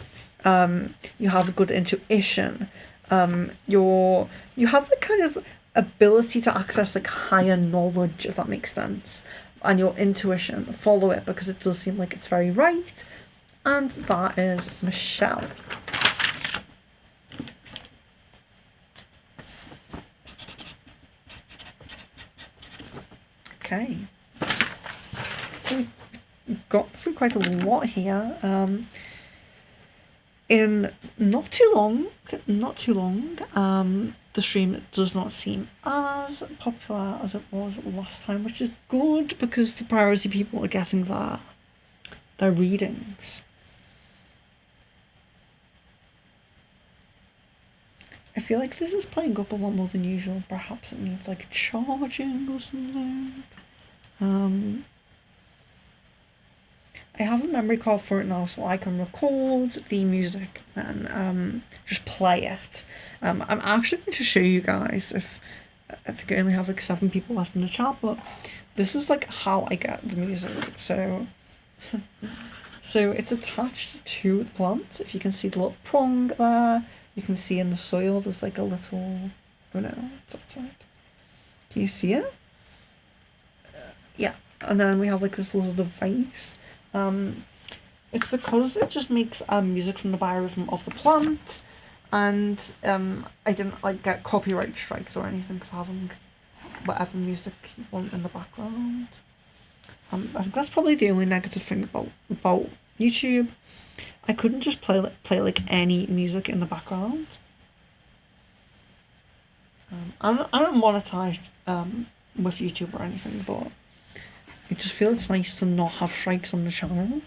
S1: you have a good intuition, you have the kind of ability to access like higher knowledge, if that makes sense, and your intuition, follow it because it does seem like it's very right. And that is Michelle. Okay, so we've got through quite a lot here. In not too long, the stream does not seem as popular as it was last time, which is good because the priority people are getting their readings. I feel like this is playing up a lot more than usual. Perhaps it needs like charging or something. I have a memory card for it now, so I can record the music and just play it. I'm actually going to show you guys, if I think I only have like 7 people left in the chat, but this is like how I get the music. So it's attached to the plant. If you can see the little prong there, you can see in the soil there's like a little, oh no, what's that side? Can you see it? Yeah, and then we have like this little device. It's because it just makes music from the biorhythm of the plant, and I didn't like get copyright strikes or anything for having whatever music you want in the background. I think that's probably the only negative thing about YouTube. I couldn't just play like any music in the background. I'm not monetized with YouTube or anything, but I just feel it's nice to not have strikes on the channel.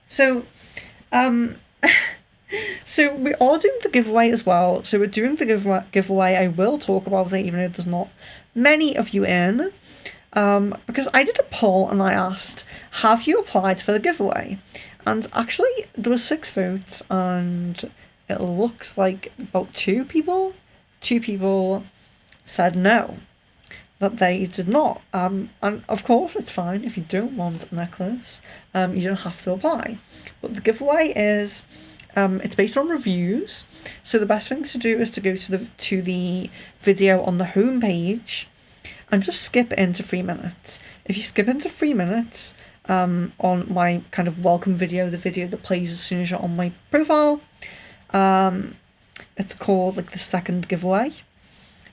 S1: So, so we are doing the giveaway as well. So we're doing the giveaway. I will talk about it, even though there's not many of you in. Because I did a poll and I asked, have you applied for the giveaway? And actually there were 6 votes, and it looks like about 2 people said no, that they did not. And of course it's fine if you don't want a necklace, you don't have to apply. But the giveaway is, it's based on reviews. So the best thing to do is to go to the video on the home page and just skip into 3 minutes. If you skip into 3 minutes on my kind of welcome video, the video that plays as soon as you're on my profile, it's called like the second giveaway.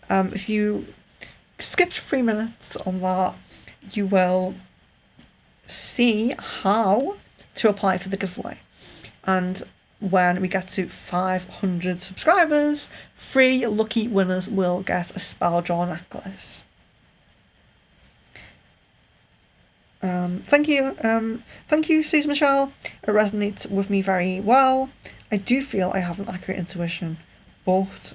S1: If you skip 3 minutes on that, you will see how to apply for the giveaway. And when we get to 500 subscribers, 3 lucky winners will get a Spelljar necklace. Thank you, Suze Michelle. It resonates with me very well. I do feel I have an accurate intuition, but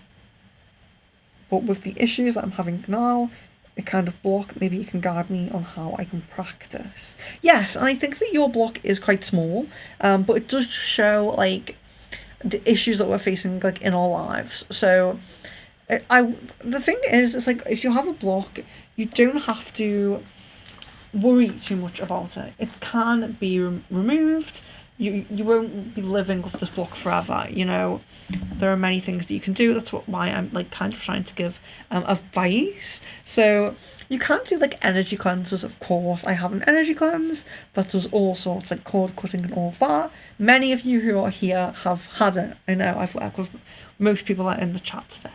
S1: with the issues that I'm having now, it kind of block. Maybe you can guide me on how I can practice. Yes, and I think that your block is quite small, but it does show like the issues that we're facing like in our lives. So the thing is, it's like if you have a block, you don't have to worry too much about it. It can be removed. You won't be living with this block forever. You know, there are many things that you can do. That's why I'm like kind of trying to give advice. So you can do like energy cleanses, of course. I have an energy cleanse that does all sorts, like cord cutting and all that. Many of you who are here have had it. I know I've worked with most people that are in the chat today.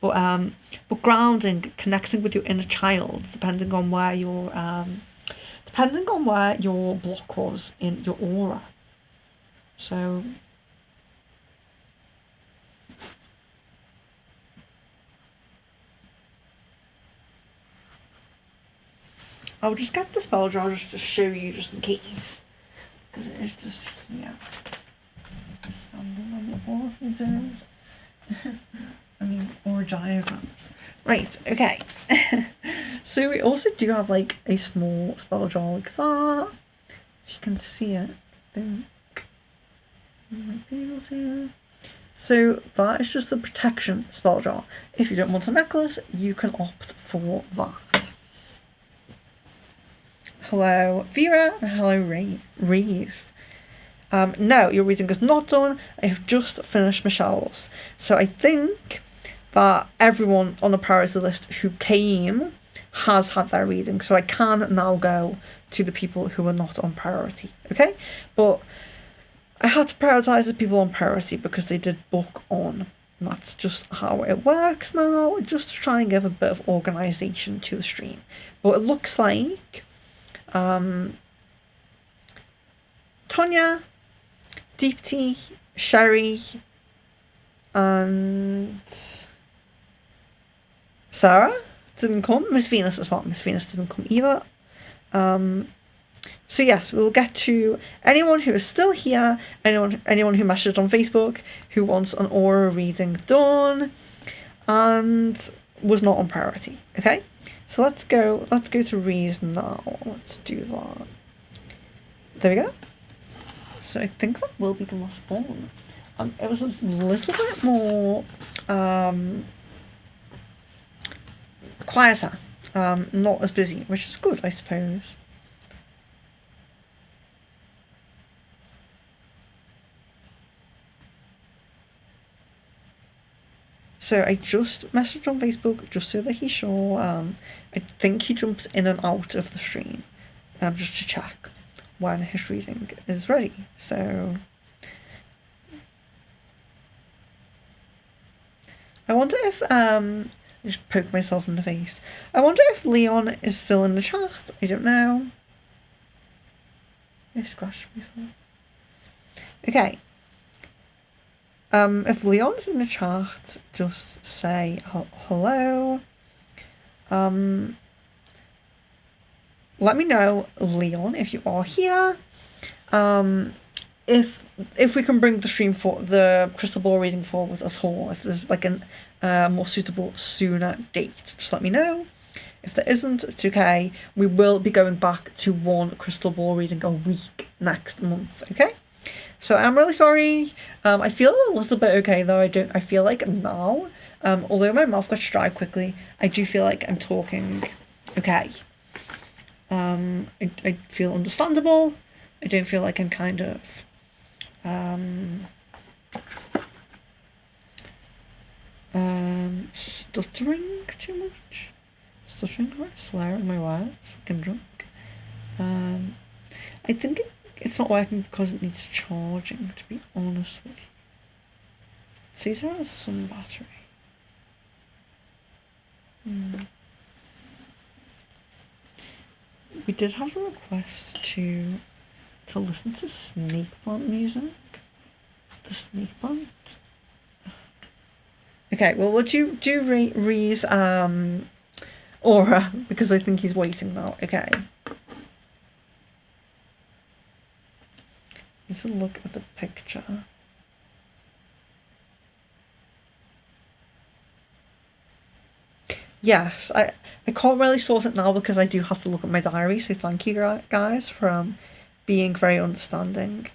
S1: But grounding, connecting with your inner child, depending on where your block was in your aura. So I'll just get the spell jar just to show you, just in case, because it is just here. Standing on the wall of those. I mean, or diagrams. Right, okay. So we also do have like a small spell jar like that. If you can see it, I think you might be able to. So that is just the protection spell jar. If you don't want a necklace, you can opt for that. Hello, Vera, and hello, Reese. No, your reading is not done. I have just finished Michelle's. So I think that everyone on the priority list who came has had their reading. So I can now go to the people who are not on priority, okay? But I had to prioritise the people on priority because they did book on. And that's just how it works now, just to try and give a bit of organisation to the stream. But it looks like Tonya, Deepti, Sherry, and Sarah didn't come. Miss Venus as well. Miss Venus didn't come either. So yes, we'll get to anyone who is still here, anyone who messaged on Facebook who wants an aura reading done and was not on priority. Okay? So let's go to reason now. Let's do that. There we go. So I think that will be the last one. It was a little bit more quieter, not as busy, which is good, I suppose. So I just messaged on Facebook just so that he's sure. I think he jumps in and out of the stream, just to check when his reading is ready. So I wonder if I just poke myself in the face. I wonder if Leon is still in the chat. I don't know. I scratched myself. Okay. If Leon's in the chat, just say hello. Let me know, Leon, if you are here. If we can bring the stream for the crystal ball reading forward at all, if there's like a more suitable sooner date, just let me know. If there isn't, it's okay. We will be going back to one crystal ball reading a week next month, okay? So I'm really sorry. I feel a little bit okay though. I feel like now, although my mouth got dry quickly, I do feel like I'm talking okay. I feel understandable. I don't feel like I'm kind of stuttering too much. Slurring my words, like I'm drunk. I think it's not working because it needs charging, to be honest with you. It says it has some battery. We did have a request to listen to Snake Plant music. The Snake Plant. Okay, well, would you do Ree's aura, because I think he's waiting now. Okay. Let's look at the picture. Yes, I can't really sort it now because I do have to look at my diary, so thank you guys for being very understanding.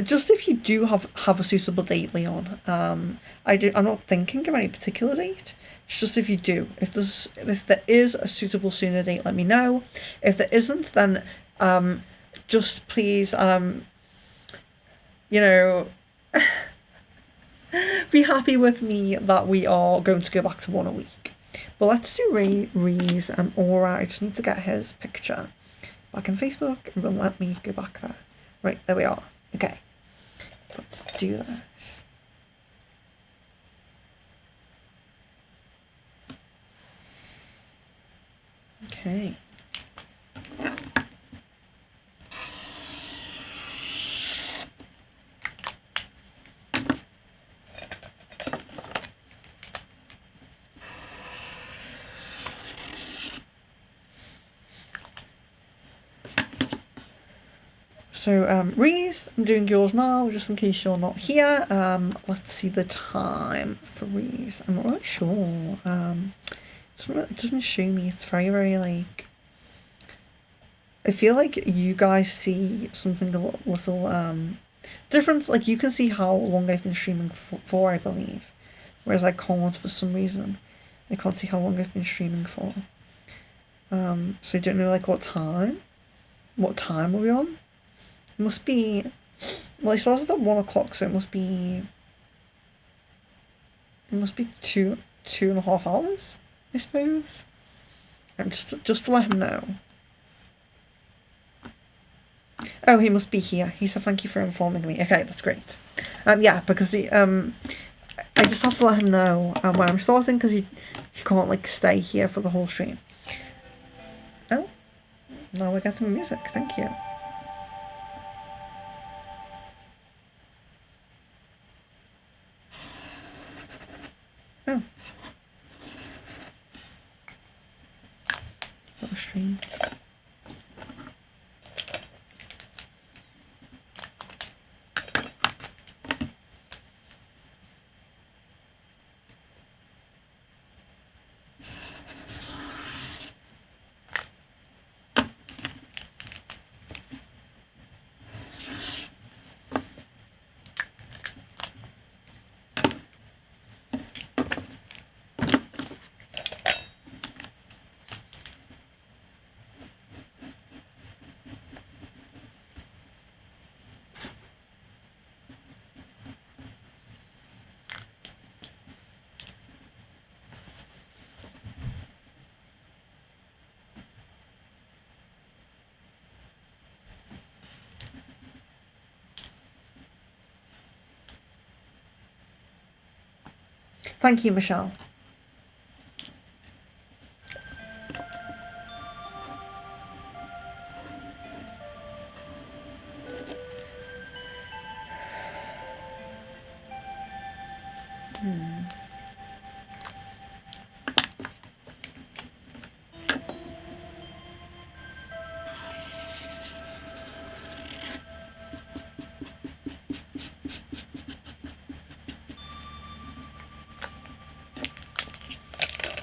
S1: just if you do have a suitable date, Leon. I'm not thinking of any particular date. It's just if you do. If there is a suitable sooner date, let me know. If there isn't, then just please you know be happy with me that we are going to go back to one a week. But let's do Ree's aura. I just need to get his picture back on Facebook. It will let me go back there. Right, there we are. Okay, let's do this. Okay. So, Reese, I'm doing yours now, just in case you're not here. Let's see the time for Reese. I'm not really sure. It doesn't show me. It's very, very, like... I feel like you guys see something a little different. Like, you can see how long I've been streaming for, I believe. Whereas I can't for some reason. I can't see how long I've been streaming for. So I don't know, like, what time. What time are we on? It must be... Well, I started at 1 o'clock, so it must be... It must be 2.5 hours, I suppose. And just to let him know. Oh, he must be here. He said thank you for informing me. Okay, that's great. Yeah, because I just have to let him know when I'm starting, because he can't, like, stay here for the whole stream. Oh, now we're getting music. Thank you. Oh. Little stream. Thank you, Michelle.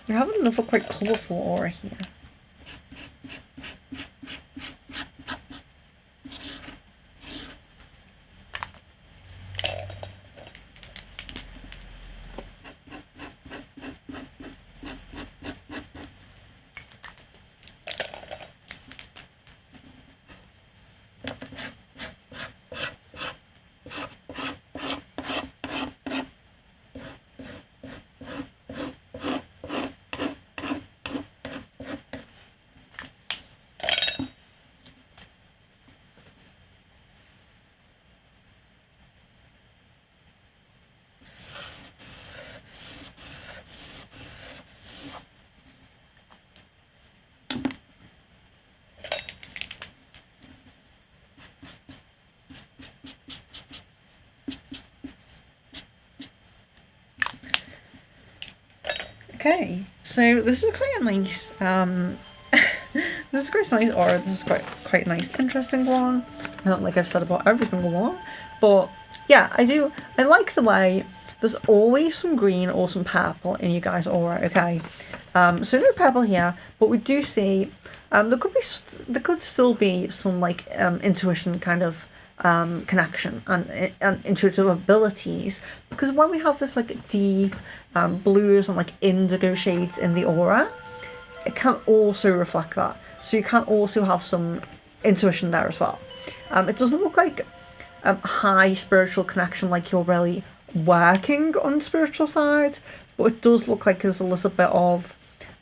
S1: We're having another quite colourful aura here. Okay, so this is quite a nice, this is quite nice aura. This is quite a nice, interesting one. Not like I've said about every single one, but yeah, I like the way there's always some green or some purple in you guys' aura. Okay, so no purple here, but we do see there could still be some like intuition kind of connection and intuitive abilities, because when we have this like deep blues and like indigo shades in the aura, it can also reflect that. So you can also have some intuition there as well. It doesn't look like high spiritual connection, like you're really working on the spiritual side, but it does look like there's a little bit of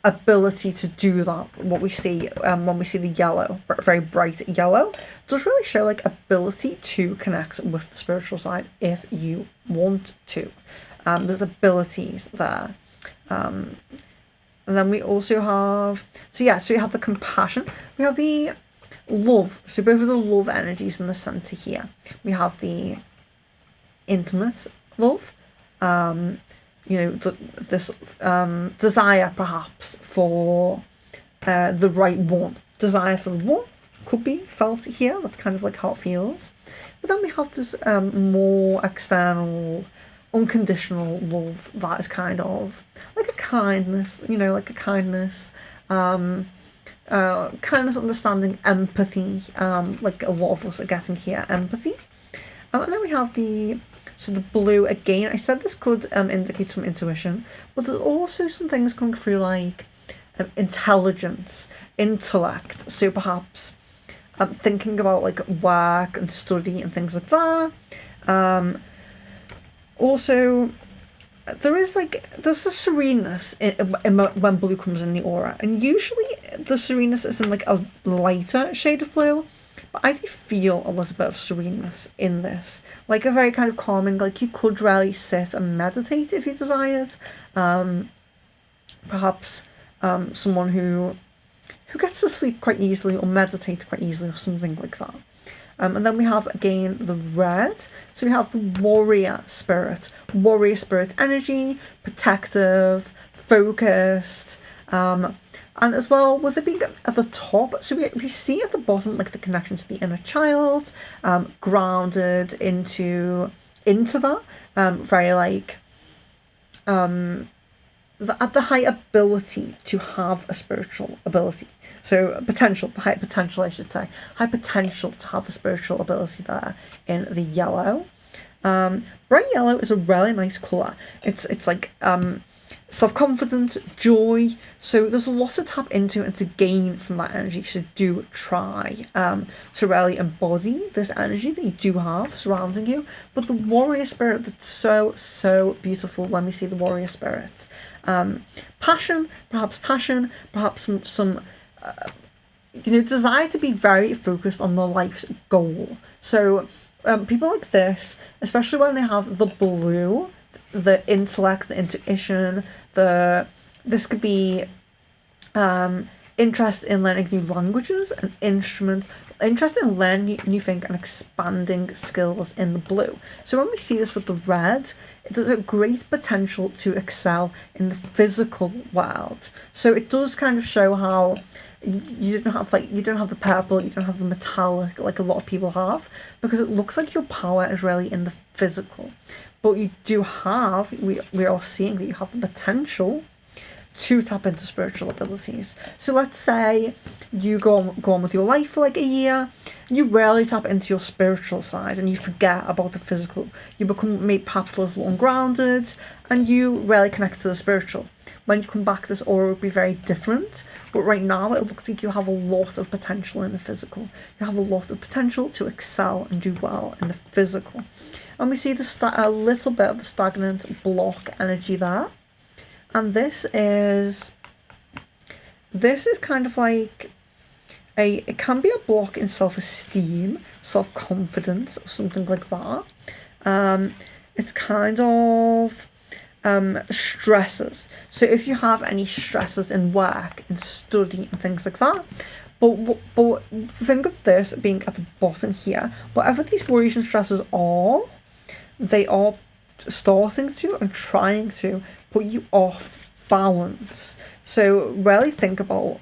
S1: ability to do that. What we see when we see the yellow, very bright yellow, does really show like ability to connect with the spiritual side if you want to. There's abilities there. And then we also have, so you have the compassion, we have the love, so both of the love energies in the center here. We have the intimate love, this desire perhaps for the right one. Desire for the one could be felt here, that's kind of like how it feels. But then we have this more external, unconditional love that is kind of like a kindness, kindness, understanding, empathy, like a lot of us are getting here, empathy. And then we have the blue again. I said this could indicate some intuition, but there's also some things coming through like intelligence, intellect. So perhaps thinking about like work and study and things like that. Also, there's a sereneness when blue comes in the aura, and usually the sereneness is in like a lighter shade of blue, but I do feel a little bit of sereneness in this, like a very kind of calming, like you could really sit and meditate if you desired. Perhaps someone who gets to sleep quite easily or meditate quite easily or something like that. And then we have again the red, so we have the warrior spirit energy, protective, focused, and as well with it being at the top, so we see at the bottom like the connection to the inner child, grounded into that, very like the high ability to have a spiritual ability. So the high potential, I should say. High potential to have a spiritual ability there in the yellow. Bright yellow is a really nice colour. It's like self-confidence, joy. So there's a lot to tap into and to gain from that energy. So do try to really embody this energy that you do have surrounding you. But the warrior spirit, that's so, so beautiful when we see the warrior spirit. Passion, perhaps some desire to be very focused on their life's goal. So people like this, especially when they have the blue, the intellect, the intuition, this could be interest in learning new languages and instruments, interest in learning new things and expanding skills in the blue. So when we see this with the red, it has a great potential to excel in the physical world. So it does kind of show how you don't have the purple, you don't have the metallic like a lot of people have, because it looks like your power is really in the physical. But you do have, we are seeing that you have the potential to tap into spiritual abilities. So let's say you go on with your life for like a year, you rarely tap into your spiritual side and you forget about the physical. You become maybe perhaps a little ungrounded and you rarely connect to the spiritual. When you come back, this aura will be very different. But right now, it looks like you have a lot of potential in the physical. You have a lot of potential to excel and do well in the physical. And we see a little bit of the stagnant block energy there. And this is kind of like it can be a block in self-esteem, self-confidence, or something like that. It's kind of stresses. So if you have any stresses in work, in study, and things like that, but think of this being at the bottom here. Whatever these worries and stresses are, they are starting to and trying to put you off balance. So really think about,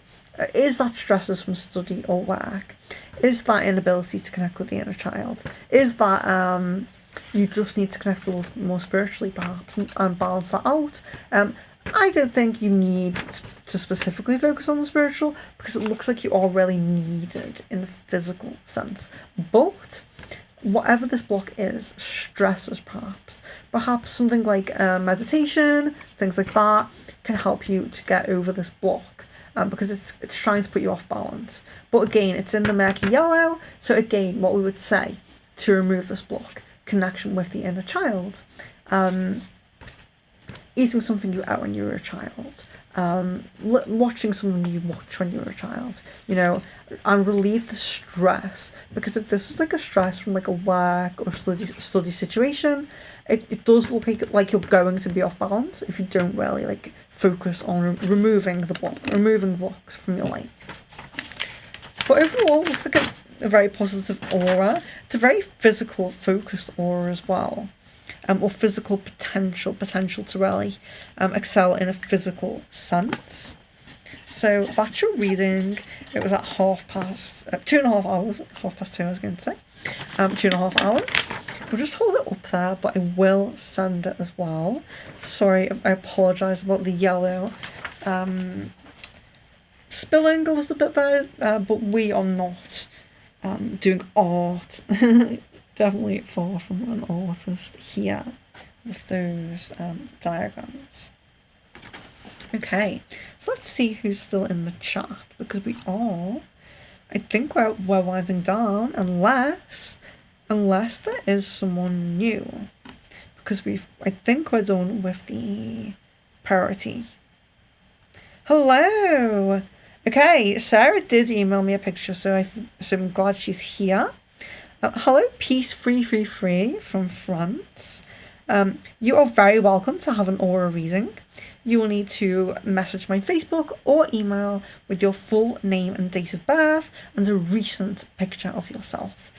S1: is that stresses from study or work? Is that inability to connect with the inner child? Is that you just need to connect a little more spiritually perhaps and balance that out? I don't think you need to specifically focus on the spiritual, because it looks like you are really needed in the physical sense. But whatever this block is, stresses perhaps something like meditation, things like that can help you to get over this block. Because it's trying to put you off balance. But again, it's in the murky yellow. So again, what we would say to remove this block, connection with the inner child. Eating something you ate when you were a child. Watching something you watched when you were a child. And relieve the stress. Because if this is like a stress from like a work or study situation, it does look like you're going to be off balance if you don't really like focus on removing blocks from your life. But overall, it looks like a very positive aura. It's a very physical, focused aura as well. Or physical potential to really excel in a physical sense. So that's your reading. It was at 2.5 hours. 2:30, I was going to say. 2.5 hours. We'll just hold it up there, but I will send it as well. Sorry, I apologise about the yellow spilling a little bit there, but we are not doing art. Definitely far from an artist here with those diagrams. Okay, so let's see who's still in the chat, because I think we're winding down, unless there is someone new, because I think we're done with the priority. Hello! Okay, Sarah did email me a picture, so I'm glad she's here. Hello, Peace 333 from France. You are very welcome to have an aura reading. You will need to message my Facebook or email with your full name and date of birth and a recent picture of yourself.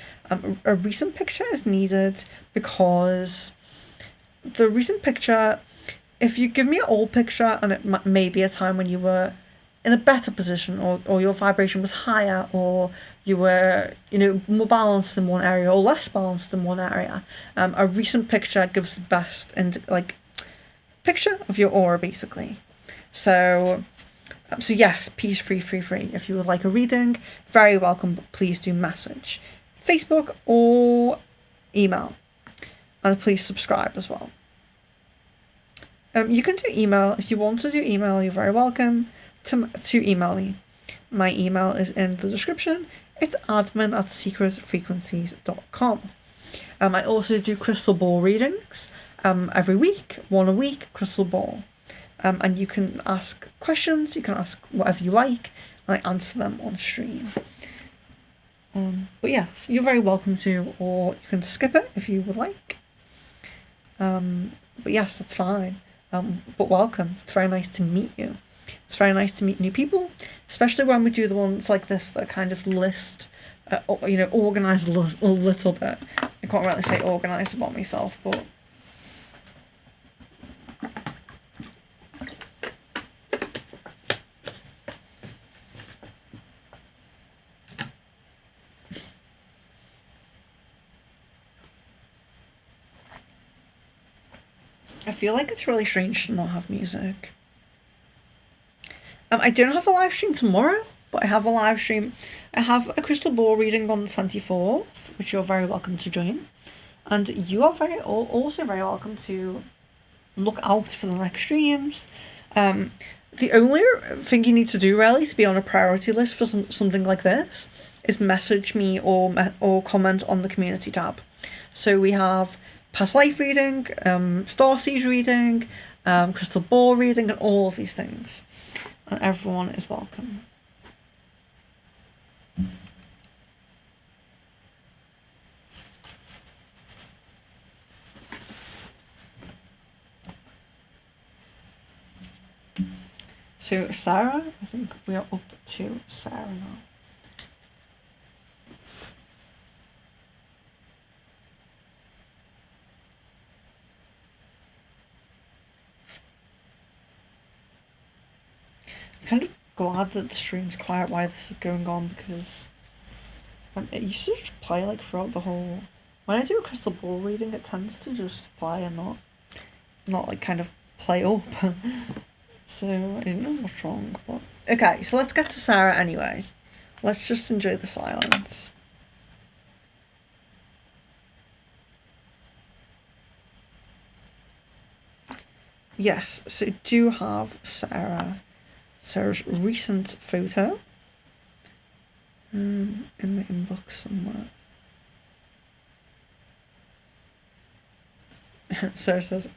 S1: A recent picture is needed because the recent picture, if you give me an old picture and it may be a time when you were in a better position or your vibration was higher or you were, more balanced in one area or less balanced in one area, a recent picture gives the best and picture of your aura basically. So yes, Peace 333. If you would like a reading, very welcome, but please do message Facebook or email, and please subscribe as well. You can do email. If you want to do email, you're very welcome to email me. My email is in the description. It's admin@secretfrequencies.com. I also do crystal ball readings every week, one a week, crystal ball. And you can ask questions, you can ask whatever you like, and I answer them on stream. But yes, you're very welcome to, or you can skip it if you would like. But yes, that's fine. But welcome. It's very nice to meet you. It's very nice to meet new people, especially when we do the ones like this that kind of list, organise a little bit. I can't really say organised about myself, but I feel like it's really strange to not have music. I don't have a live stream tomorrow, but I have a live stream. I have a crystal ball reading on the 24th, which you're very welcome to join. And you are also very welcome to look out for the next streams. The only thing you need to do really to be on a priority list for something like this is message me or comment on the community tab. So we have past life reading, starseed reading, crystal ball reading, and all of these things. And everyone is welcome. So Sarah, I think we are up to Sarah now. I'm kind of glad that the stream's quiet while this is going on, because it used to just play like throughout the whole. When I do a crystal ball reading, it tends to just play and not like kind of play up. So I don't know what's wrong, but okay. So let's get to Sarah anyway. Let's just enjoy the silence. yes, so do have Sarah's recent photo in my inbox somewhere. Sarah says,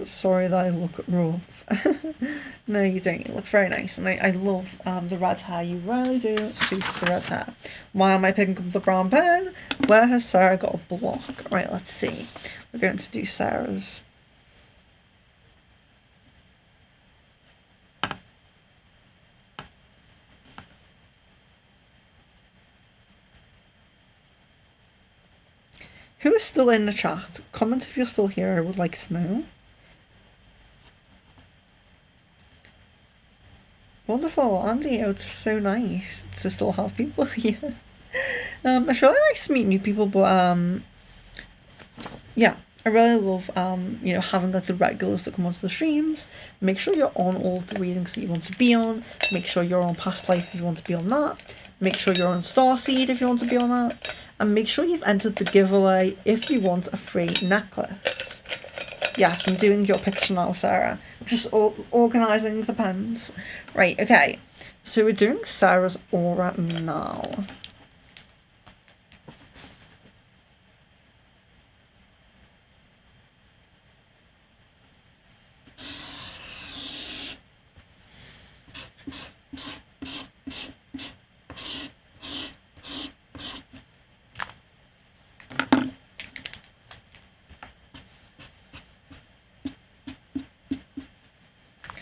S1: sorry that I look rough. No, you don't. You look very nice. And I love the red hair. You really do suit the red hair. Why am I picking up the brown pen? Where has Sarah got a block? Right, let's see. We're going to do Sarah's. Who is still in the chat? Comment if you're still here. I would like to know. Wonderful, Andy. It's so nice to still have people here. It's really nice to meet new people, but yeah, I really love having like the regulars that come onto the streams. Make sure you're on all of the readings that you want to be on. Make sure you're on Past Life if you want to be on that. Make sure you're on Starseed if you want to be on that. And make sure you've entered the giveaway if you want a free necklace. Yes, I'm doing your picture now, Sarah. Just organising the pens. Right, okay. So we're doing Sarah's aura now.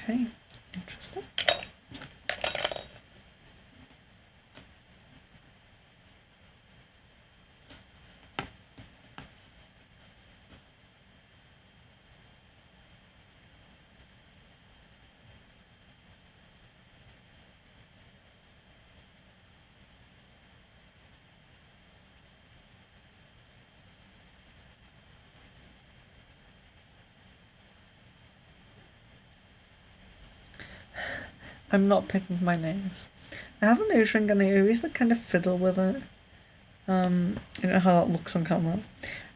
S1: Okay, interesting. I'm not picking my nails. I have a nose ring and I always like kind of fiddle with it. You know how that looks on camera.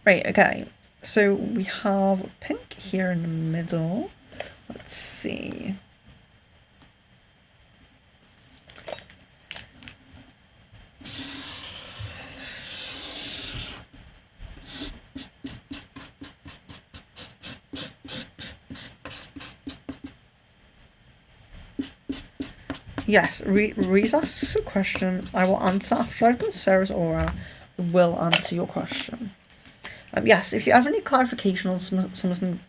S1: Right, okay. So we have pink here in the middle. Let's see. Yes, Reese asks a question. I will answer after I've done Sarah's aura. I will answer your question. Yes, if you have any clarification on something...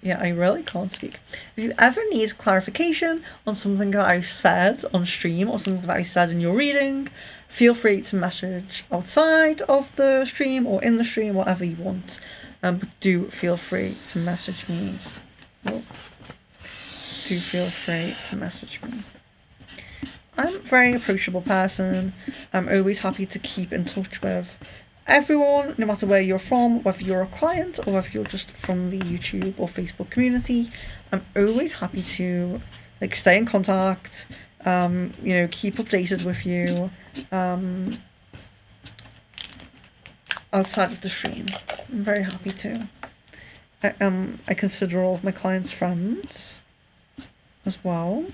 S1: Yeah, I really can't speak. If you ever need clarification on something that I've said on stream or something that I said in your reading, feel free to message outside of the stream or in the stream, whatever you want. But do feel free to message me. Oh. Do feel free to message me. I'm a very approachable person. I'm always happy to keep in touch with everyone, no matter where you're from, whether you're a client or whether you're just from the YouTube or Facebook community. I'm always happy to like stay in contact, keep updated with you outside of the stream. I'm very happy to. I consider all of my clients friends as well.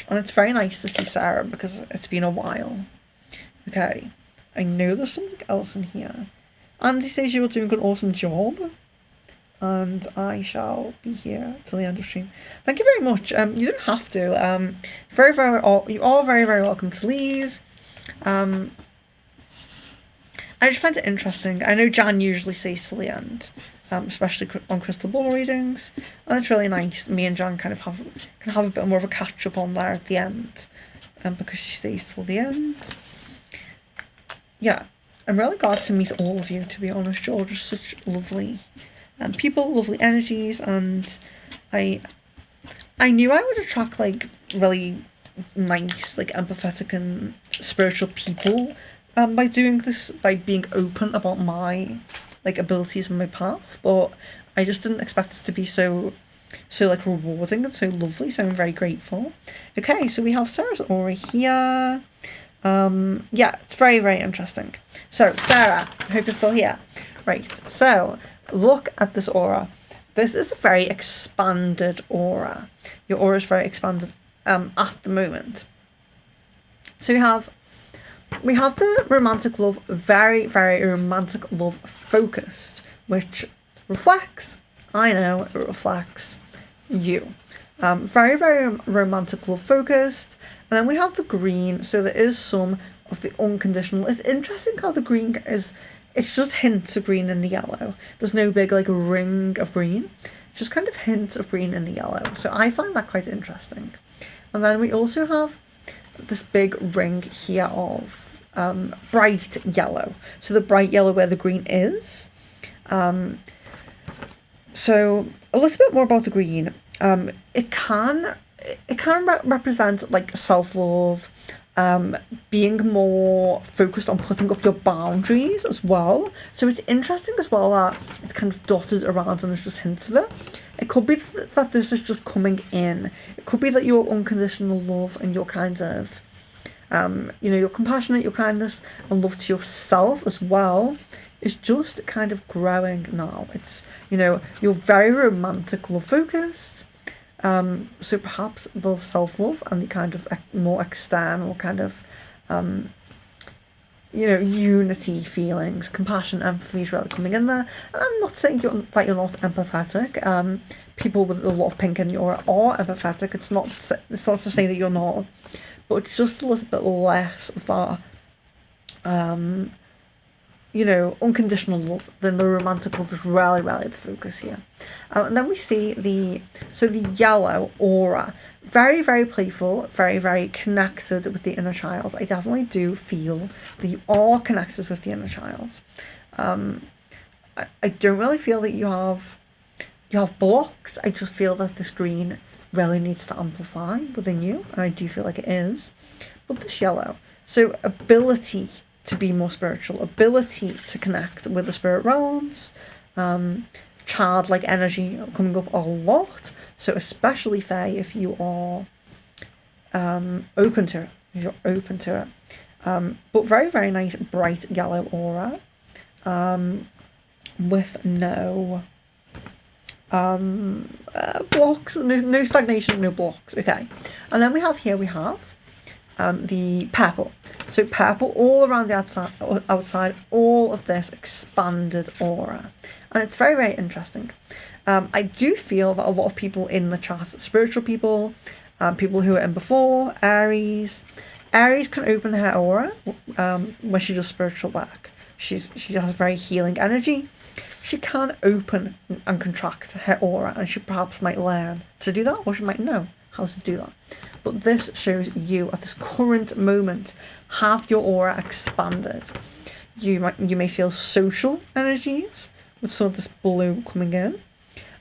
S1: And it's very nice to see Sarah because it's been a while. Okay, I know there's something else in here. Andy says you are doing an awesome job. And I shall be here till the end of stream. Thank you very much. You don't have to. You are very, very welcome to leave. I just find it interesting. I know Jan usually stays till the end. Especially on crystal ball readings, and it's really nice. Me and Jan kind of can have a bit more of a catch up on there at the end, because she stays till the end. Yeah, I'm really glad to meet all of you. To be honest, you're all just such lovely people, lovely energies, and I knew I would attract like really nice, like empathetic and spiritual people by doing this, by being open about my like abilities and my path, but I just didn't expect it to be so like rewarding and so lovely, so I'm very grateful. Okay, so we have Sarah's aura here. Yeah, it's very, very interesting. So Sarah, I hope you're still here. Right, so look at this aura. This is a very expanded aura. Your aura is very expanded at the moment. So we have the romantic love, very, very romantic love focused, which reflects, I know, it reflects you. Very, very romantic love focused. And then we have the green, so there is some of the unconditional. It's interesting how the green is, it's just hints of green in the yellow. There's no big like ring of green. It's just kind of hints of green in the yellow. So I find that quite interesting. And then we also have this big ring here of bright yellow. So the bright yellow where the green is. So a little bit more about the green. It can represent like self-love, being more focused on putting up your boundaries as well. So it's interesting as well that it's kind of dotted around and there's just hints of it. It could be that this is just coming in. It could be that your unconditional love and your kind of, your compassionate, your kindness and love to yourself as well is just kind of growing now. It's, you're very romantic love focused. So perhaps the self-love and the kind of more external kind of, unity feelings, compassion, empathy is really coming in there. And I'm not saying that you're not empathetic. People with a lot of pink in the aura are empathetic. It's not to say that you're not, but it's just a little bit less of that, unconditional love than the romantic love is really, really the focus here. And then we see the yellow aura, very, very playful, very, very connected with the inner child. I definitely do feel that you are connected with the inner child. I don't really feel that you have blocks. I just feel that this green really needs to amplify within you, and I do feel like it is. But this yellow, so ability to be more spiritual, ability to connect with the spirit realms, childlike energy coming up a lot. So especially Faye, if you are open to it, but very, very nice bright yellow aura, with no blocks, no stagnation, no blocks. Okay, and then we have the purple. So purple all around the outside, all of this expanded aura. And it's very, very interesting. I do feel that a lot of people in the chat, spiritual people, people who are in before, Aries can open her aura when she does spiritual work. She has very healing energy. She can open and contract her aura, and she perhaps might learn to do that, or she might know how to do that. But this shows you at this current moment have your aura expanded. You may feel social energies with some of this blue coming in,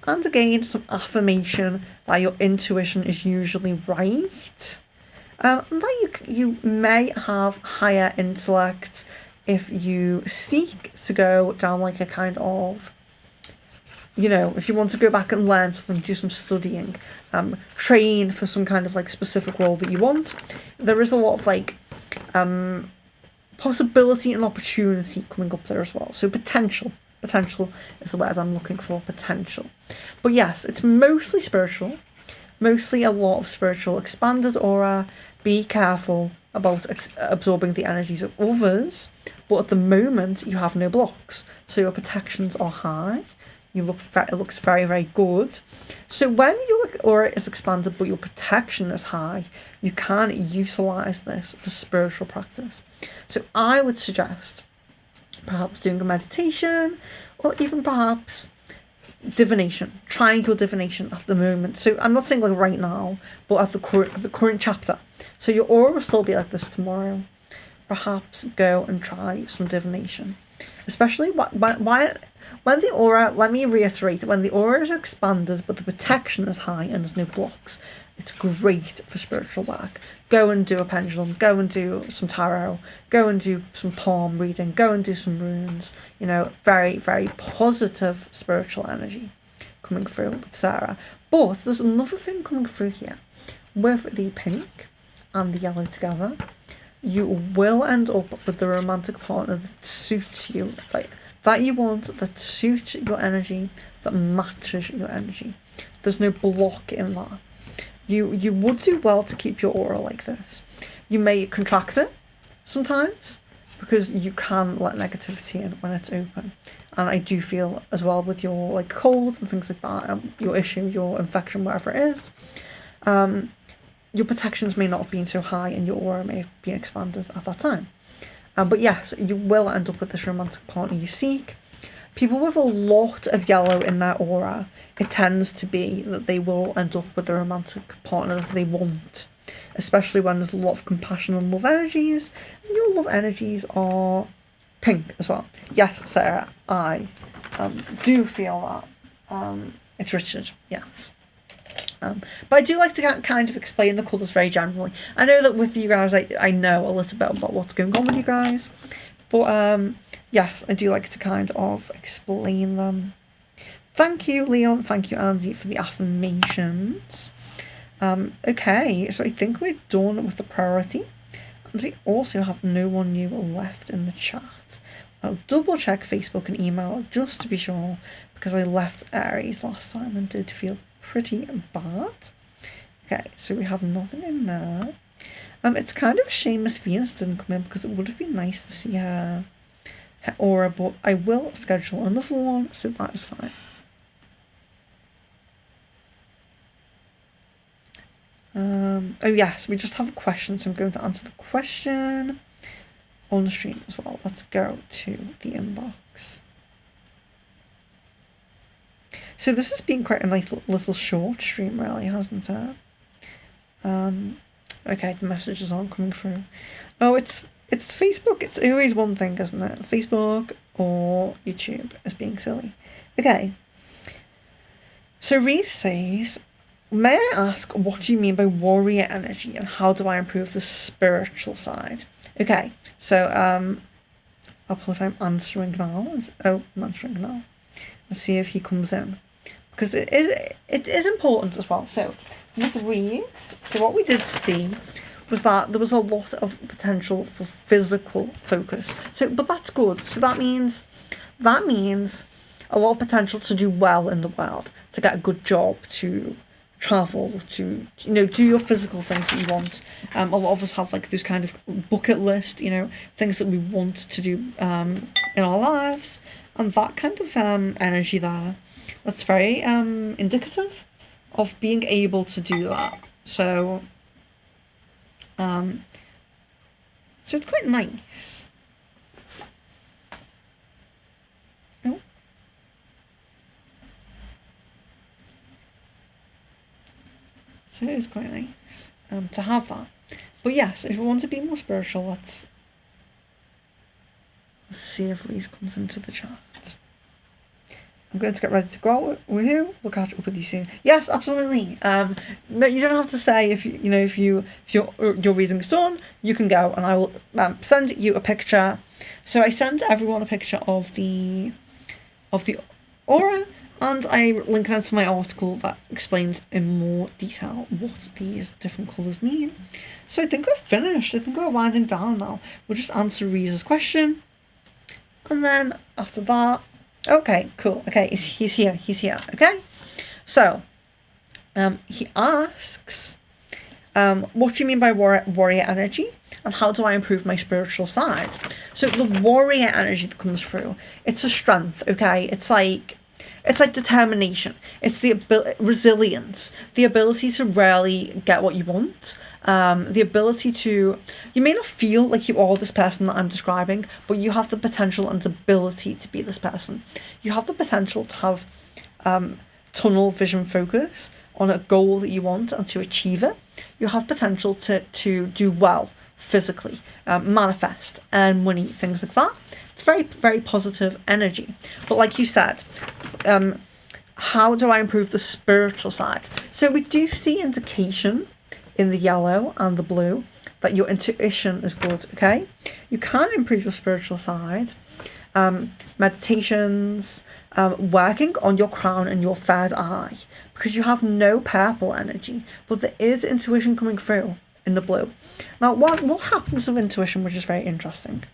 S1: and again some affirmation that your intuition is usually right, and that you may have higher intellect if you seek to go down like a kind of, if you want to go back and learn something, do some studying, train for some kind of like specific role that you want. There is a lot of like possibility and opportunity coming up there as well. So potential is the word I'm looking for, potential. But yes, it's mostly spiritual, mostly a lot of spiritual expanded aura. Be careful about absorbing the energies of others, but at the moment you have no blocks, so your protections are high. It looks very, very good. So when your aura is expanded but your protection is high, you can utilise this for spiritual practice. So I would suggest perhaps doing a meditation, or even perhaps divination, trying your divination at the moment. So I'm not saying like right now, but at the current chapter. So your aura will still be like this tomorrow. Perhaps go and try some divination, especially when the aura, let me reiterate, when the aura is expanded but the protection is high and there's no blocks, it's great for spiritual work. Go and do a pendulum, go and do some tarot, go and do some palm reading, go and do some runes. Very, very positive spiritual energy coming through with Sarah. But there's another thing coming through here. With the pink and the yellow together, you will end up with the romantic partner that suits you, like that you want that suits your energy, that matches your energy. There's no block in that. You would do well to keep your aura like this. You may contract it sometimes because you can let negativity in when it's open. And I do feel as well with your like cold and things like that, your issue, your infection, whatever it is, your protections may not have been so high and your aura may have been expanded at that time. But yes, you will end up with this romantic partner you seek. People with a lot of yellow in their aura, it tends to be that they will end up with the romantic partner that they want, especially when there's a lot of compassion and love energies. And your love energies are pink as well. Yes, Sarah, I do feel that. It's Richard, yes. But I do like to kind of explain the colours very generally. I know that with you guys, I know a little bit about what's going on with you guys. But yes, I do like to kind of explain them. Thank you, Leon. Thank you, Andy, for the affirmations. Okay, so I think we're done with the priority. And we also have no one new left in the chat. I'll double check Facebook and email just to be sure, because I left Aries last time and did feel pretty bad. Okay, so we have nothing in there. It's kind of a shame Miss Venus didn't come in because it would have been nice to see her aura, but I will schedule another one, so that is fine. Oh yes, we just have a question, so I'm going to answer the question on the stream as well. Let's go to the inbox. So this has been quite a nice little short stream, really, hasn't it? Okay, the messages aren't coming through. Oh, it's Facebook. It's always one thing, isn't it? Facebook or YouTube is being silly. Okay. So Reese says, may I ask what do you mean by warrior energy and how do I improve the spiritual side? Okay, so I'll put I'm answering now. I'm answering now. Let's see if he comes in. Because it is important as well. So with Reese, so what we did see was that there was a lot of potential for physical focus. So, but that's good. So that means a lot of potential to do well in the world, to get a good job, to travel, to do your physical things that you want. A lot of us have like those kind of bucket list, things that we want to do in our lives, and that kind of energy there. That's very indicative of being able to do that. So, so it's quite nice. Oh. So it is quite nice to have that. But yes, if you want to be more spiritual, let's see if Reese comes into the chat. I'm going to get ready to go out with you. We'll catch up with you soon. Yes, absolutely. No, you don't have to say if your reading's done. You can go, and I will send you a picture. So I sent everyone a picture of the aura, and I link them to my article that explains in more detail what these different colours mean. So I think we're finished. I think we're winding down now. We'll just answer Reese's question, and then after that. Okay, cool. Okay, he's here. Okay, so he asks, what do you mean by warrior energy, and how do I improve my spiritual side? So the warrior energy that comes through, it's a strength. Okay, it's like determination. It's the resilience, the ability to really get what you want. The ability to, you may not feel like you are this person that I'm describing, but you have the potential and ability to be this person. You have the potential to have tunnel vision focus on a goal that you want and to achieve it. You have potential to do well physically, manifest, earn money, things like that. It's very, very positive energy. But like you said, how do I improve the spiritual side? So we do see indication in the yellow and the blue that your intuition is good. Okay, you can improve your spiritual side, meditations, working on your crown and your third eye, because you have no purple energy, but there is intuition coming through in the blue. Now what happens with intuition, which is very interesting,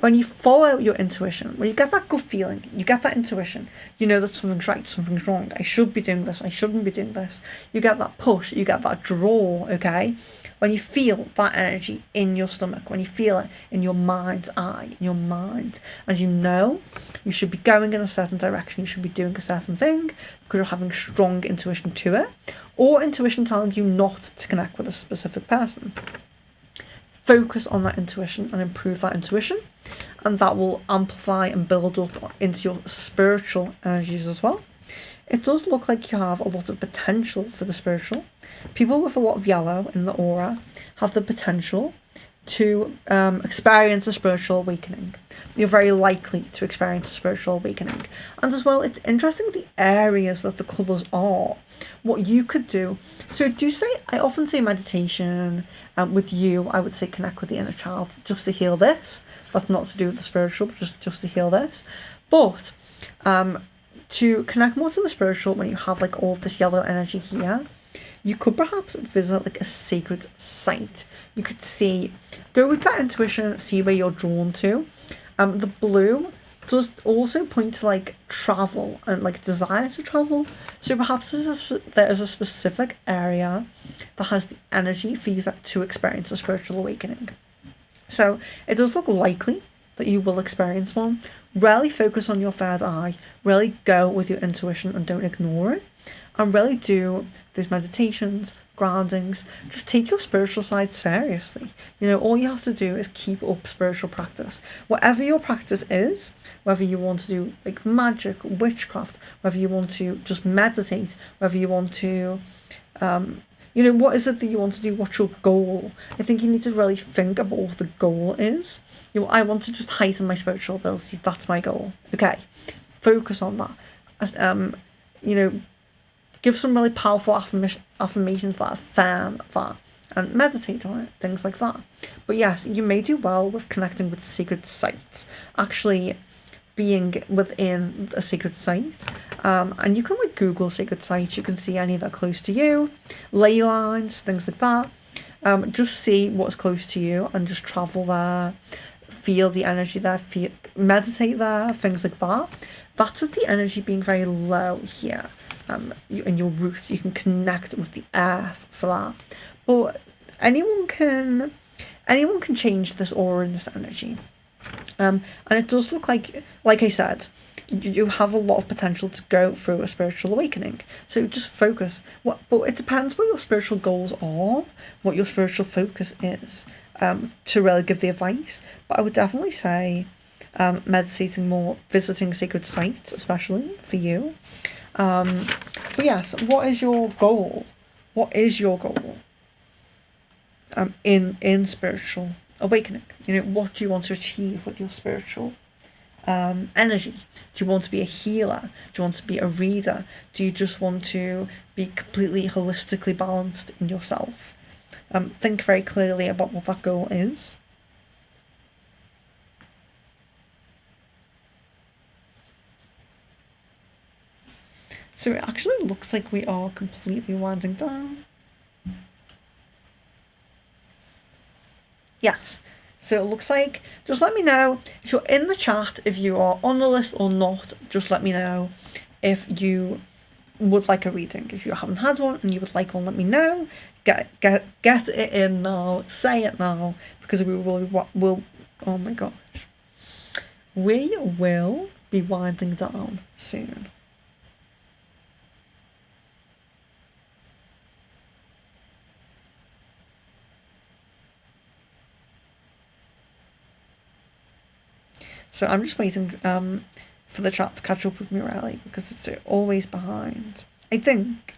S1: When you follow your intuition, when you get that gut feeling, you get that intuition, you know that something's right, something's wrong, I should be doing this, I shouldn't be doing this. You get that push, you get that draw, okay? When you feel that energy in your stomach, when you feel it in your mind's eye, in your mind, and you know you should be going in a certain direction, you should be doing a certain thing because you're having strong intuition to it, or intuition telling you not to connect with a specific person. Focus on that intuition and improve that intuition, and that will amplify and build up into your spiritual energies as well. It does look like you have a lot of potential for the spiritual. People with a lot of yellow in the aura have the potential to experience a spiritual awakening. You're very likely to experience a spiritual awakening. And as well, it's interesting the areas that the colours are, what you could do. So I often say meditation. With you, I would say connect with the inner child just to heal this. That's not to do with the spiritual, but just to heal this. But to connect more to the spiritual, when you have like all of this yellow energy here, you could perhaps visit like a sacred site. You could go with that intuition, see where you're drawn to. The blue does also point to like travel and like desire to travel. So perhaps there is a specific area that has the energy for you to experience a spiritual awakening. So it does look likely that you will experience one. Really focus on your third eye. Really go with your intuition and don't ignore it. And really do those meditations, groundings. Just take your spiritual side seriously. You know, all you have to do is keep up spiritual practice. Whatever your practice is, whether you want to do like magic, witchcraft, whether you want to just meditate, whether you want to, what is it that you want to do? What's your goal? I think you need to really think about what the goal is. I want to just heighten my spiritual ability. That's my goal. Okay, focus on that. Give some really powerful affirmations that affirm that and meditate on it, things like that. But yes, you may do well with connecting with sacred sites, actually being within a sacred site. And you can like Google sacred sites, you can see any that are close to you, ley lines, things like that. Just see what's close to you and just travel there, feel the energy there, meditate there, things like that. That's with the energy being very low here. In your roots, you can connect with the earth for that. But anyone can change this aura and this energy. And it does look like I said, you have a lot of potential to go through a spiritual awakening. So just focus. But it depends what your spiritual goals are, what your spiritual focus is, to really give the advice. But I would definitely say meditating more, visiting sacred sites, especially for you. But yes, what is your goal? What is your goal in spiritual awakening? What do you want to achieve with your spiritual energy? Do you want to be a healer? Do you want to be a reader? Do you just want to be completely holistically balanced in yourself? Think very clearly about what that goal is. So it actually looks like we are completely winding down. Yes. So it looks like, just let me know if you're in the chat, if you are on the list or not. Just let me know if you would like a reading. If you haven't had one and you would like one, let me know. Get it in now. Say it now, because we will. Oh my gosh, we will be winding down soon. So I'm just waiting for the chat to catch up with me, really, because it's always behind, I think.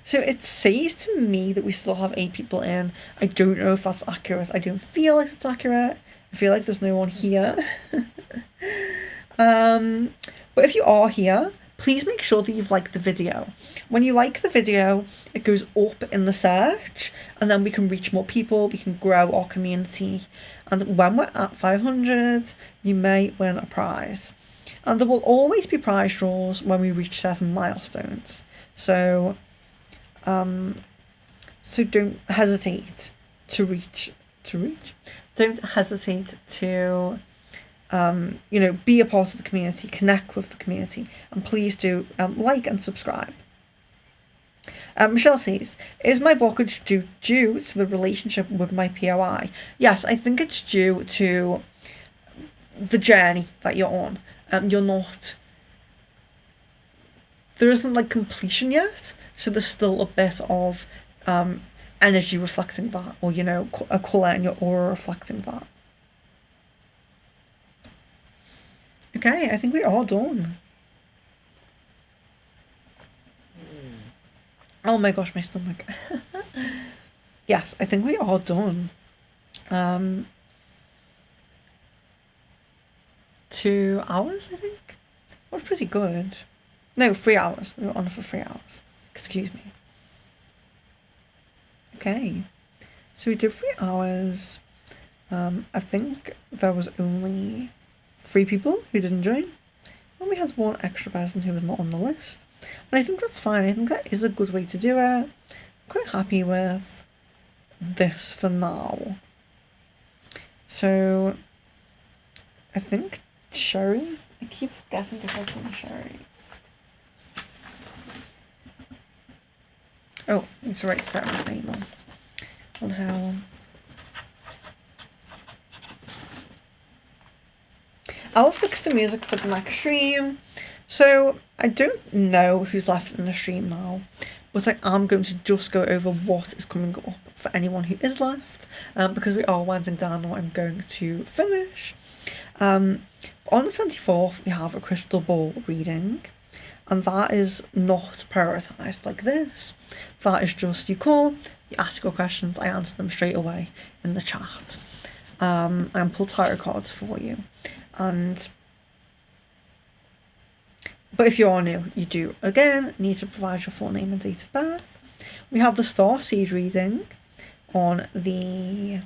S1: So it says to me that we still have 8 people in. I don't know if that's accurate. I don't feel like it's accurate. I feel like there's no one here. But if you are here, please make sure that you've liked the video. When you like the video, it goes up in the search, and then we can reach more people, we can grow our community. And when we're at 500, you may win a prize. And there will always be prize draws when we reach certain milestones. So don't hesitate reach. Don't hesitate to be a part of the community, connect with the community, and please do like and subscribe. Michelle says, is my blockage due to the relationship with my POI? Yes, I think it's due to the journey that you're on. There isn't like completion yet, so there's still a bit of energy reflecting that, or a colour in your aura reflecting that. Okay, I think we are done. Oh my gosh, my stomach. Yes, I think we are done. 2 hours, I think. That's pretty good. No, 3 hours. We were on for 3 hours. Excuse me. Okay. So we did 3 hours. I think there was only 3 people who didn't join. And we had 1 extra person who was not on the list. And I think that's fine. I think that is a good way to do it. I'm quite happy with this for now. So I think Sherry, I keep forgetting to call her Sherry. Oh, it's right, Sarah's name on her one. I'll fix the music for the next stream. So I don't know who's left in the stream now, but I am going to just go over what is coming up for anyone who is left, because we are winding down now. I'm going to finish. On the 24th, we have a crystal ball reading, and that is not prioritised like this. That is just, you call, you ask your questions, I answer them straight away in the chat. And pull tarot cards for you. But if you are new, you do, again, need to provide your full name and date of birth. We have the Starseed reading on the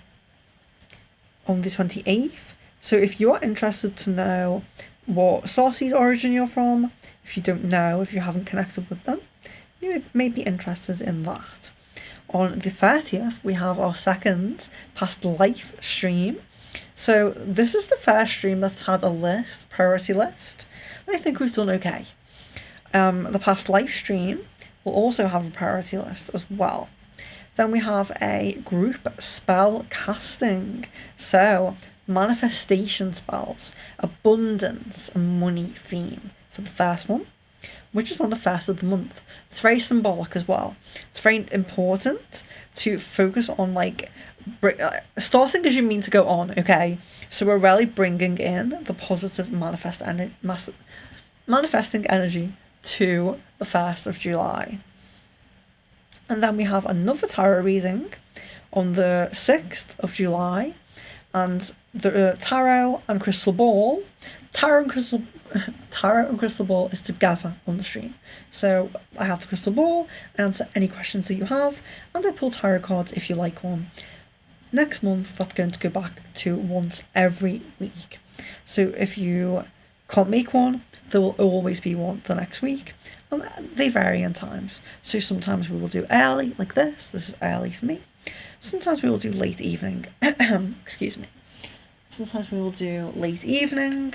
S1: 28th. So if you are interested to know what Starseed origin you're from, if you don't know, if you haven't connected with them, you may be interested in that. On the 30th, we have our second past life stream. So this is the first stream that's had a priority list. I think we've done okay. The past life stream will also have a priority list as well. Then we have a group spell casting. So manifestation spells, abundance and money theme for the first one, which is on the 1st of the month. It's very symbolic as well. It's very important to focus on starting as you mean to go on, okay? So we're really bringing in the positive manifesting energy to the 1st of July. And then we have another tarot reading on the 6th of July, and the tarot and crystal ball. Tarot and crystal ball is together on the stream. So I have the crystal ball, I answer any questions that you have, and I pull tarot cards if you like one. Next month, that's going to go back to once every week. So if you can't make one, there will always be one the next week. And they vary in times. So sometimes we will do early, like this. This is early for me. Sometimes we will do late evening. Excuse me. Sometimes we will do late evening.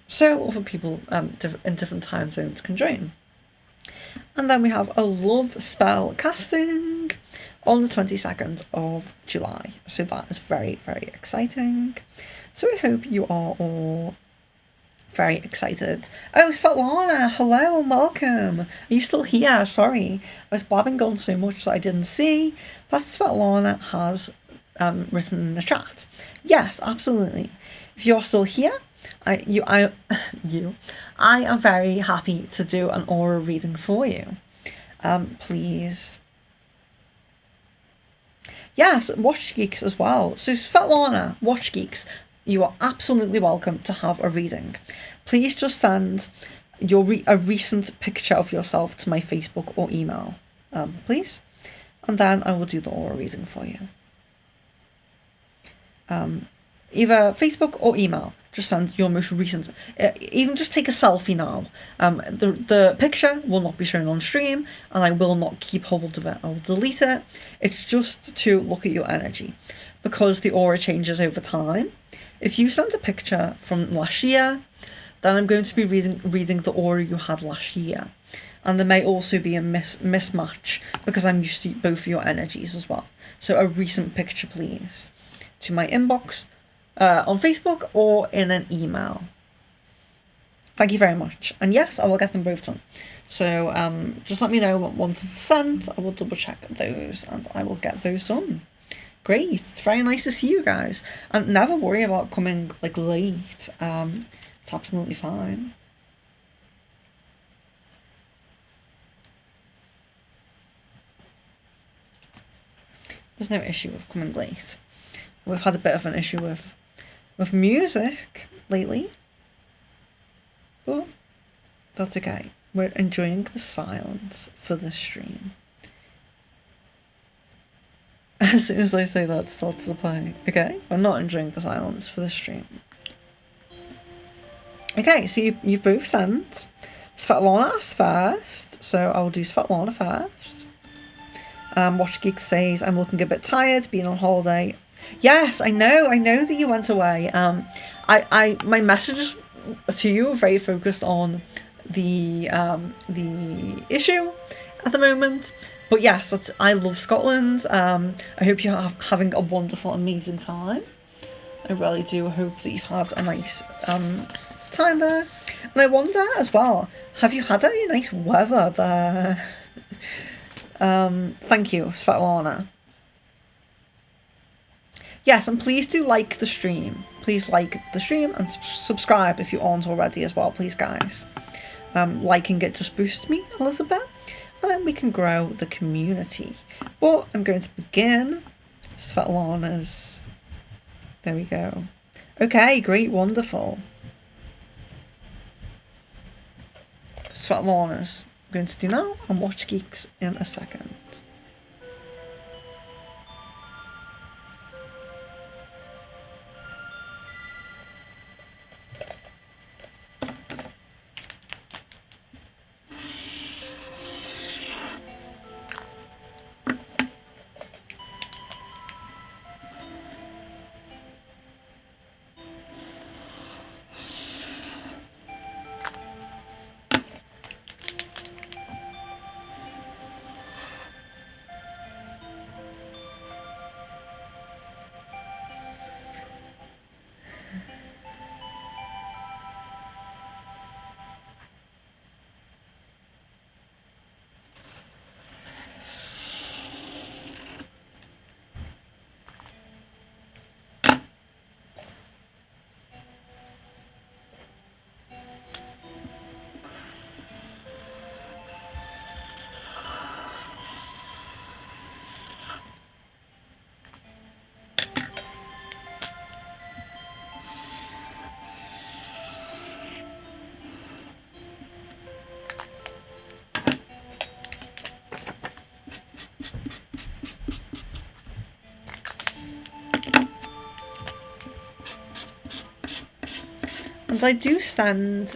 S1: So other people in different time zones can join. And then we have a love spell casting on the 22nd of July. So that is very, very exciting. So I hope you are all very excited. Oh, Svetlana, hello and welcome. Are you still here? Sorry, I was blabbing on so much that I didn't see. That Svetlana has written in the chat. Yes, absolutely. If you're still here, I am very happy to do an aura reading for you. Please. Yes, Watch Geeks as well. So Svetlana, Watch Geeks, you are absolutely welcome to have a reading. Please just send a recent picture of yourself to my Facebook or email, please. And then I will do the aura reading for you. Either Facebook or email. just send your most recent. Even just take a selfie now. The picture will not be shown on stream, and I will not keep hold of it. I will delete it. It's just to look at your energy, because the aura changes over time. If you send a picture from last year, then I'm going to be reading the aura you had last year. And there may also be a mismatch, because I'm used to both your energies as well. So a recent picture, please, to my inbox on Facebook or in an email. Thank you very much. And yes, I will get them both done. So just let me know what ones to send. I will double check those and I will get those done. Great. It's very nice to see you guys. And never worry about coming like late. It's absolutely fine. There's no issue with coming late. We've had a bit of an issue with music lately, but that's okay. We're enjoying the silence for the stream. As soon as I say that, it starts to play. Okay, we're not enjoying the silence for the stream. Okay, so you've both sent. Svetlana asked first, so I'll do Svetlana first. Watch Geek says, I'm looking a bit tired, being on holiday. Yes, I know that you went away. My messages to you are very focused on the issue at the moment. But yes, I love Scotland. I hope you're having a wonderful, amazing time. I really do hope that you've had a nice time there. And I wonder as well, have you had any nice weather there? Thank you, Svetlana. Yes, and please do like the stream. Please like the stream and subscribe if you aren't already as well, please, guys. Liking it just boosts me a little bit, and then we can grow the community. But I'm going to begin Svetlana's. There we go. Okay, great, wonderful. Svetlana's I'm going to do now and watch Geeks in a second. And I do send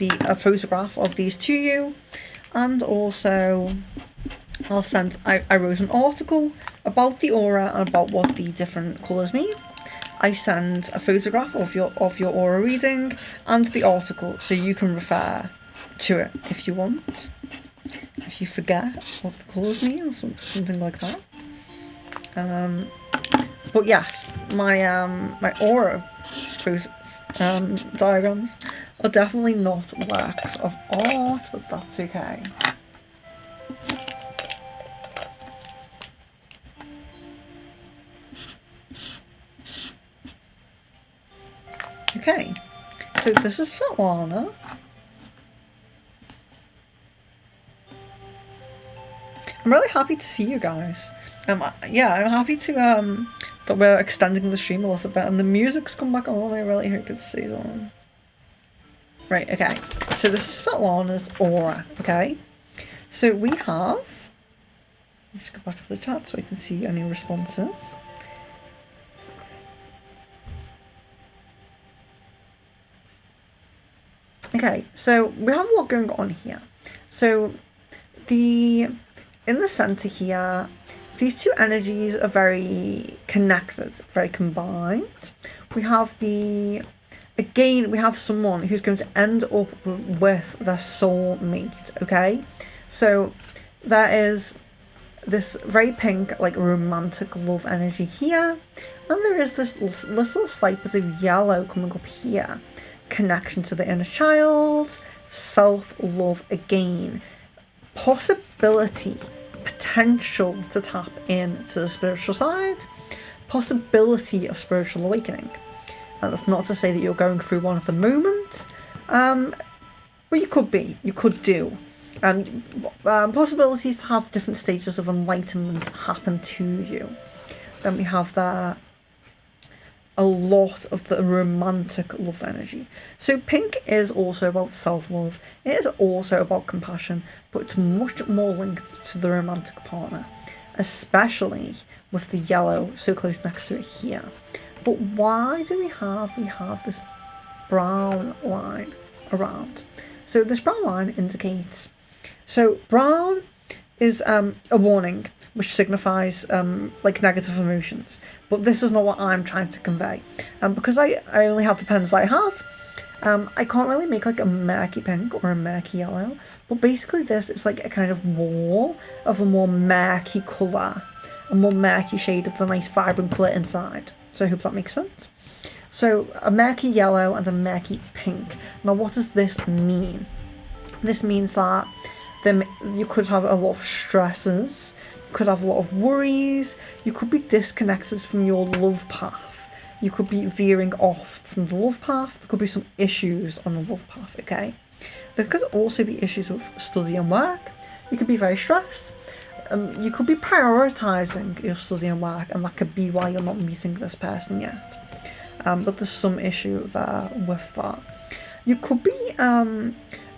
S1: a photograph of these to you, and also I wrote an article about the aura and about what the different colours mean. I send a photograph of your aura reading and the article, so you can refer to it if you want. If you forget what the colours mean or something like that. But yes, my aura diagrams are definitely not works of art, but that's okay. Okay, so this is Svetlana. I'm really happy to see you guys. Yeah, I'm happy to that we're extending the stream a little bit, and the music's come back on. I really hope it stays on. Right, okay. So this is Svetlana's aura, okay? So we have... Let's go back to the chat so I can see any responses. Okay, so we have a lot going on here. So in the center here, these two energies are very connected, very combined. We have someone who's going to end up with their soulmate, okay? So there is this very pink, like romantic love energy here, and there is this little slight bit of yellow coming up here. Connection to the inner child, self-love again, possibility, potential to tap into the spiritual side, possibility of spiritual awakening. And that's not to say that you're going through one at the moment, but you could do. Possibilities to have different stages of enlightenment happen to you. Then we have a lot of the romantic love energy. So pink is also about self-love. It is also about compassion, but it's much more linked to the romantic partner, especially with the yellow so close next to it here. But why do we have this brown line around? So this brown line indicates, so brown is a warning, which signifies like negative emotions. But this is not what I'm trying to convey. Because I only have the pens that I have, I can't really make like a murky pink or a murky yellow. But basically this is like a kind of wall of a more murky colour, a more murky shade of the nice vibrant colour inside. So I hope that makes sense. So a murky yellow and a murky pink. Now what does this mean? This means that you could have a lot of stresses, you could have a lot of worries, you could be disconnected from your love path, you could be veering off from the love path, there could be some issues on the love path, okay? There could also be issues with study and work, you could be very stressed, you could be prioritising your study and work, and that could be why you're not meeting this person yet. But there's some issue there with that. You could be,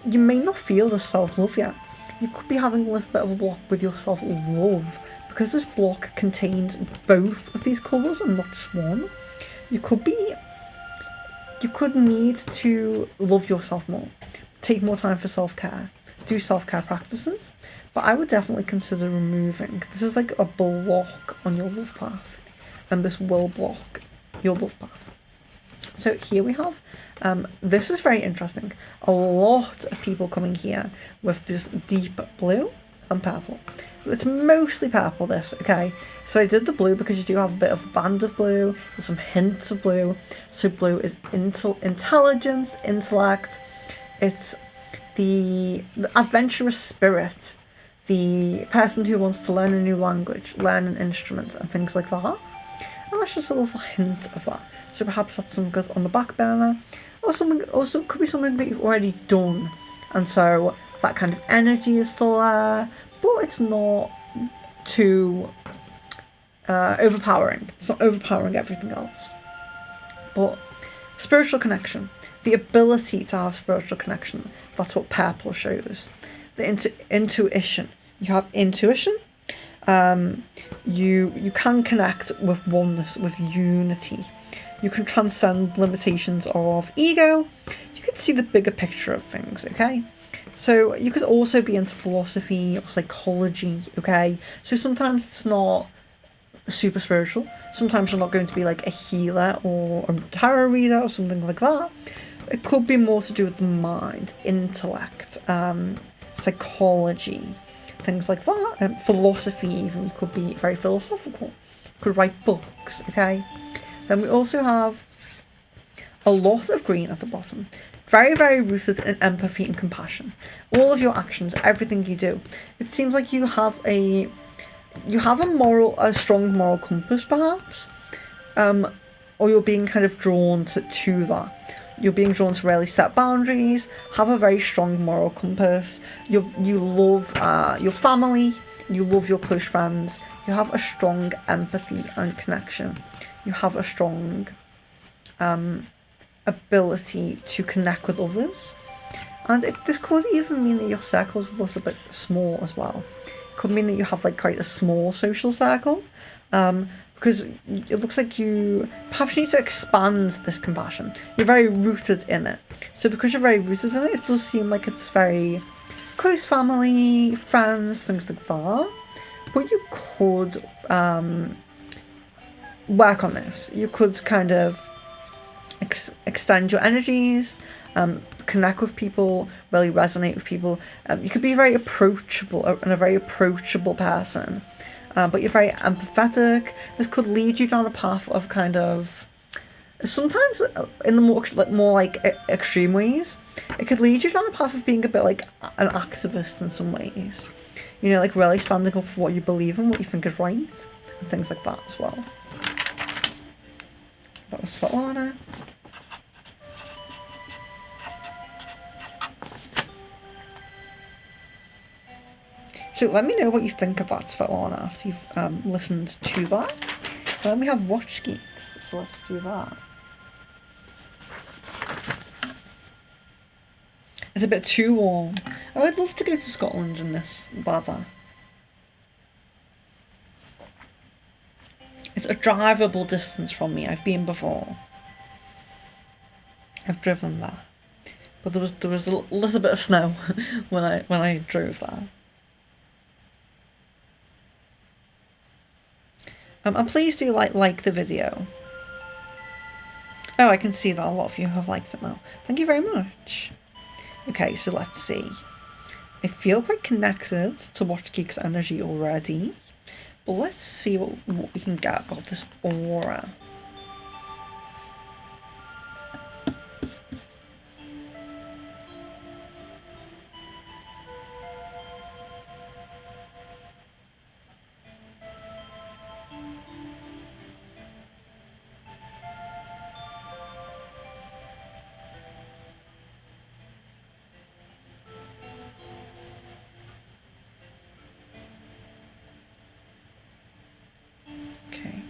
S1: you may not feel the self-love yet. You could be having a little bit of a block with your self-love because this block contains both of these colours and not just one. You could need to love yourself more, take more time for self-care, do self-care practices, but I would definitely consider removing. This is like a block on your love path, and this will block your love path. So here we have, this is very interesting, a lot of people coming here with this deep blue and purple. It's mostly purple this, okay? So I did the blue because you do have a bit of a band of blue, there's some hints of blue. So blue is intelligence, intellect, it's the adventurous spirit, the person who wants to learn a new language, learn an instrument and things like that. And that's just a little hint of that. So perhaps that's something good on the back burner, or something also could be something that you've already done, and so that kind of energy is still there, but it's not too overpowering. It's not overpowering everything else. But spiritual connection, the ability to have spiritual connection, that's what purple shows. The intuition. You have intuition. You can connect with oneness, with unity. You can transcend limitations of ego. You can see the bigger picture of things, okay? So you could also be into philosophy or psychology, okay? So sometimes it's not super spiritual. Sometimes you're not going to be like a healer or a tarot reader or something like that. It could be more to do with the mind, intellect, psychology, things like that. Philosophy even, you could be very philosophical. You could write books, okay? Then we also have a lot of green at the bottom. Very, very rooted in empathy and compassion. All of your actions, everything you do. It seems like you have a strong moral compass perhaps. Or you're being kind of drawn to that. You're being drawn to really set boundaries, have a very strong moral compass. You love your family, you love your close friends, you have a strong empathy and connection. You have a strong ability to connect with others. And this could even mean that your circle is a little bit small as well. It could mean that you have like quite a small social circle. But because it looks like you perhaps need to expand this compassion. You're very rooted in it. So because you're very rooted in it, it does seem like it's very close family, friends, things like that. But you could work on this. You could kind of extend your energies, connect with people, really resonate with people. You could be very approachable and a very approachable person, but you're very empathetic. This could lead you down a path of kind of, sometimes in the more like extreme ways, it could lead you down a path of being a bit like an activist in some ways. You know, like really standing up for what you believe in, what you think is right, and things like that as well. That was Svetlana. So let me know what you think of that, Svetlana, after you've listened to that. And then we have Watch Geeks, so let's do that. It's a bit too warm. I would love to go to Scotland in this weather. It's a drivable distance from me. I've been before. I've driven there, but there was a little bit of snow when I drove there. And please do like the video. Oh, I can see that a lot of you have liked it now. Thank you very much. Okay, so let's see. I feel quite connected to Watch Geek's energy already, but let's see what we can get about this aura. Okay.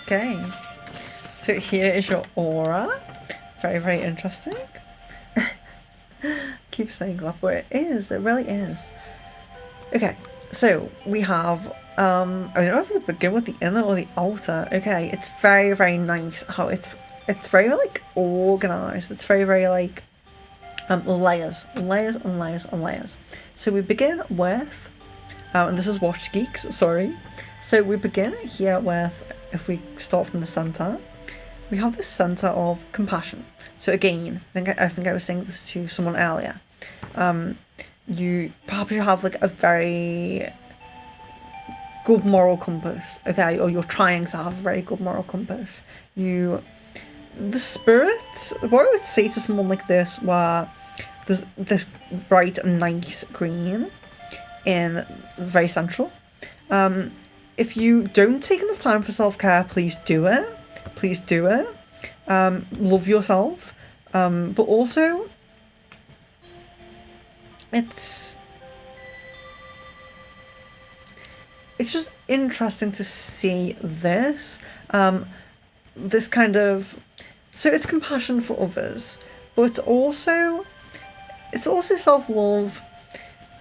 S1: Okay, So here is your aura. Very, very interesting. Keep saying that, but it is. It really is. Okay, so we have. I don't know if to begin with the inner or the outer. Okay, it's very, very nice how it's very like organized. It's very, very like layers and layers and layers and layers. So we begin with, and this is Watch Geeks. Sorry. So we begin here with, if we start from the center, we have the center of compassion. So again, I think I was saying this to someone earlier. You have like a very good moral compass, okay, or you're trying to have a very good moral compass. The spirit, what I would say to someone like this, where there's this bright and nice green in very central. If you don't take enough time for self-care, please do it. Please do it. Love yourself. But also, it's just interesting to see this. This kind of, so it's compassion for others, but it's also self-love,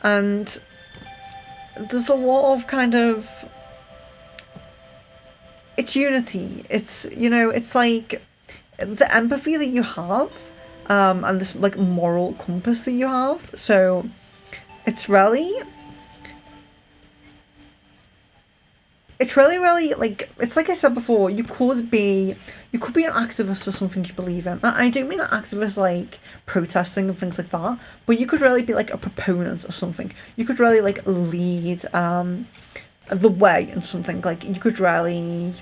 S1: and there's a lot of kind of, it's unity. It's, it's like the empathy that you have, and this like moral compass that you have. So it's really like, it's like I said before, you could be an activist for something you believe in. I don't mean an activist like protesting and things like that, but you could really be like a proponent of something. You could really like lead the way in something. Like you could really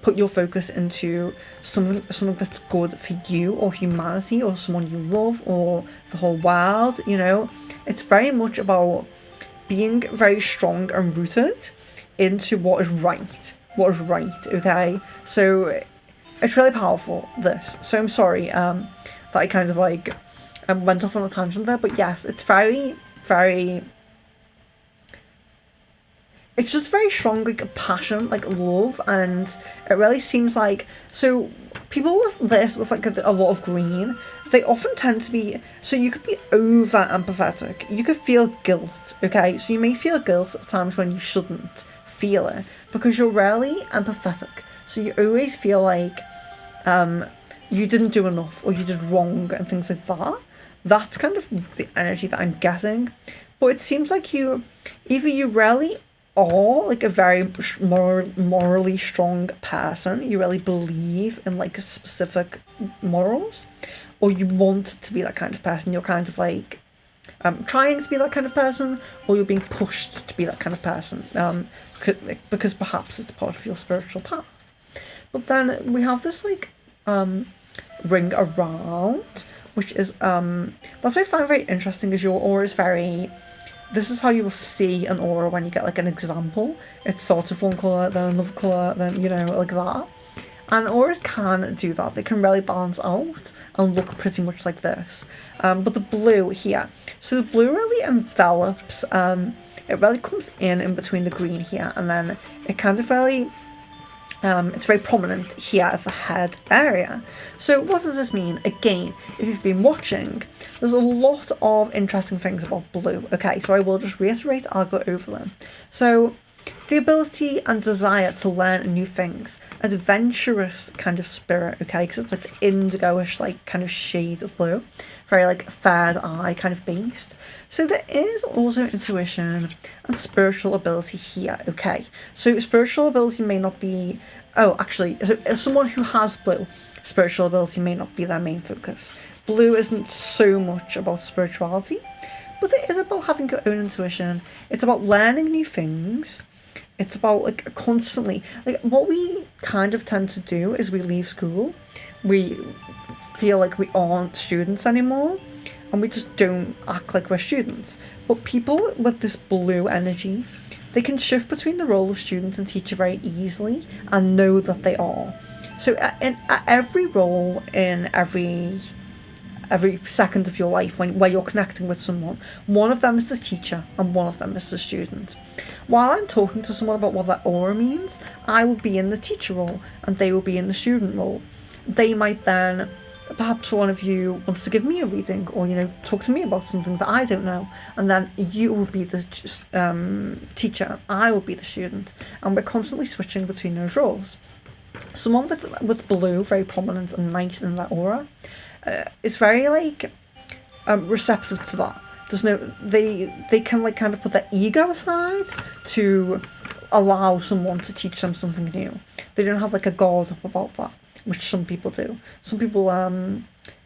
S1: put your focus into something that's good for you or humanity or someone you love or the whole world. It's very much about being very strong and rooted into what is right, okay? So it's really powerful, this. So I'm sorry that I kind of like went off on a tangent there, but yes, it's very, very, it's just very strong, like passion, like love, and it really seems like, so people with this, with like a lot of green, they often tend to be, so you could be over empathetic, you could feel guilt, okay? So you may feel guilt at times when you shouldn't feel it, because you're really empathetic. So you always feel like you didn't do enough or you did wrong and things like that. That's kind of the energy that I'm getting. But it seems like you really are like a very morally strong person. You really believe in like specific morals, or you want to be that kind of person. You're kind of like trying to be that kind of person, or you're being pushed to be that kind of person, because perhaps it's part of your spiritual path. But then we have this like ring around, which is that's I find very interesting, is your aura is very, this is how you will see an aura when you get like an example. It's sort of one colour, then another colour, then like that. And auras can do that. They can really balance out and look pretty much like this. But the blue here, so the blue really envelops, it really comes in between the green here, and then it kind of really, it's very prominent here at the head area. So what does this mean? Again, if you've been watching, there's a lot of interesting things about blue. Okay, so I will just reiterate, I'll go over them. So the ability and desire to learn new things, adventurous kind of spirit, okay, because it's like indigo-ish like kind of shade of blue, very like third eye kind of based. So there is also intuition and spiritual ability here, okay. So spiritual ability may not be, as someone who has blue, spiritual ability may not be their main focus. Blue isn't so much about spirituality, but it is about having your own intuition. It's about learning new things. It's about like constantly, like what we kind of tend to do is we leave school, we feel like we aren't students anymore, and we just don't act like we're students. But people with this blue energy, they can shift between the role of student and teacher very easily and know that they are. So at every role in every every second of your life where you're connecting with someone. One of them is the teacher and one of them is the student. While I'm talking to someone about what that aura means, I will be in the teacher role and they will be in the student role. They might then, perhaps one of you wants to give me a reading or, talk to me about something that I don't know, and then you will be the teacher and I will be the student, and we're constantly switching between those roles. Someone with blue, very prominent and nice in that aura, is very receptive to that. There's no, they can kind of put their ego aside to allow someone to teach them something new. They don't have a guard up about that, which some people do. Some people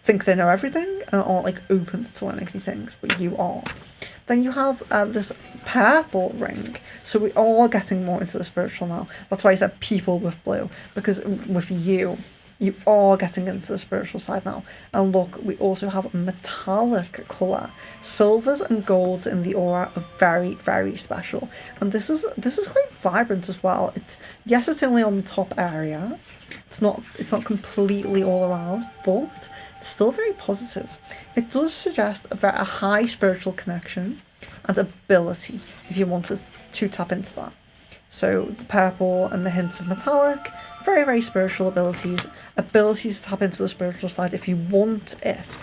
S1: think they know everything and aren't open to learning new things, but you are. Then you have this purple ring. So we are getting more into the spiritual now. That's why I said people with blue, because with you are getting into the spiritual side now. And look, we also have a metallic colour. Silvers and golds in the aura are very, very special. And this is quite vibrant as well. It's only on the top area. It's not completely all around, but it's still very positive. It does suggest a high spiritual connection and ability if you wanted to tap into that. So the purple and the hints of metallic, very, very spiritual abilities to tap into the spiritual side if you want it.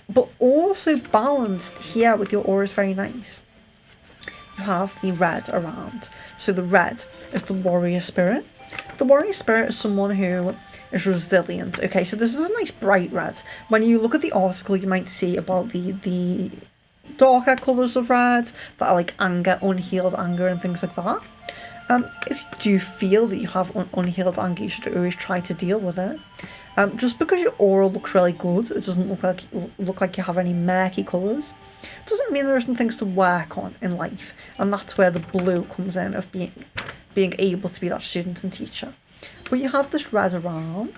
S1: But also balanced here with your aura is very nice. You have the red around. So the red is the warrior spirit. The warrior spirit is someone who is resilient. Okay, so this is a nice bright red. When you look at the article, you might see about the darker colours of red that are anger, unhealed anger and things like that. If you do feel that you have unhealed anger, you should always try to deal with it. Just because your aura looks really good, it doesn't look like you have any murky colours, doesn't mean there isn't things to work on in life. And that's where the blue comes in, of being able to be that student and teacher. But you have this red around,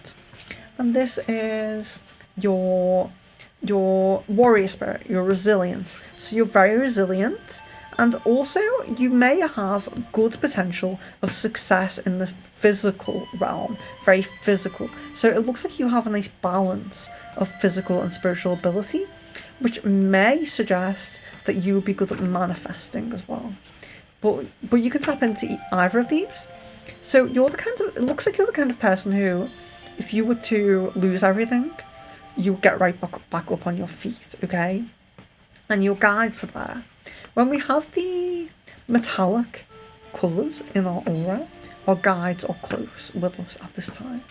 S1: and this is your warrior spirit, your resilience. So you're very resilient, and also you may have good potential of success in the physical realm, very physical. So it looks like you have a nice balance of physical and spiritual ability, which may suggest that you would be good at manifesting as well. But you can tap into either of these. So it looks like you're the kind of person who, if you were to lose everything, you would get right back up on your feet, okay? And your guides are there. When we have the metallic colours in our aura, our guides are close with us at this time.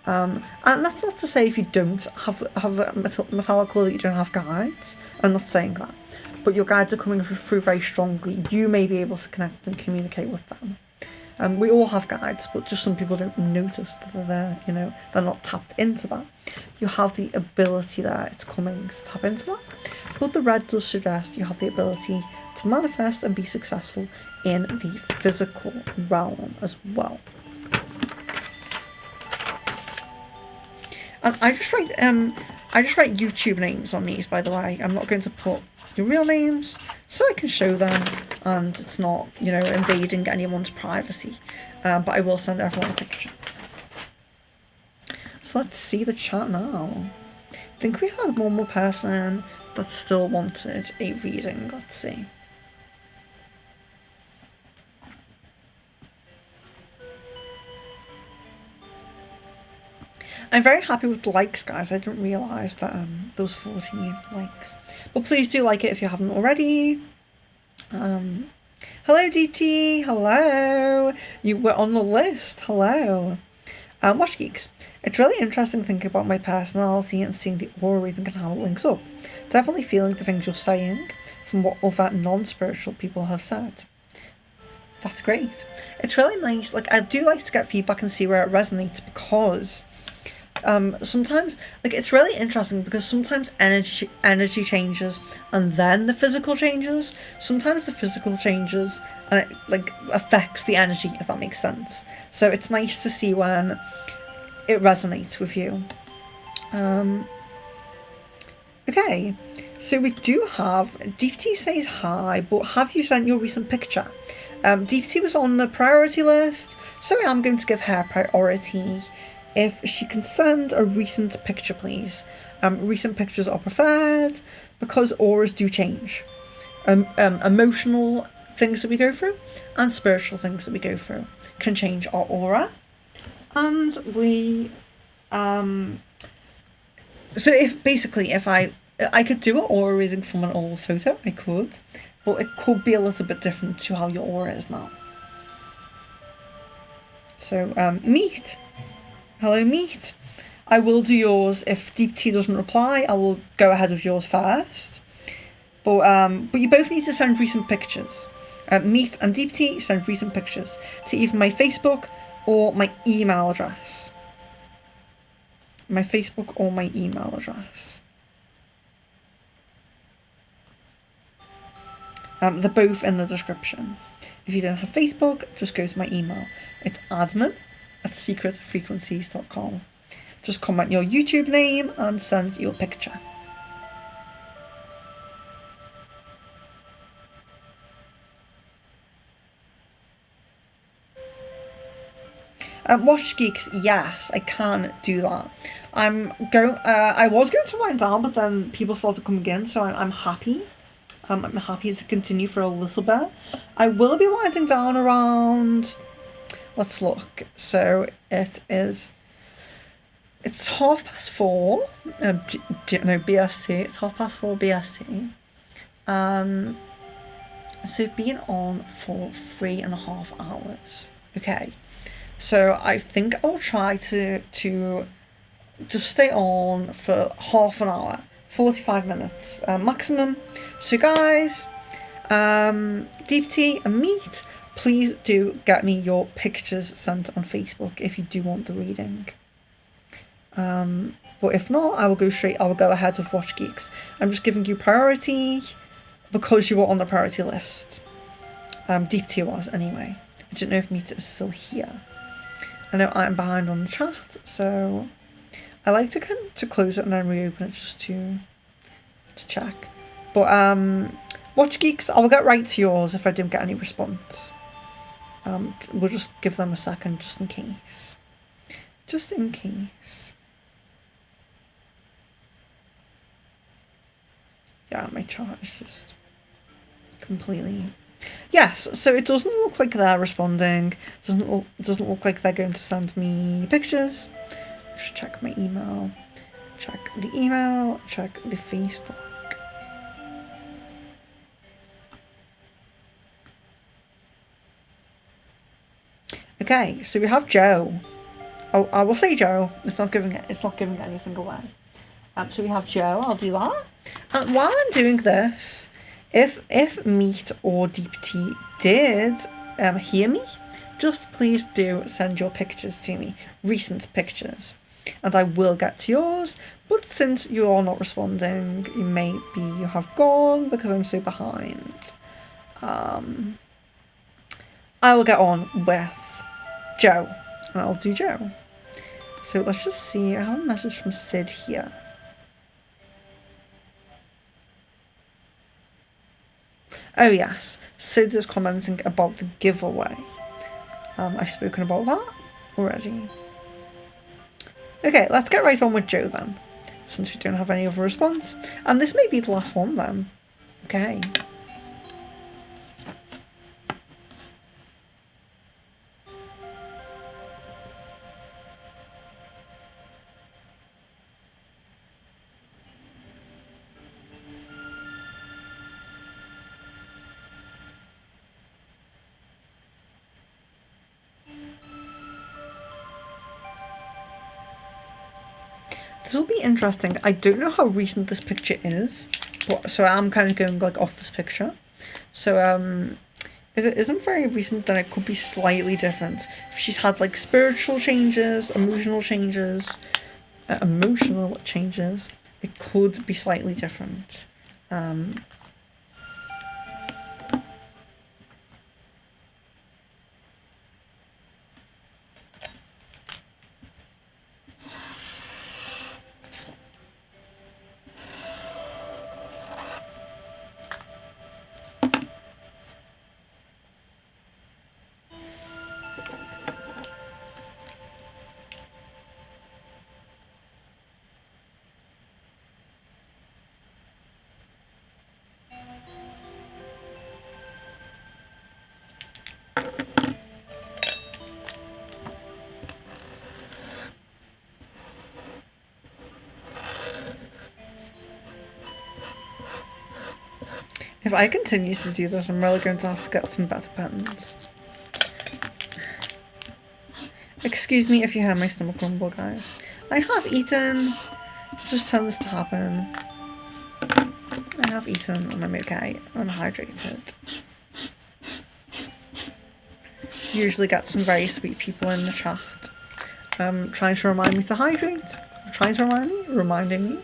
S1: And that's not to say if you don't have a metallic colour that you don't have guides. I'm not saying that. But your guides are coming through very strongly. You may be able to connect and communicate with them. We all have guides, but just some people don't notice that they're there, they're not tapped into that. You have the ability there, it's coming to tap into that. But the red does suggest you have the ability to manifest and be successful in the physical realm as well. And I just write YouTube names on these, by the way. I'm not going to put your real names so I can show them and it's not, invading anyone's privacy. But I will send everyone a picture. So let's see the chat now. I think we had one more person that still wanted a reading. Let's see. I'm very happy with the likes, guys. I didn't realise that those 14 likes. But please do like it if you haven't already. Hello, DT. Hello. You were on the list. Hello. Watch Geeks. It's really interesting thinking about my personality and seeing the aura reading and how it links up. Definitely feeling the things you're saying from what other non-spiritual people have said. That's great. It's really nice. I do like to get feedback and see where it resonates, because sometimes it's really interesting because sometimes energy changes and then the physical changes. Sometimes the physical changes and it affects the energy, if that makes sense. So it's nice to see when it resonates with you. Okay, so we do have DT says hi, but have you sent your recent picture? DT was on the priority list, so I am going to give her priority if she can send a recent picture, please. Recent pictures are preferred because auras do change. Emotional things that we go through and spiritual things that we go through can change our aura. And we so if I could do an aura reading from an old photo, I could, but it could be a little bit different to how your aura is now. So Meat, hello Meat. I will do yours. If Deep Tea doesn't reply, I will go ahead with yours first. But you both need to send recent pictures. Meat and Deep Tea send recent pictures to either my Facebook or my email address. My Facebook or my email address. They're both in the description. If you don't have Facebook, just go to my email. It's admin@secretfrequencies.com. Just comment your YouTube name and send your picture. Watch Geeks, yes, I can do that. I was going to wind down, but then people started coming in, so I'm happy. I'm happy to continue for a little bit. I will be winding down around. Let's look. So it's 4:30. BST. It's 4:30 BST. So it's been on for 3.5 hours. Okay. So I think I'll try to just stay on for half an hour, 45 minutes maximum. So guys, Deep Tea and Meat, please do get me your pictures sent on Facebook if you do want the reading. But if not, I will go ahead with Watch Geeks. I'm just giving you priority because you were on the priority list. Deep Tea was anyway. I don't know if Meat is still here. I know I'm behind on the chat, so I like to close it and then reopen it just to check. But Watch Geeks, I'll get right to yours if I don't get any response. We'll just give them a second just in case. Just in case. Yeah, my chart is just completely... Yes, so it doesn't look like they're responding. It doesn't look like they're going to send me pictures. Just check my email. Check the email. Check the Facebook. Okay, so we have Joe. Oh, I will say Joe. It's not giving anything away. So we have Joe. I'll do that. And while I'm doing this, if Meat or Deep Tea did hear me, just please do send your pictures to me, recent pictures, and I will get to yours. But since you are not responding, you have gone because I'm so behind. I will get on with Joe, and I'll do Joe. So let's just see. I have a message from Sid here. Oh yes, Sid is commenting about the giveaway. I've spoken about that already. Okay, let's get right on with Joe then, since we don't have any other response. And this may be the last one then. Okay. This will be interesting. I don't know how recent this picture is, but so I'm kind of going like off this picture. So if it isn't very recent, then it could be slightly different. If she's had like spiritual changes, emotional changes, it could be slightly different. If I continue to do this, I'm really going to have to get some better pens. Excuse me if you hear my stomach rumble, guys. I have eaten. Just tends to happen. I have eaten and I'm okay. I'm hydrated. Usually get some very sweet people in the chat. Trying to remind me to hydrate. Trying to reminding me.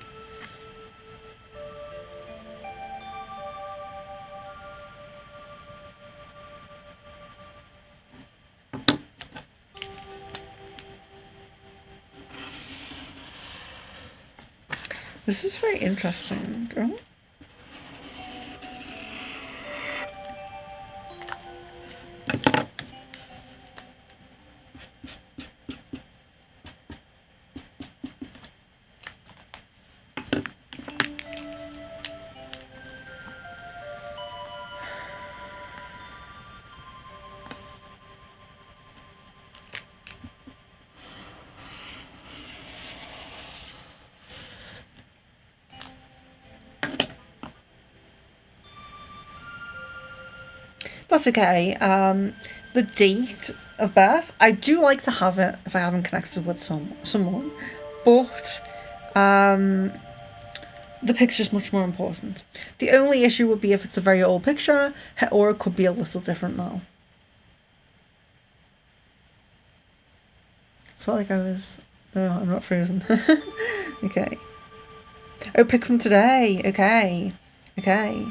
S1: This is very interesting. Oh. That's okay. The date of birth, I do like to have it if I haven't connected with someone, but the picture's much more important. The only issue would be if it's a very old picture, or it could be a little different now. I felt like I was... No, I'm not frozen. Okay. Oh, pick from today. Okay. Okay.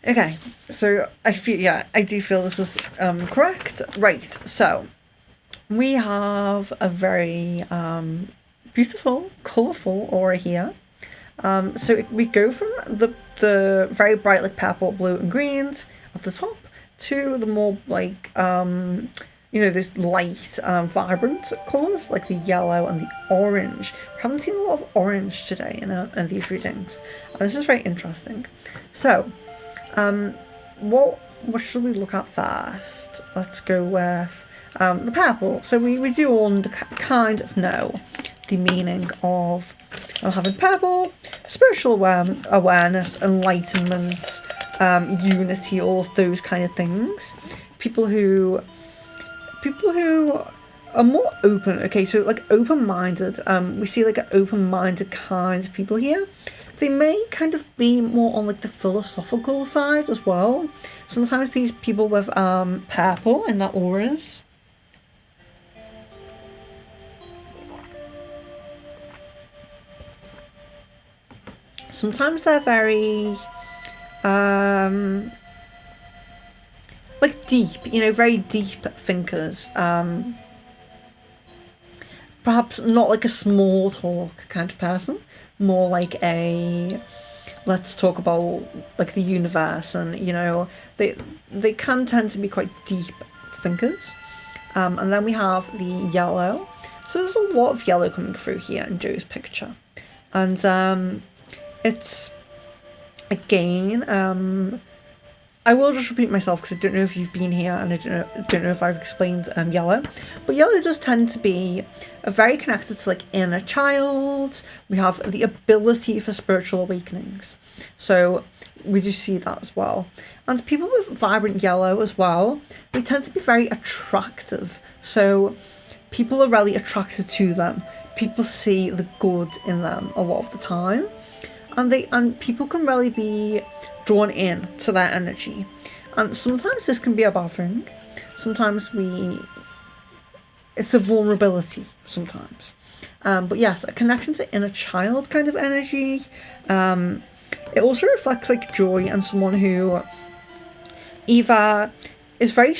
S1: Okay, so I do feel this is correct. Right, so we have a very beautiful, colourful aura here. So we go from the very bright like purple, blue and greens at the top to the more like this light vibrant colours like the yellow and the orange. We haven't seen a lot of orange today in these readings, and this is very interesting. So what should we look at first? Let's go with the purple. So we do all kind of know the meaning of having purple: spiritual awareness, enlightenment, unity, all of those kind of things. People who are more open. Okay, so like open-minded. We see like an open-minded kind of people here. They may kind of be more on like the philosophical side as well. Sometimes these people with purple in their auras. Sometimes they're very like deep, very deep thinkers. Perhaps not like a small talk kind of person. More like a let's talk about like the universe, and they can tend to be quite deep thinkers. And then we have the yellow. So there's a lot of yellow coming through here in Joe's picture, and it's again I will just repeat myself because I don't know if you've been here, and I don't know if I've explained yellow. But yellow does tend to be very connected to like inner child. We have the ability for spiritual awakenings. So we do see that as well. And people with vibrant yellow as well, they tend to be very attractive. So people are really attracted to them. People see the good in them a lot of the time. And people can really be drawn in to their energy, and sometimes this can be a bad thing. Sometimes we it's a vulnerability sometimes. But yes, a connection to inner child kind of energy. It also reflects like joy and someone who either is very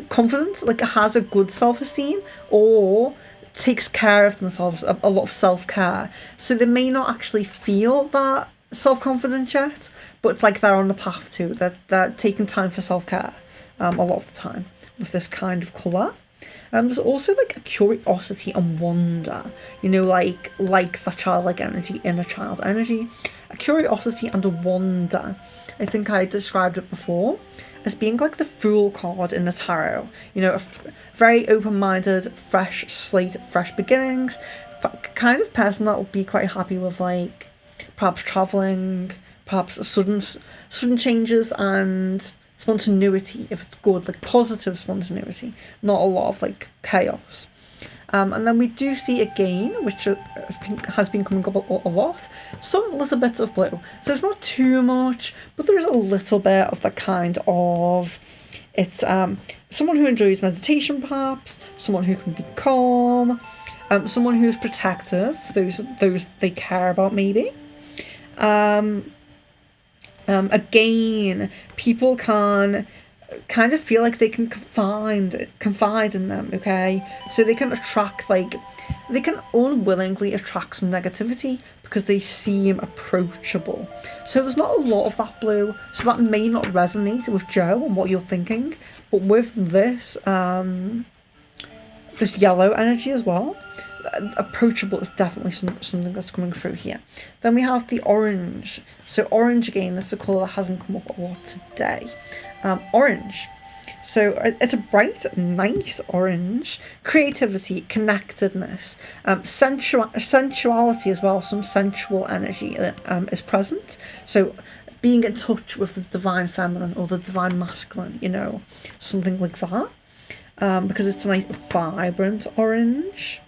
S1: confident, like has a good self-esteem, or takes care of themselves, a lot of self-care. So they may not actually feel that self-confidence yet, but it's like they're on the path to, they're taking time for self-care a lot of the time with this kind of colour. There's also like a curiosity and wonder, like that childlike energy, inner child energy, a curiosity and a wonder. I think I described it before as being like the Fool card in the tarot. A very open-minded, fresh slate, fresh beginnings, but kind of person that would be quite happy with like perhaps travelling, perhaps sudden changes and spontaneity, if it's good, like positive spontaneity, not a lot of like chaos. And then we do see again, which has been coming up a lot, some little bits of blue. So it's not too much, but there is a little bit of that kind of, it's someone who enjoys meditation perhaps, someone who can be calm, someone who's protective, those they care about maybe. Again, people can kind of feel like they can confide in them, okay? So they can they can unwillingly attract some negativity because they seem approachable. So there's not a lot of that blue, so that may not resonate with Joe and what you're thinking, but with this this yellow energy as well, approachable is definitely something that's coming through here. Then we have the orange. So orange again, that's a colour that hasn't come up a lot today. Orange. So it's a bright, nice orange. Creativity, connectedness, sensuality as well. Some sensual energy is present. So being in touch with the divine feminine or the divine masculine, something like that. Because it's a nice, vibrant orange.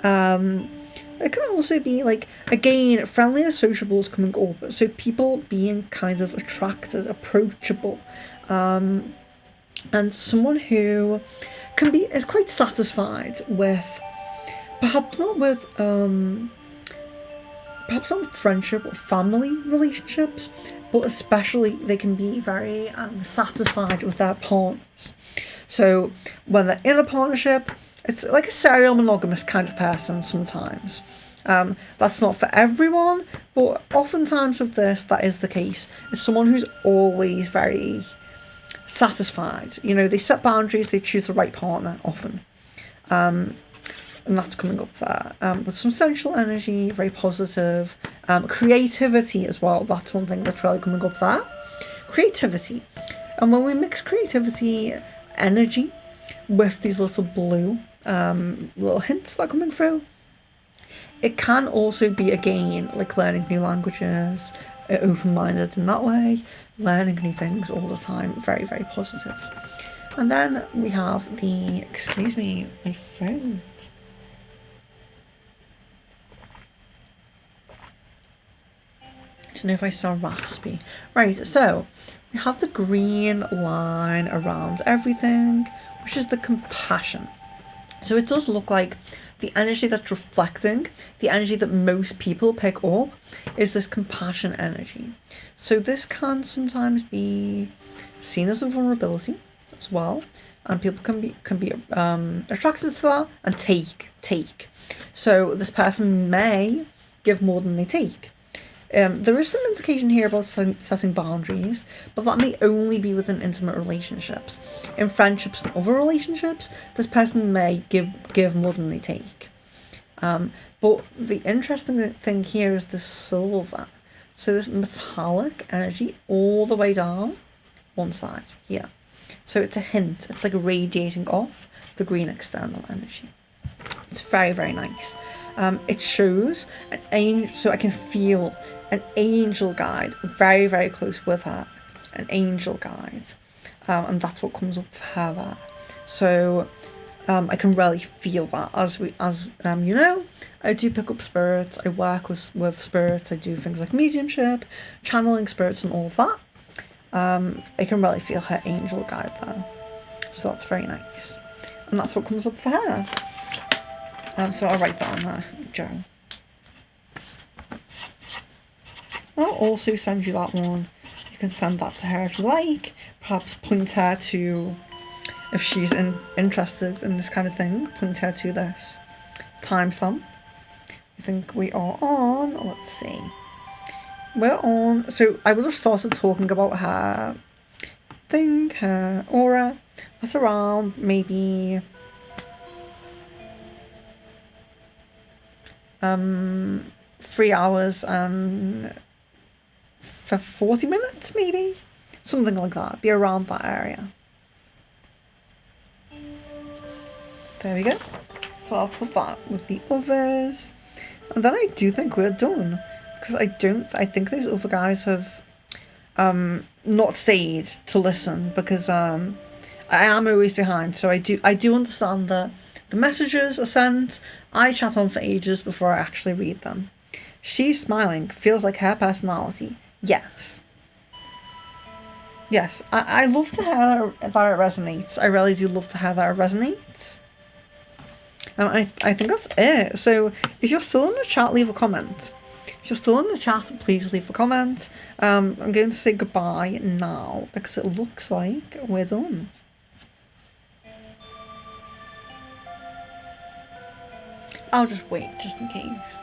S1: It can also be like, again, friendly and sociable is coming up. So people being kind of attracted, approachable, and someone who is quite satisfied with, perhaps not with friendship or family relationships, but especially they can be very satisfied with their partners. So when they're in a partnership, it's like a serial monogamous kind of person sometimes. That's not for everyone, but oftentimes with this, that is the case. It's someone who's always very satisfied. They set boundaries, they choose the right partner often. And that's coming up there. With some sensual energy, very positive. Creativity as well, that's one thing that's really coming up there. Creativity. And when we mix creativity, energy, with these little blue little hints that are coming through, it can also be, again, like learning new languages, open-minded in that way, learning new things all the time, very, very positive. And then we have excuse me, my phone. I don't know if I sound raspy. Right, so we have the green line around everything, which is the compassion. So it does look like the energy that's reflecting, the energy that most people pick up, is this compassion energy. So this can sometimes be seen as a vulnerability as well, and people can be attracted to that and take. So this person may give more than they take. There is some indication here about setting boundaries, but that may only be within intimate relationships. In friendships and other relationships, this person may give more than they take. But the interesting thing here is the silver. So this metallic energy all the way down one side here. So it's a hint. It's like radiating off the green external energy. It's very, very nice. It shows an angel, so I can feel an angel guide very, very close with her. An angel guide. And that's what comes up for her there. So I can really feel that as I do pick up spirits, I work with spirits, I do things like mediumship, channeling spirits and all of that. I can really feel her angel guide there. So that's very nice. And that's what comes up for her. So I'll write that on there, Joe. I'll also send you that one. You can send that to her if you like. Perhaps point her to, if she's interested in this kind of thing, point her to this timestamp. I think we are on, let's see. We're on, so I would have started talking about her thing, her aura. That's around maybe 3 hours and for 40 minutes, maybe? Something like that. Be around that area. There we go. So I'll put that with the others. And then I do think we're done. Because I think those other guys have not stayed to listen. Because I am always behind. So I do understand that the messages are sent. I chat on for ages before I actually read them. She's smiling. Feels like her personality. Yes. Yes. I love to hear that it resonates. I really do love to hear that it resonates. I think that's it. So if you're still in the chat, leave a comment. If you're still in the chat, please leave a comment. I'm going to say goodbye now because it looks like we're done. I'll just wait, just in case.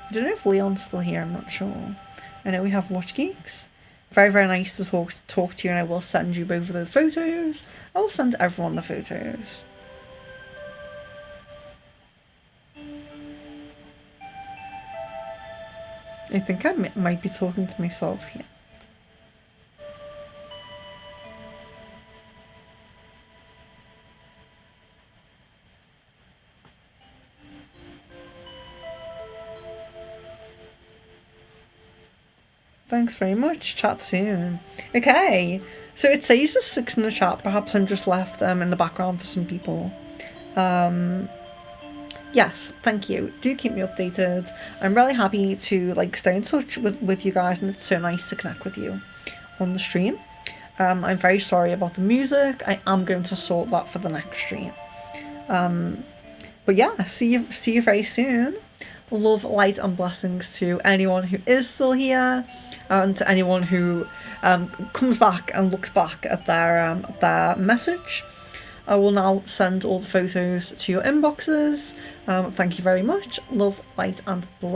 S1: I don't know if Leon's still here, I'm not sure. I know we have Watch Geeks. Very, very nice to talk to you, and I will send you both of the photos. I will send everyone the photos. I think I might be talking to myself here. Thanks very much. Chat soon. Okay, so it says there's 6 in the chat. Perhaps I'm just left in the background for some people. Yes, thank you. Do keep me updated. I'm really happy to stay in touch with you guys, and it's so nice to connect with you on the stream. I'm very sorry about the music. I am going to sort that for the next stream. But yeah, see you very soon. Love, light and blessings to anyone who is still here, and to anyone who comes back and looks back at their message. I will now send all the photos to your inboxes. Thank you very much. Love, light and blessings.